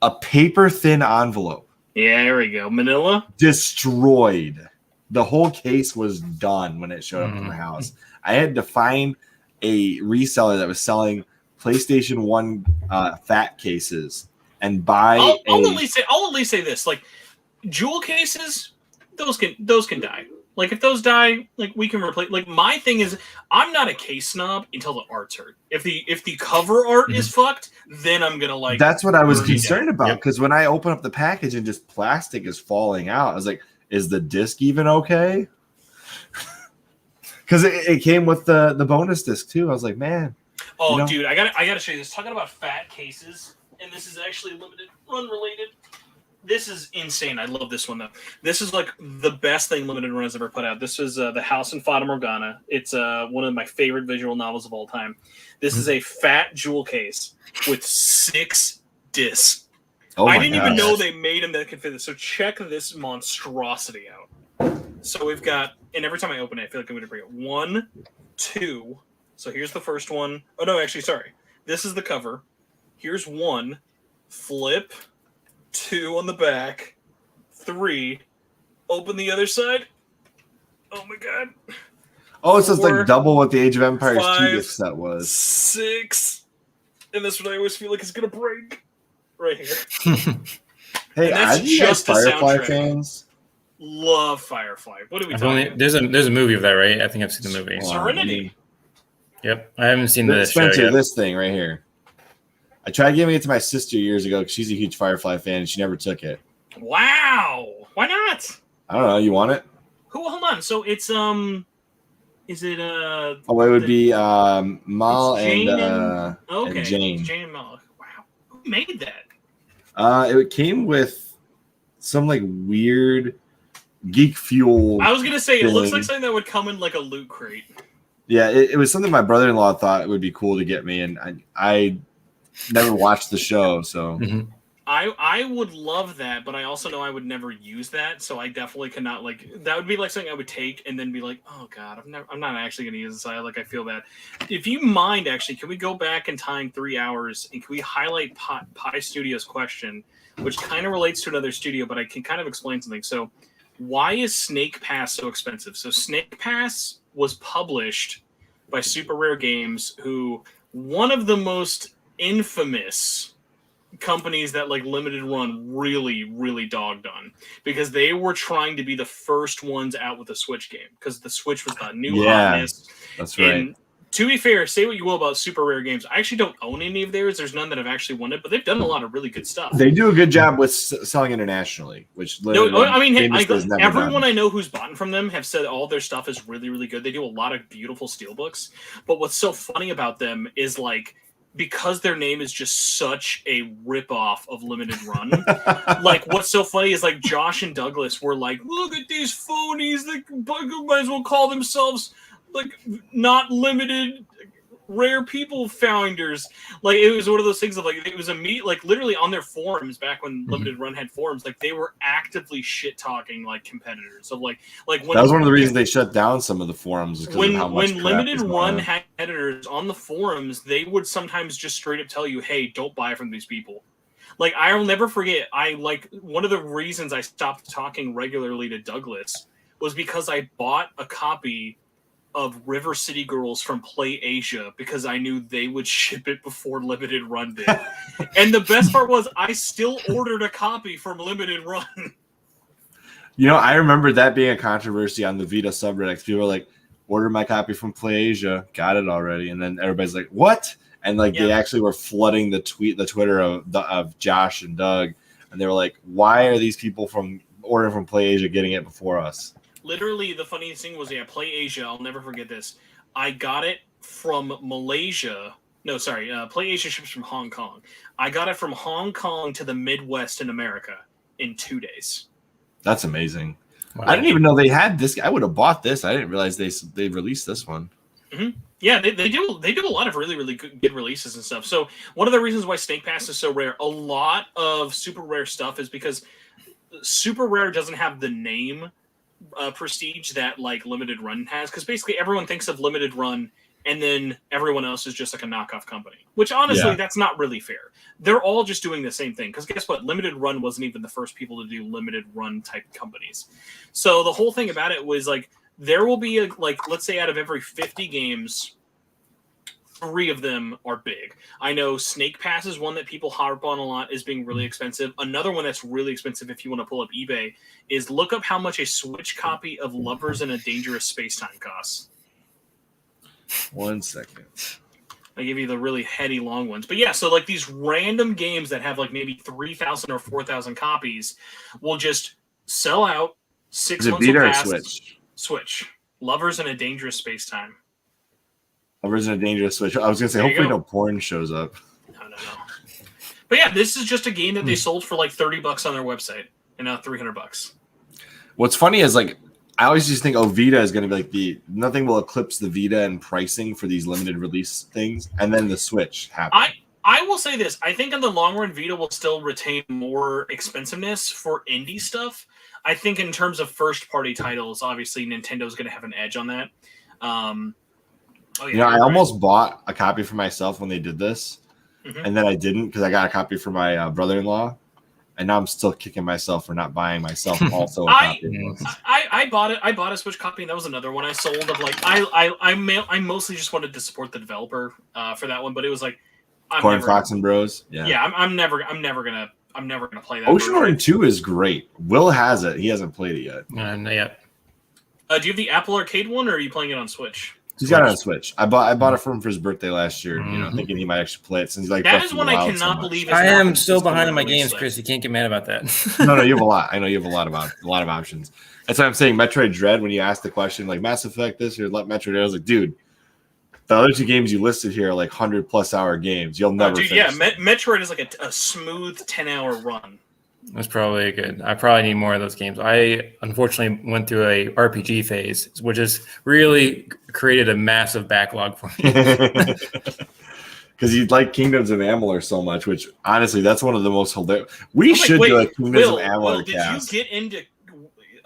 A paper thin envelope. Yeah, there we go. Manila? Destroyed. The whole case was done when it showed up at my house. I had to find a reseller that was selling PlayStation 1 fat cases and buy. I'll at least say this: like jewel cases, those can die. Like if those die, like we can replace. Like my thing is, I'm not a case snob until the art's hurt. If the cover art is fucked, then I'm gonna like. That's what I was concerned about because when I open up the package and just plastic is falling out, I was like, is the disc even okay? Because it came with the bonus disc too. I was like, man. Oh, you know? dude, I gotta show you this. Talking about fat cases, and this is actually limited run related. This is insane. I love this one though. This is like the best thing limited run has ever put out. This is The House in Fata Morgana. It's one of my favorite visual novels of all time. This is a fat jewel case with 6 discs. Oh I didn't even know they made them that could fit this. So check this monstrosity out. So we've got, and every time I open it, I feel like I'm going to bring it. 1, 2. So here's the first one. Oh, no, actually, sorry. This is the cover. Here's 1. Flip. 2 on the back. 3. Open the other side. Oh, my God. Oh, so it's like double what the Age of Empires 5, 2 disc set was. 6. And that's what I always feel like is going to break. Right here. Hey, that's just Firefly fans. Love Firefly. What are we talking about? There's a movie of that, right? I think I've seen the movie. Serenity. Yep, I haven't seen the show Spencer, yet. this thing right here. I tried giving it to my sister years ago because she's a huge Firefly fan and she never took it. Wow. Why not? I don't know. You want it? Hold on. So it's is it Oh, it would be Mal and okay. and Jane. Jane and Mal. Wow. Who made that? It came with some like weird Geek Fuel. I was gonna say thing. It looks like something that would come in like a loot crate. Yeah, it was something my brother-in-law thought it would be cool to get me, and I never watched the show, so I would love that, but I also know I would never use that, so I definitely cannot like that would be like something I would take and then be like, oh god, I'm not actually gonna use this. I feel bad. If you mind, actually, can we go back in time 3 hours and can we highlight Pi Studio's question, which kind of relates to another studio, but I can kind of explain something. So, why is Snake Pass so expensive? So Snake Pass was published by Super Rare Games, who one of the most infamous companies that like limited run really dogged on because they were trying to be the first ones out with a Switch game because the Switch was the new hotness. That's right. And to be fair, say what you will about Super Rare Games. I actually don't own any of theirs. There's none that have actually won it, but they've done a lot of really good stuff. They do a good job with selling internationally, which everyone done. I know who's bought from them have said all their stuff is really good. They do a lot of beautiful steelbooks. But what's so funny about them is like because their name is just such a ripoff of Limited Run. Like, what's so funny is like Josh and Douglas were like, "Look at these phonies! They might as well call themselves like not limited." Rare people founders. Like, it was one of those things of like, it was like literally on their forums back when Limited Run had forums, like they were actively shit talking like competitors. So like when that was one of the reasons they shut down some of the forums. When Limited Run had editors on the forums, they would sometimes just straight up tell you, "Hey, don't buy from these people." Like, I'll never forget, one of the reasons I stopped talking regularly to Douglas was because I bought a copy of River City Girls from Play Asia because I knew they would ship it before Limited Run did. And the best part was I still ordered a copy from Limited Run. You know, I remember that being a controversy on the Vita subreddits. People were like, "Order my copy from Play Asia, got it already," and then everybody's like, "What?" And like they actually were flooding the Twitter of Josh and Doug, and they were like, "Why are these people from ordering from Play Asia getting it before us?" Literally, the funniest thing was, Play Asia. I'll never forget this. I got it from Malaysia. No, sorry. Play Asia ships from Hong Kong. I got it from Hong Kong to the Midwest in America in 2 days. That's amazing. Wow. I didn't even know they had this. I would have bought this. I didn't realize they released this one. Mm-hmm. Yeah, they do a lot of really good releases and stuff. So one of the reasons why Snake Pass is so rare, a lot of super rare stuff is because super rare doesn't have the name prestige that like Limited Run has, because basically everyone thinks of Limited Run and then everyone else is just like a knockoff company, which honestly that's not really fair. They're all just doing the same thing, because guess what, Limited Run wasn't even the first people to do Limited Run type companies. So the whole thing about it was like there will be let's say out of every 50 games, 3 of them are big. I know Snake Pass is one that people harp on a lot as being really expensive. Another one that's really expensive, if you want to pull up eBay, is look up how much a Switch copy of Lovers in a Dangerous Space-Time costs. 1 second. I give you the really heady long ones. But yeah, so like these random games that have like maybe 3,000 or 4,000 copies will just sell out. 6 months will pass. Switch? Switch. Lovers in a Dangerous Space-Time. Lovers in a Dangerous Switch. I was going to say, hopefully no porn shows up. No. But yeah, this is just a game that they sold for like $30 on their website, and now $300. What's funny is like I always just think, Vita is going to be like nothing will eclipse the Vita in pricing for these limited release things, and then the Switch happens. I will say this: I think in the long run, Vita will still retain more expensiveness for indie stuff. I think in terms of first party titles, obviously Nintendo's going to have an edge on that. I almost bought a copy for myself when they did this, and then I didn't because I got a copy for my brother-in-law, and now I'm still kicking myself for not buying myself also a copy. I bought it. I bought a Switch copy, and that was another one I sold. Of like, I mostly just wanted to support the developer for that one, but it was like, Corn Fox and Bros. Yeah. I'm never gonna play that. Oceanhorn 2 is great. Will has it. He hasn't played it yet. Not yet. Do you have the Apple Arcade one, or are you playing it on Switch? He's got it on Switch. I bought it for him for his birthday last year. Thinking he might actually play it since he's like. That is one I cannot believe. I am so behind on my games, Chris. You can't get mad about that. No, you have a lot. I know you have a lot of options. That's why I'm saying Metroid Dread. When you asked the question like Mass Effect this or let Metroid, I was like, dude, the other 2 games you listed here are like 100+ hour games. You'll never. Metroid is like a smooth 10-hour run. That's probably good. I probably need more of those games. I unfortunately went through a RPG phase, which has really created a massive backlog for me. Because you like Kingdoms of Amalur so much, which honestly, that's one of the most hilarious. We should do a Kingdoms of Amalur cast. Did you get into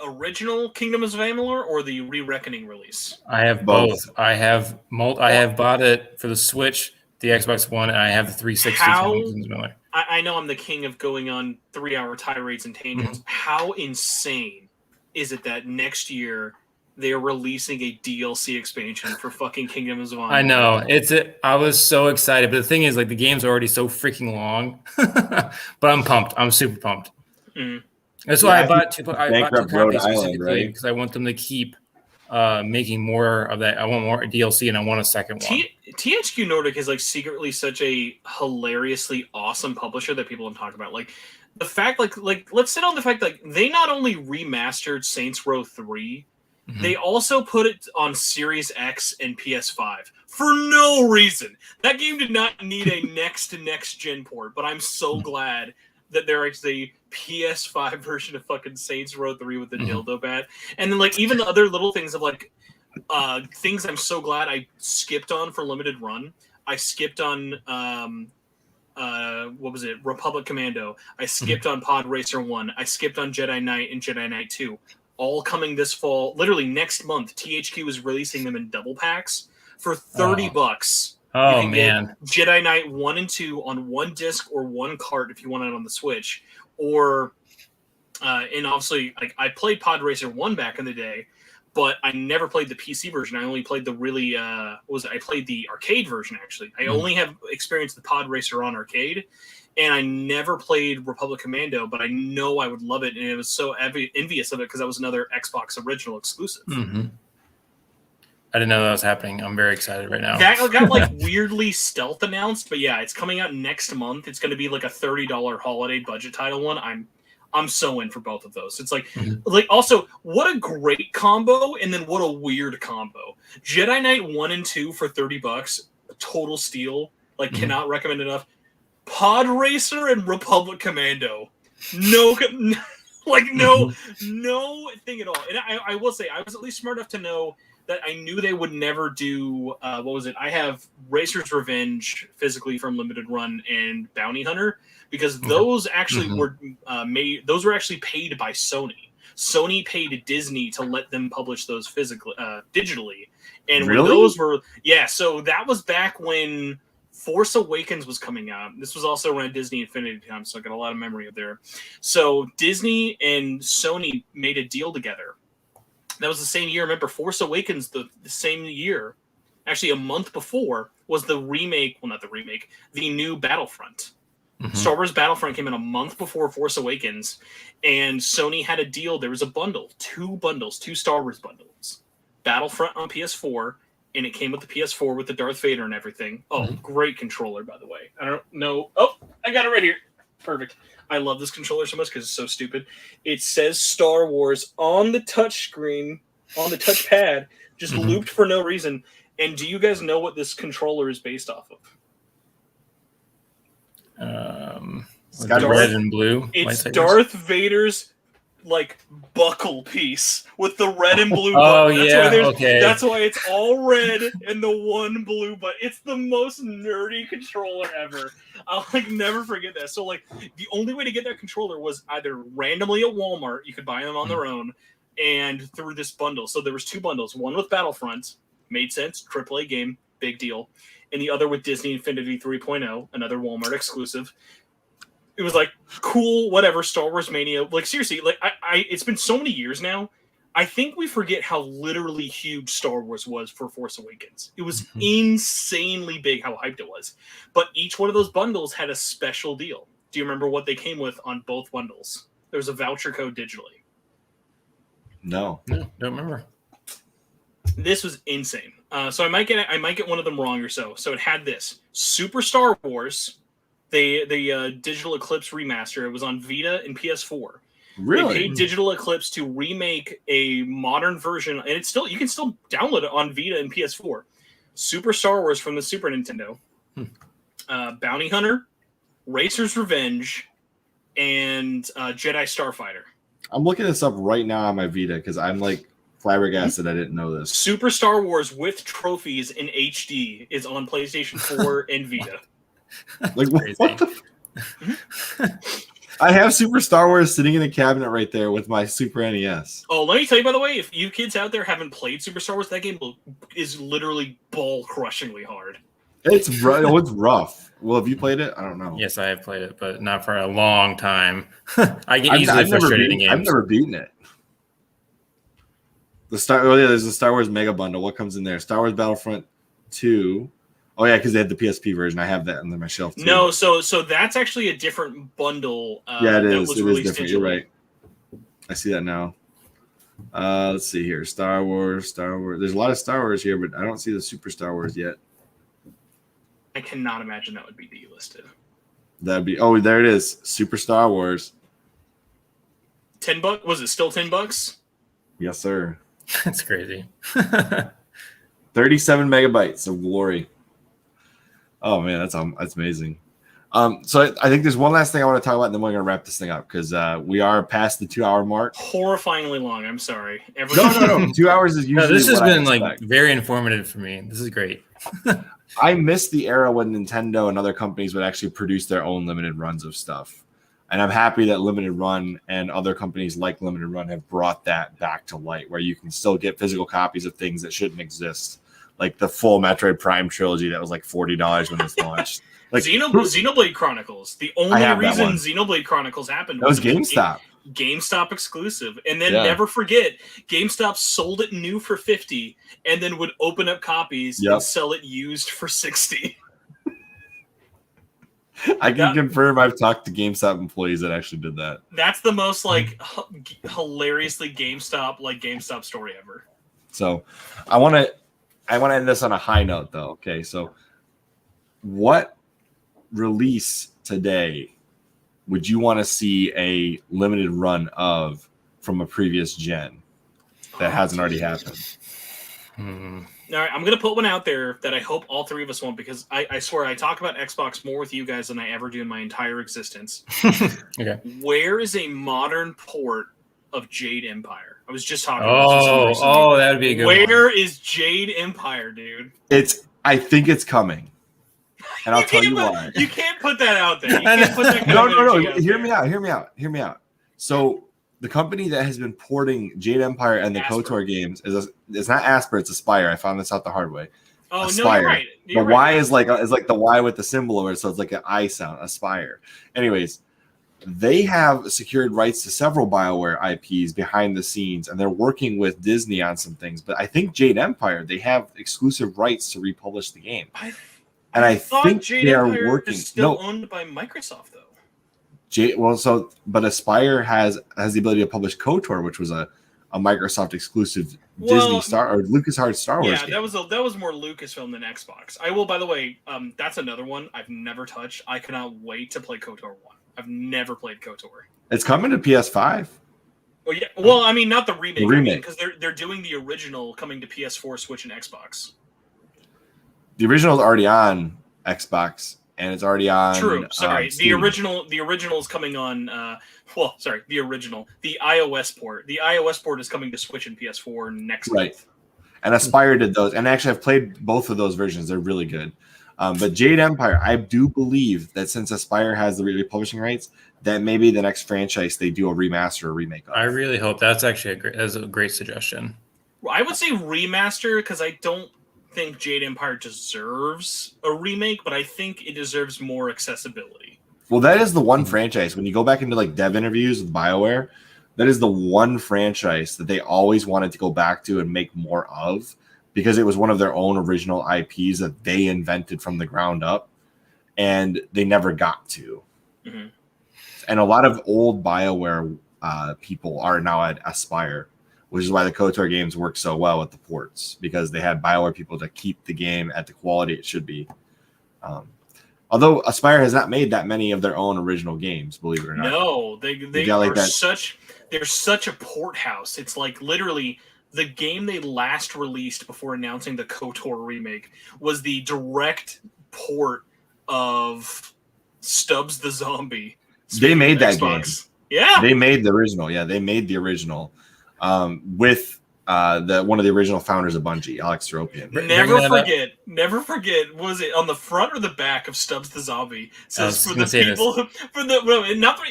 original Kingdoms of Amalur or the Re-Reckoning release? I have both. I have bought it for the Switch, the Xbox One, and I have the 360. I know I'm the king of going on 3-hour tirades and tangents. How insane is it that next year they are releasing a DLC expansion for fucking Kingdoms of Amalur? I know. I was so excited. But the thing is, like, the game's already so freaking long. But I'm pumped. I'm super pumped. Mm. That's why I bought 2 copies specifically, because I want them to keep making more of that. I want more DLC, and I want a second one. THQ Nordic is like secretly such a hilariously awesome publisher that people don't talk about. Like the fact, like let's sit on the fact like they not only remastered Saints Row 3, They also put it on Series X and PS5 for no reason. That game did not need a next gen port, but I'm so glad that there is a PS5 version of fucking Saints Row 3 with the dildo bat. And then like even the other little things of like things I'm so glad I skipped on for limited run. I skipped on what was it? Republic Commando. I skipped on Pod Racer 1. I skipped on Jedi Knight and Jedi Knight 2. All coming this fall, literally next month. THQ is releasing them in double packs for $30. Oh man! Jedi Knight 1 and 2 on one disc or one cart if you want it on the Switch, or and obviously like I played Pod Racer 1 back in the day, but I never played the PC version. I only played the really I played the arcade version actually. I only have experienced the Pod Racer on arcade. And I never played Republic Commando, but I know I would love it, and it was so envious of it because that was another Xbox original exclusive. I didn't know that was happening. I'm very excited right now. That got like weirdly stealth announced, but yeah, it's coming out next month. It's going to be like a $30 holiday budget title one. I'm so in for both of those. It's like also what a great combo, and then what a weird combo. Jedi Knight 1 and 2 for $30, total steal. Like cannot recommend enough. Pod Racer and Republic Commando. No thing at all. And I will say, I was at least smart enough to know that I knew they would never do, what was it? I have Racer's Revenge physically from Limited Run and Bounty Hunter, because those actually were made, those were actually paid by Sony. Sony paid Disney to let them publish those physically, digitally. And when those were, so that was back when Force Awakens was coming out. This was also around Disney Infinity time, so I got a lot of memory of there. So Disney and Sony made a deal together. That was the same year. Remember, Force Awakens, the same year, actually a month before, was the remake. Well, not the remake, the new Battlefront. Star Wars Battlefront came in a month before Force Awakens, and Sony had a deal. There was a bundle, two Star Wars bundles. Battlefront on PS4, and it came with the PS4 with the Darth Vader and everything. Oh, great controller, by the way. I don't know. Oh, I got it right here. Perfect. I love this controller so much because it's so stupid. It says Star Wars on the touch screen, on the touchpad, just looped for no reason. And do you guys know what this controller is based off of? Red and blue. It's Darth Vader's like buckle piece with the red and blue button. That's why it's all red and the one blue button. It's the most nerdy controller ever. I'll like never forget that. So like the only way to get that controller was either randomly at Walmart, you could buy them on their own, and through this bundle. So there was two bundles, one with Battlefront, made sense, AAA game, big deal, and the other with Disney Infinity 3.0, another Walmart exclusive. It was like cool, whatever, Star Wars Mania. Like seriously, like I it's been so many years now. I think we forget how literally huge Star Wars was for Force Awakens. It was insanely big how hyped it was. But each one of those bundles had a special deal. Do you remember what they came with on both bundles? There was a voucher code digitally. No, don't remember. This was insane. So I might get one of them wrong or so. So it had this Super Star Wars. The Digital Eclipse remaster. It was on Vita and PS4. Really? They paid Digital Eclipse to remake a modern version, and it's still you can still download it on Vita and PS4. Super Star Wars from the Super Nintendo, Bounty Hunter, Racer's Revenge, and Jedi Starfighter. I'm looking this up right now on my Vita because I'm like flabbergasted I didn't know this. Super Star Wars with trophies in HD is on PlayStation 4 and Vita. Like what the? I have Super Star Wars sitting in the cabinet right there with my Super NES. Oh, let me tell you, by the way, if you kids out there haven't played Super Star Wars, that game is literally ball-crushingly hard. It's rough. Well, have you played it? I don't know. Yes, I have played it, but not for a long time. I get easily frustrated in games. I've never beaten it. There's the Star Wars Mega Bundle. What comes in there? Star Wars Battlefront 2. Oh yeah, because they had the PSP version. I have that on my shelf too. No, so that's actually a different bundle. Yeah, it is. It is different. You're right. I see that now. Let's see here. Star Wars. There's a lot of Star Wars here, but I don't see the Super Star Wars yet. I cannot imagine that would be delisted. That'd be. Oh, there it is. Super Star Wars. $10? Was it still $10? Yes, sir. That's crazy. 37 megabytes of glory. Oh man, that's amazing. So I think there's one last thing I want to talk about, and then we're going to wrap this thing up because we are past the 2-hour mark. Horrifyingly long. I'm sorry. No. 2 hours is usually. No, this has been like very informative for me. This is great. I miss the era when Nintendo and other companies would actually produce their own limited runs of stuff. And I'm happy that Limited Run and other companies like Limited Run have brought that back to light, where you can still get physical copies of things that shouldn't exist, like the full Metroid Prime trilogy that was like $40 when this launched. Like Xenoblade Chronicles. The only reason Xenoblade Chronicles happened was GameStop. GameStop exclusive. And then never forget, GameStop sold it new for $50 and then would open up copies and sell it used for $60. I can confirm I've talked to GameStop employees that actually did that. That's the most hilariously GameStop story ever. So I want to end this on a high note though. Okay, so what release today would you want to see a limited run of from a previous gen that hasn't already happened? All right, I'm going to put one out there that I hope all three of us won't, because I swear I talk about Xbox more with you guys than I ever do in my entire existence. Okay. Where is a modern port of Jade Empire? I was just talking about this. Oh, that would be a good one. Where is Jade Empire, dude? I think it's coming. And I'll tell you why. You can't put that out there. You can't put that No. Hear me out. So the company that has been porting Jade Empire and the KOTOR games it's not Asper, it's Aspire. I found this out the hard way. Oh, Aspire. no, you're right. The Y is like the Y with the symbol over it, so it's like an I sound, Aspire. Anyways, they have secured rights to several BioWare IPs behind the scenes, and they're working with Disney on some things. But I think Jade Empire, they have exclusive rights to republish the game. I think Jade they are Empire working. is still owned by Microsoft, though. But Aspire has the ability to publish KOTOR, which was a Microsoft exclusive Disney Star or LucasArts Star Wars game. That was more Lucasfilm than Xbox. I will, by the way, that's another one I've never touched. I cannot wait to play KOTOR 1. I've never played KOTOR. It's coming to PS5. Oh yeah. Well, I mean, not the remake. The remake, because they're doing the original coming to PS4, Switch, and Xbox. The original is already on Xbox, and it's already on. True. Sorry, the original is coming on. The original, the iOS port. The iOS port is coming to Switch and PS4 next month. And Aspire did those, and actually I've played both of those versions. They're really good. But Jade Empire, I do believe that since Aspire has the republishing rights, that maybe the next franchise they do a remaster or remake of. I really hope that's actually a great suggestion. Well, I would say remaster because I don't think Jade Empire deserves a remake, but I think it deserves more accessibility. Well, that is the one franchise. When you go back into like dev interviews with BioWare, that is the one franchise that they always wanted to go back to and make more of, because it was one of their own original IPs that they invented from the ground up, and they never got to. Mm-hmm. And a lot of old BioWare people are now at Aspire, which is why the KOTOR games work so well with the ports, because they had BioWare people to keep the game at the quality it should be. Although Aspire has not made that many of their own original games, believe it or not. No, they are they're such a port house. It's like literally the game they last released before announcing the KOTOR remake was the direct port of Stubbs the Zombie. They made that game. Yeah. They made the original. Yeah, they made the original with one of the original founders of Bungie, Alex Seropian. Never forget. Was it on the front or the back of Stubbs the Zombie? It says it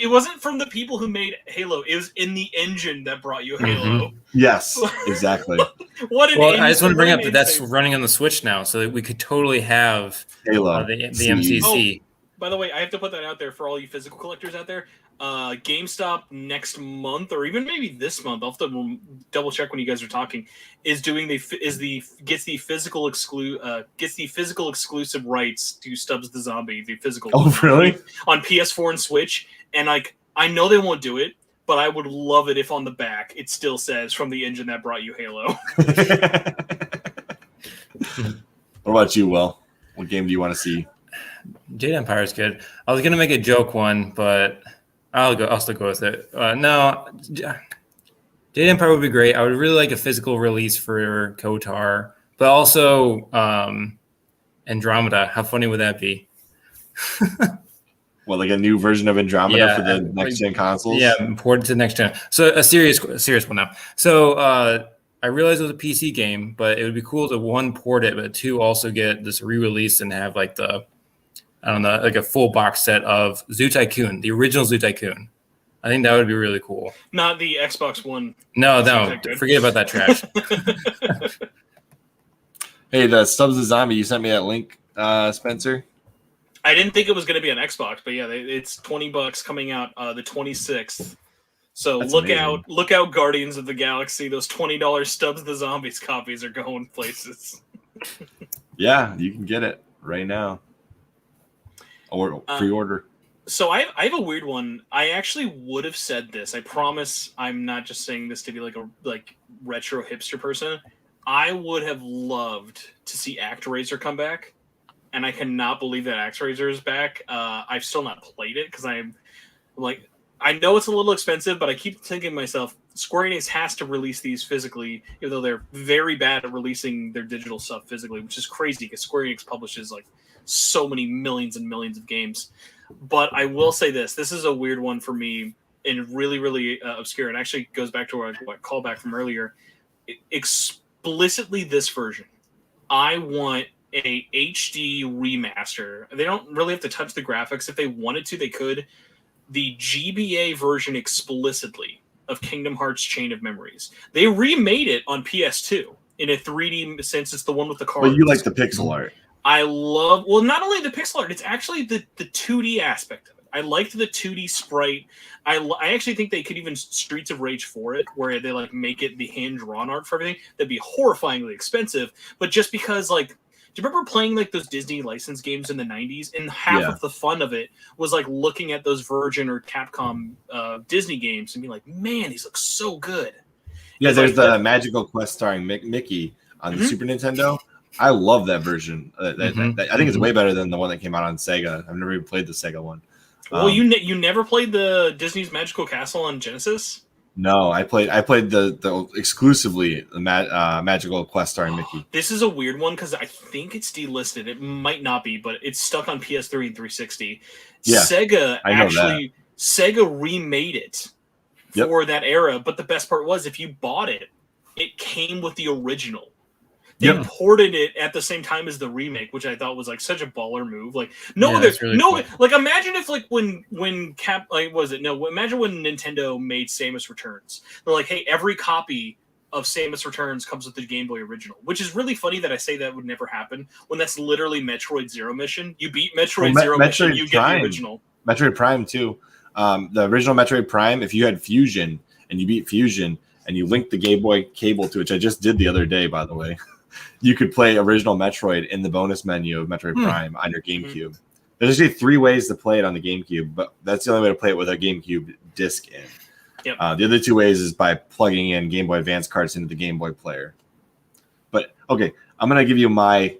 wasn't from the people who made Halo. It was in the engine that brought you Halo. Mm-hmm. Yes, exactly. I just want to bring up that's running on the Switch now, so that we could totally have Halo, the MCC. Oh, by the way, I have to put that out there for all you physical collectors out there. GameStop next month, or even maybe this month, I'll have to double check when you guys are talking, gets the physical exclusive rights to Stubbs the Zombie, the physical. Oh, really? On PS4 and Switch, and I know they won't do it, but I would love it if on the back it still says from the engine that brought you Halo. What about you, Will? What game do you want to see? Jade Empire is good. I was gonna make a joke one, but I'll still go with it. No, Jade Empire would be great. I would really like a physical release for KOTOR, but also Andromeda. How funny would that be? Well, like a new version of Andromeda for the next gen consoles. Yeah, imported to the next gen. So a serious one now. So I realized it was a PC game, but it would be cool to one port it, but two also get this re-release and have like like a full box set of Zoo Tycoon, the original Zoo Tycoon. I think that would be really cool. Not the Xbox One. No, forget about that trash. Hey, the Stubbs the Zombie, you sent me that link, Spencer. I didn't think it was going to be on Xbox, but yeah, it's $20 coming out the 26th. So That's look amazing. look out, Guardians of the Galaxy. Those $20 Stubbs the Zombies copies are going places. Yeah, you can get it right now, or pre-order. So I have a weird one. I actually would have said this. I promise I'm not just saying this to be like a retro hipster person. I would have loved to see ActRaiser come back. And I cannot believe that ActRaiser is back. I've still not played it because I'm like, I know it's a little expensive, but I keep thinking to myself, Square Enix has to release these physically, even though they're very bad at releasing their digital stuff physically, which is crazy because Square Enix publishes like so many millions and millions of games. But I will say this is a weird one for me and really, really obscure. It actually goes back to what callback from earlier. Explicitly this version. I want a HD remaster. They don't really have to touch the graphics. If they wanted to, they could. The GBA version explicitly of Kingdom Hearts Chain of Memories. They remade it on PS2 in a 3D sense. It's the one with the cards. But you like the pixel art. I love, well, not only the pixel art, it's actually the 2D aspect of it. I liked the 2D sprite. I actually think they could even Streets of Rage for it, where they like make it the hand-drawn art for everything. That'd be horrifyingly expensive. But just because like, do you remember playing like those Disney license games in the 90s? And half of the fun of it was like looking at those Virgin or Capcom Disney games and being like, man, these look so good. Yeah, it's there's like, the Magical Quest starring Mickey on the Super Nintendo. I love that version. I think it's way better than the one that came out on Sega. I've never even played the Sega one. Well, you never played the Disney's Magical Castle on Genesis? No, I played the exclusively the Magical Quest starring Mickey. This is a weird one because I think it's delisted. It might not be, but it's stuck on PS3 and 360. Yeah, Sega remade it for that era. But the best part was, if you bought it, it came with the original. They ported it at the same time as the remake, which I thought was like such a baller move. Like imagine if like when imagine when Nintendo made Samus Returns. They're like, hey, every copy of Samus Returns comes with the Game Boy original, which is really funny that I say that would never happen when that's literally Metroid Zero Mission. You beat Metroid Zero Mission, you get the original. Metroid Prime too. The original Metroid Prime, if you had Fusion and you beat Fusion and you linked the Game Boy cable to it, which I just did the other day, by the way. You could play original Metroid in the bonus menu of Metroid Prime on your GameCube. There's actually 3 ways to play it on the GameCube, but that's the only way to play it with a GameCube disc in. The other 2 ways is by plugging in Game Boy Advance cards into the Game Boy player. But okay, I'm gonna give you my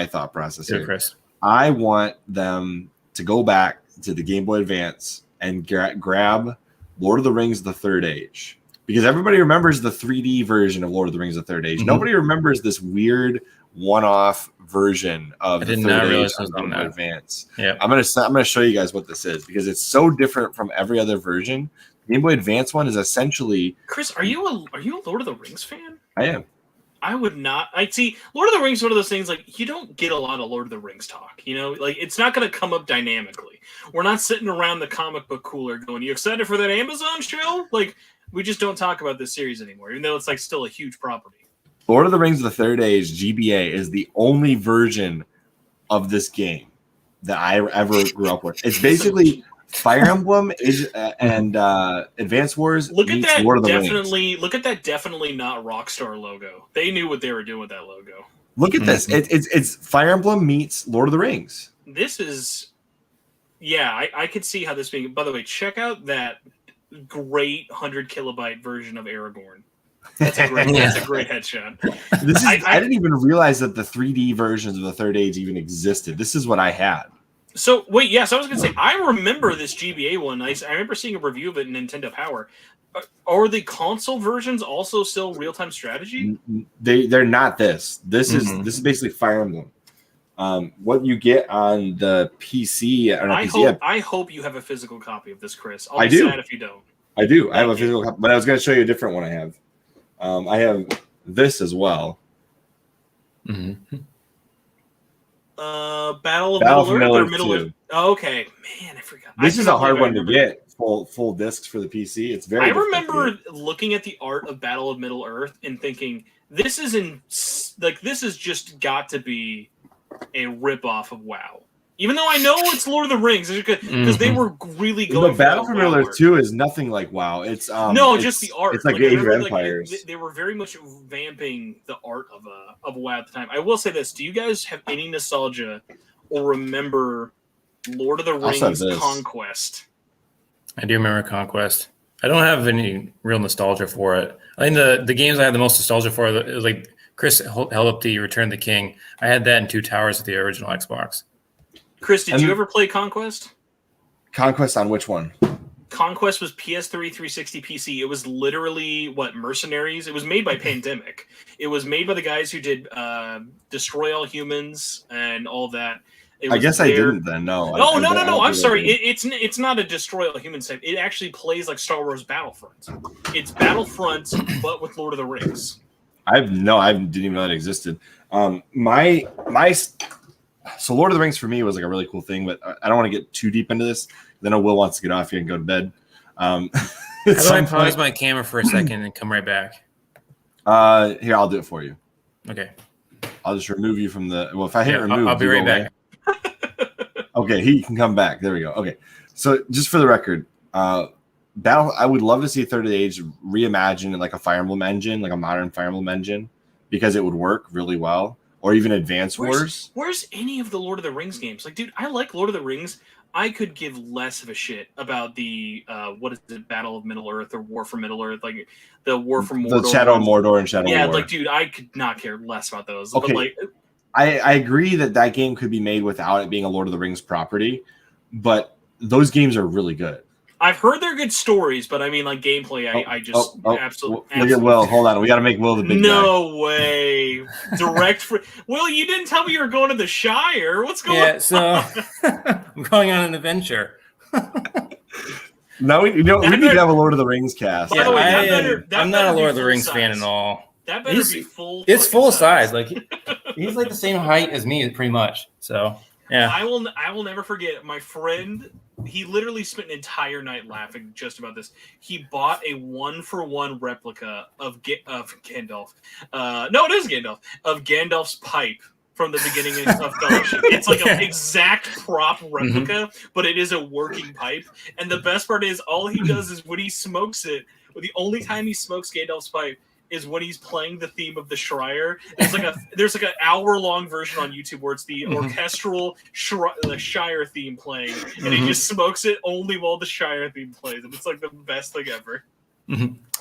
thought process here. Chris. I want them to go back to the Game Boy Advance and grab Lord of the Rings: The Third Age. Because everybody remembers the 3D version of Lord of the Rings: The Third Age. Nobody remembers this weird one-off version of the Third Age on Game Boy Advance. I'm gonna show you guys what this is because it's so different from every other version. The Game Boy Advance one is essentially. Chris, are you a Lord of the Rings fan? I am. I would not. I see. Lord of the Rings is one of those things like you don't get a lot of Lord of the Rings talk. You know, like it's not going to come up dynamically. We're not sitting around the comic book cooler going, "You excited for that Amazon show?" Like. We just don't talk about this series anymore, even though it's like still a huge property. Lord of the Rings: The Third Age GBA is the only version of this game that I ever grew up with. It's basically Fire Emblem and Advance Wars. Look at that! Lord of the Rings. Look at that! Definitely not Rockstar logo. They knew what they were doing with that logo. Look at this! It's Fire Emblem meets Lord of the Rings. This is, I could see how this being. By the way, check out that great 100 kilobyte version of Aragorn. That's a great headshot. I didn't even realize that the 3D versions of the Third Age even existed. This is what I had. So wait, yes, I was gonna say I remember this GBA one. I remember seeing a review of it in Nintendo Power. Are the console versions also still real-time strategy? They're not this. This is basically Fire Emblem. What you get on the PC, I hope you have a physical copy of this, Chris. I'll I be do. sad if you don't. I do. I have a physical copy, but I was going to show you a different one I have. I have this as well. Mm-hmm. Battle of Middle Earth or Middle Earth? Oh, okay, man, I forgot. This is a hard one to get. Full discs for the PC. It's very. I remember looking at the art of Battle of Middle Earth and thinking, this is just got to be a ripoff of WoW. Even though I know it's Lord of the Rings, because they were really going. The Battle for Middle Earth 2 is nothing like WoW. It's just the art. It's like Age of Empires. They were very much vamping the art of WoW at the time. I will say this: do you guys have any nostalgia or remember Lord of the Rings Conquest? I do remember Conquest. I don't have any real nostalgia for it. I think the games I had the most nostalgia for is like Chris held up the Return of the King. I had that in Two Towers with the original Xbox. Chris, did you ever play Conquest? Conquest on which one? Conquest was PS3, 360, PC. It was literally, Mercenaries? It was made by Pandemic. It was made by the guys who did Destroy All Humans and all that. I guess I didn't then, no. No. I'm sorry. It's not a Destroy All Humans type. It actually plays like Star Wars Battlefront. It's Battlefront, but with Lord of the Rings. I didn't even know that existed. So Lord of the Rings for me was like a really cool thing, but I don't want to get too deep into this. Then Will wants to get off here and go to bed. How do I pause my camera for a second and come right back? Here, I'll do it for you. Okay. I'll just remove you from the. Well, if I hit remove, I'll be right back. Okay, he can come back. There we go. Okay, so just for the record, Battle. I would love to see Third Age reimagined in like a Fire Emblem engine, like a modern Fire Emblem engine, because it would work really well. Or even Advance Wars. Where's any of the Lord of the Rings games? Like, dude, I like Lord of the Rings. I could give less of a shit about the what is it, Battle of Middle Earth or War for Middle Earth, like the War for Mordor. The Shadow of Mordor and Shadow of War. Yeah, like, dude, I could not care less about those. Okay. But, like, I agree that game could be made without it being a Lord of the Rings property, but those games are really good. I've heard they're good stories, but I mean, like, gameplay, I just absolutely. Look at Will. Hold on. We got to make Will the big guy. No way. Will, you didn't tell me you were going to the Shire. What's going on? Yeah, so I'm going on an adventure. No, we need to have a Lord of the Rings cast. Yeah, I'm not a Lord of the Rings fan at all. That better be full. It's full size. Like he's like the same height as me, pretty much. So yeah. I will never forget my friend. He literally spent an entire night laughing just about this. He bought a 1-for-1 replica of Gandalf. No, it is Gandalf. Of Gandalf's pipe from the beginning of Fellowship. It's like an exact prop replica, but it is a working pipe. And the best part is, all he does is when he smokes it, the only time he smokes Gandalf's pipe is when he's playing the theme of the Shire. There's like an hour-long version on YouTube where it's the orchestral the Shire theme playing, and he just smokes it only while the Shire theme plays, and it's like the best thing ever.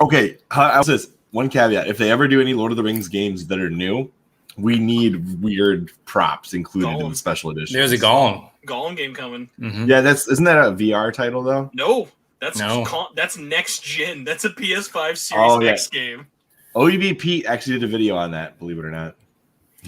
Okay, I'll say this one caveat: if they ever do any Lord of the Rings games that are new, we need weird props included in the special edition. There's a Gollum game coming. Yeah, isn't that a VR title though? No, that's next gen. That's a PS5 Series X game. OEB Pete actually did a video on that, believe it or not.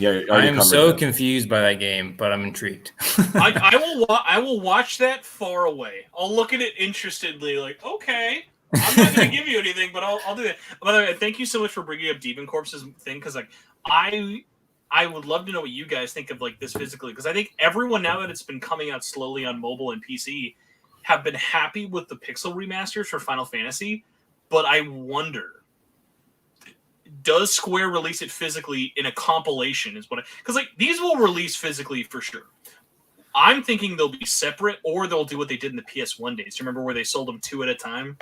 I am so confused by that game, but I'm intrigued. I will watch that far away. I'll look at it interestedly, like, okay, I'm not going to give you anything, but I'll do it. By the way, thank you so much for bringing up Demon Corpse's thing, because like I would love to know what you guys think of like this physically, because I think everyone, now that it's been coming out slowly on mobile and PC, have been happy with the pixel remasters for Final Fantasy, but I wonder, does Square release it physically in a compilation? Because like these will release physically for sure. I'm thinking they'll be separate, or they'll do what they did in the PS1 days. Do you remember where they sold them 2 at a time?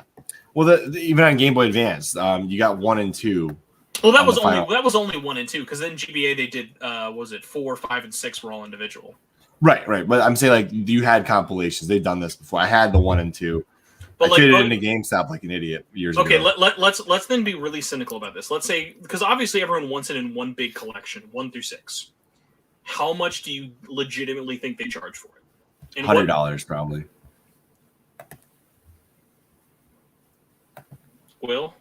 Well, even on Game Boy Advance, you got 1 and 2. Well, that was only 1 and 2, because then GBA they did 4, 5, and 6 were all individual. Right. But I'm saying like you had compilations. They've done this before. I had the 1 and 2. But I traded it into GameStop like an idiot years ago. Okay, let's then be really cynical about this. Let's say, because obviously everyone wants it in one big collection, 1 through 6. How much do you legitimately think they charge for it? $100 probably. Will?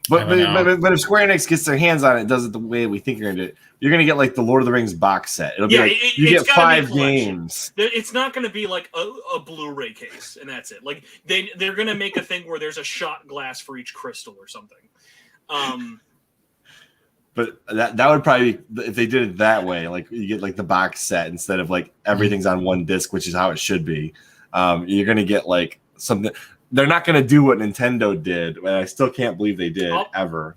But if Square Enix gets their hands on it, does it the way we think you're gonna do it, you're gonna get like the Lord of the Rings box set. It'll be like you get 5 games. It's not gonna be like a Blu-ray case and that's it. Like they're gonna make a thing where there's a shot glass for each crystal or something. But that would probably be, if they did it that way, like you get like the box set instead of like everything's on one disc, which is how it should be. You're gonna get like something. They're not going to do what Nintendo did, and I still can't believe they did ever.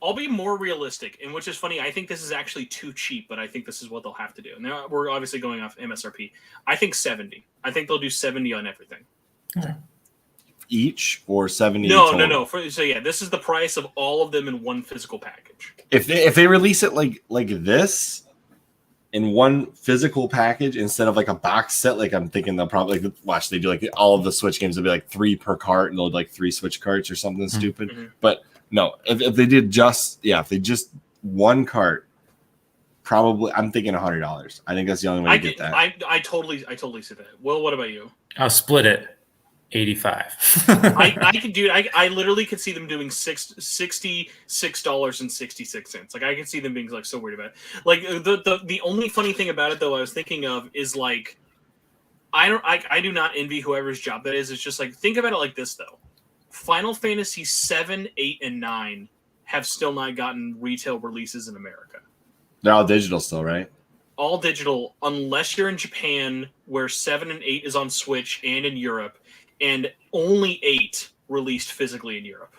I'll be more realistic, and which is funny. I think this is actually too cheap, but I think this is what they'll have to do. Now we're obviously going off MSRP. I think 70. I think they'll do 70 on everything. Okay. Each or 70? No. So yeah, this is the price of all of them in one physical package. If they release it like this in one physical package instead of like a box set, like I'm thinking they'll probably watch. They do like all of the Switch games. They'll be like 3 per cart, and they'll like 3 Switch carts or something stupid. Mm-hmm. But no, if they did if they just one cart, probably I'm thinking $100. I think that's the only way to get that. I totally see that. Well, what about you? I'll split it. 85. I can do it. I literally could see them doing $66.66. Like I can see them being like so worried about it. Like the only funny thing about it though I was thinking of is like I do not envy whoever's job that is. It's just like think about it like this though. Final Fantasy 7, 8, and 9 have still not gotten retail releases in America. They're all digital still, right? All digital unless you're in Japan where 7 and 8 is on Switch and in Europe. And only 8 released physically in Europe.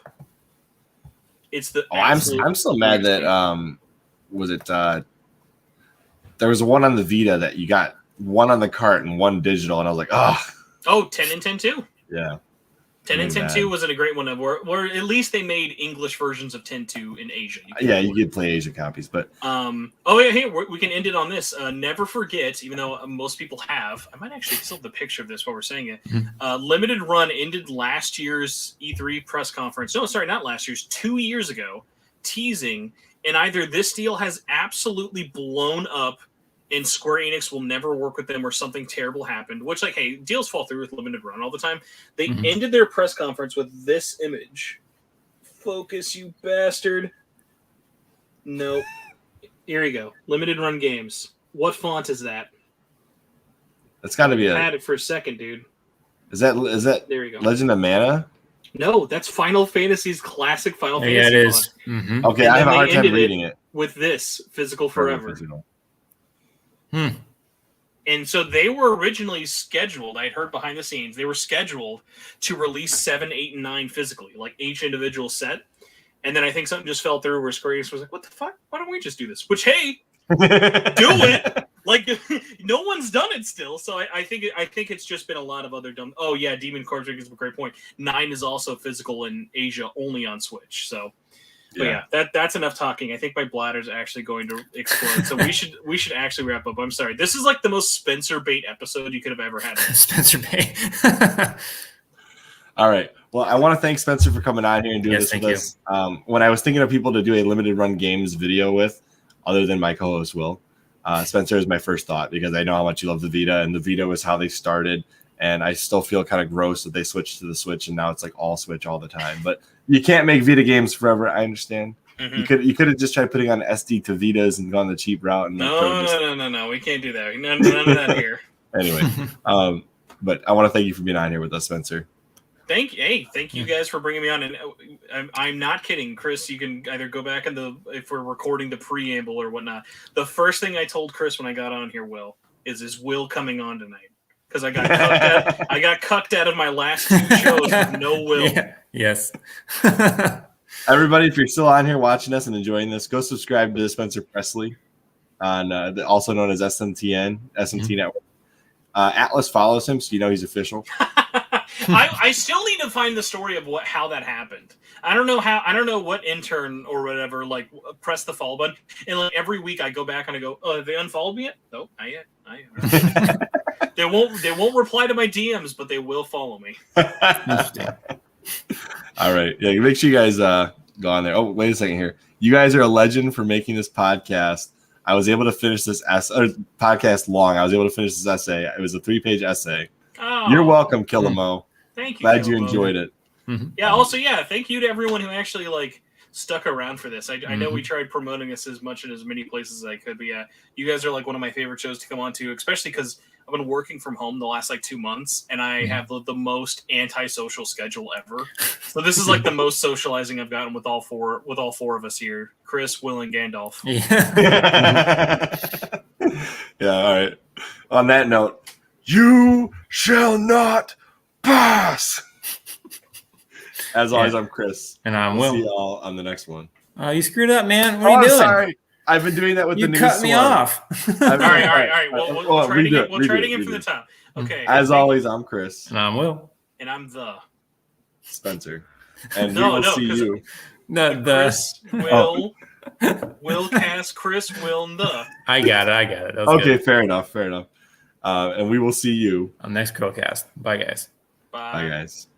It's the. I'm still mad that was it? There was one on the Vita that you got one on the cart and one digital, and I was like, oh, 10 and 10 2. Yeah. 10 and 10 2 wasn't a great one. Where at least they made English versions of 10 2 in Asia. You could play Asia copies, but hey, we can end it on this. Never forget, even though most people have, I might actually still have the picture of this while we're saying it. Limited Run ended last year's E3 press conference. No, sorry, not last year's. 2 years ago, teasing, and either this deal has absolutely blown up and Square Enix will never work with them or something terrible happened, which, like, hey, deals fall through with Limited Run all the time. They ended their press conference with this image. Focus, you bastard. Nope. Here you go. Limited Run Games. What font is that? That's got to be I had it for a second, dude. Is that there you go. Legend of Mana? No, that's Final Fantasy's classic Final Fantasy. Yeah, it is. Font. Mm-hmm. Okay, I have a hard time reading it. With this, Physical Forever. Physical. And so they were originally scheduled, I'd heard behind the scenes, they were scheduled to release 7, 8, and 9 physically, like each individual set. And then I think something just fell through where Square Enix was like, what the fuck? Why don't we just do this? Which, hey, do it! Like, no one's done it still. So I think it's just been a lot of other dumb... Oh, yeah, Demon Corps is a great point. 9 is also physical in Asia, only on Switch. So... But yeah, that's enough talking. I think my bladder's actually going to explode. So we should actually wrap up. I'm sorry. This is like the most Spencer bait episode you could have ever had. Spencer bait. All right. Well, I want to thank Spencer for coming on here and doing this with us. When I was thinking of people to do a Limited Run Games video with, other than my co-host Will, Spencer is my first thought because I know how much you love the Vita, and the Vita was how they started. And I still feel kind of gross that they switched to the Switch, and now it's like all Switch all the time. But you can't make Vita games forever. I understand. Mm-hmm. You could have just tried putting on SD to Vitas and gone the cheap route. And no. We can't do that. None of that here. Anyway, but I want to thank you for being on here with us, Spencer. Thank you guys for bringing me on. And I'm not kidding, Chris. You can either go back if we're recording the preamble or whatnot. The first thing I told Chris when I got on here, Will, is Will coming on tonight? Because I got cucked out of my last 2 shows with no Will. Yeah. Yes. Everybody, if you're still on here watching us and enjoying this, go subscribe to Spencer Presley on also known as SMT Network. Atlas follows him, so you know he's official. I still need to find the story of how that happened. I don't know what intern or whatever like pressed the follow button, and like every week I go back and I go, oh, have they unfollowed me yet? Nope, not yet. They won't reply to my DMs, but they will follow me. All right. Yeah, make sure you guys go on there. Oh, wait a second here. You guys are a legend for making this podcast. I was able to finish this podcast long. I was able to finish this essay. It was a 3-page essay. Oh, you're welcome, Killamo. Thank you. Glad you enjoyed it. Yeah. Also, thank you to everyone who actually like stuck around for this. I know we tried promoting this as much in as many places as I could, but yeah, you guys are like one of my favorite shows to come on to, especially because I've been working from home the last like 2 months, and I have the most antisocial schedule ever. So this is like the most socializing I've gotten with all four of us here: Chris, Will, and Gandalf. Yeah. All right. On that note, you shall not pass. As always, I'm Chris. And I'm We'll Will. see y'all on the next one. You screwed up, man. What are you doing? Sorry. I've been doing that with the new You cut me off. All right. We'll try it again from the top. Okay. As always, I'm Chris. And I'm Will. And I'm the Spencer. And we will see you. Chris, Will, Will cast Chris, Will, and the. I got it. That was Okay, good. fair enough. And we will see you on the next CHRILLCAST. Bye, guys. Bye, guys.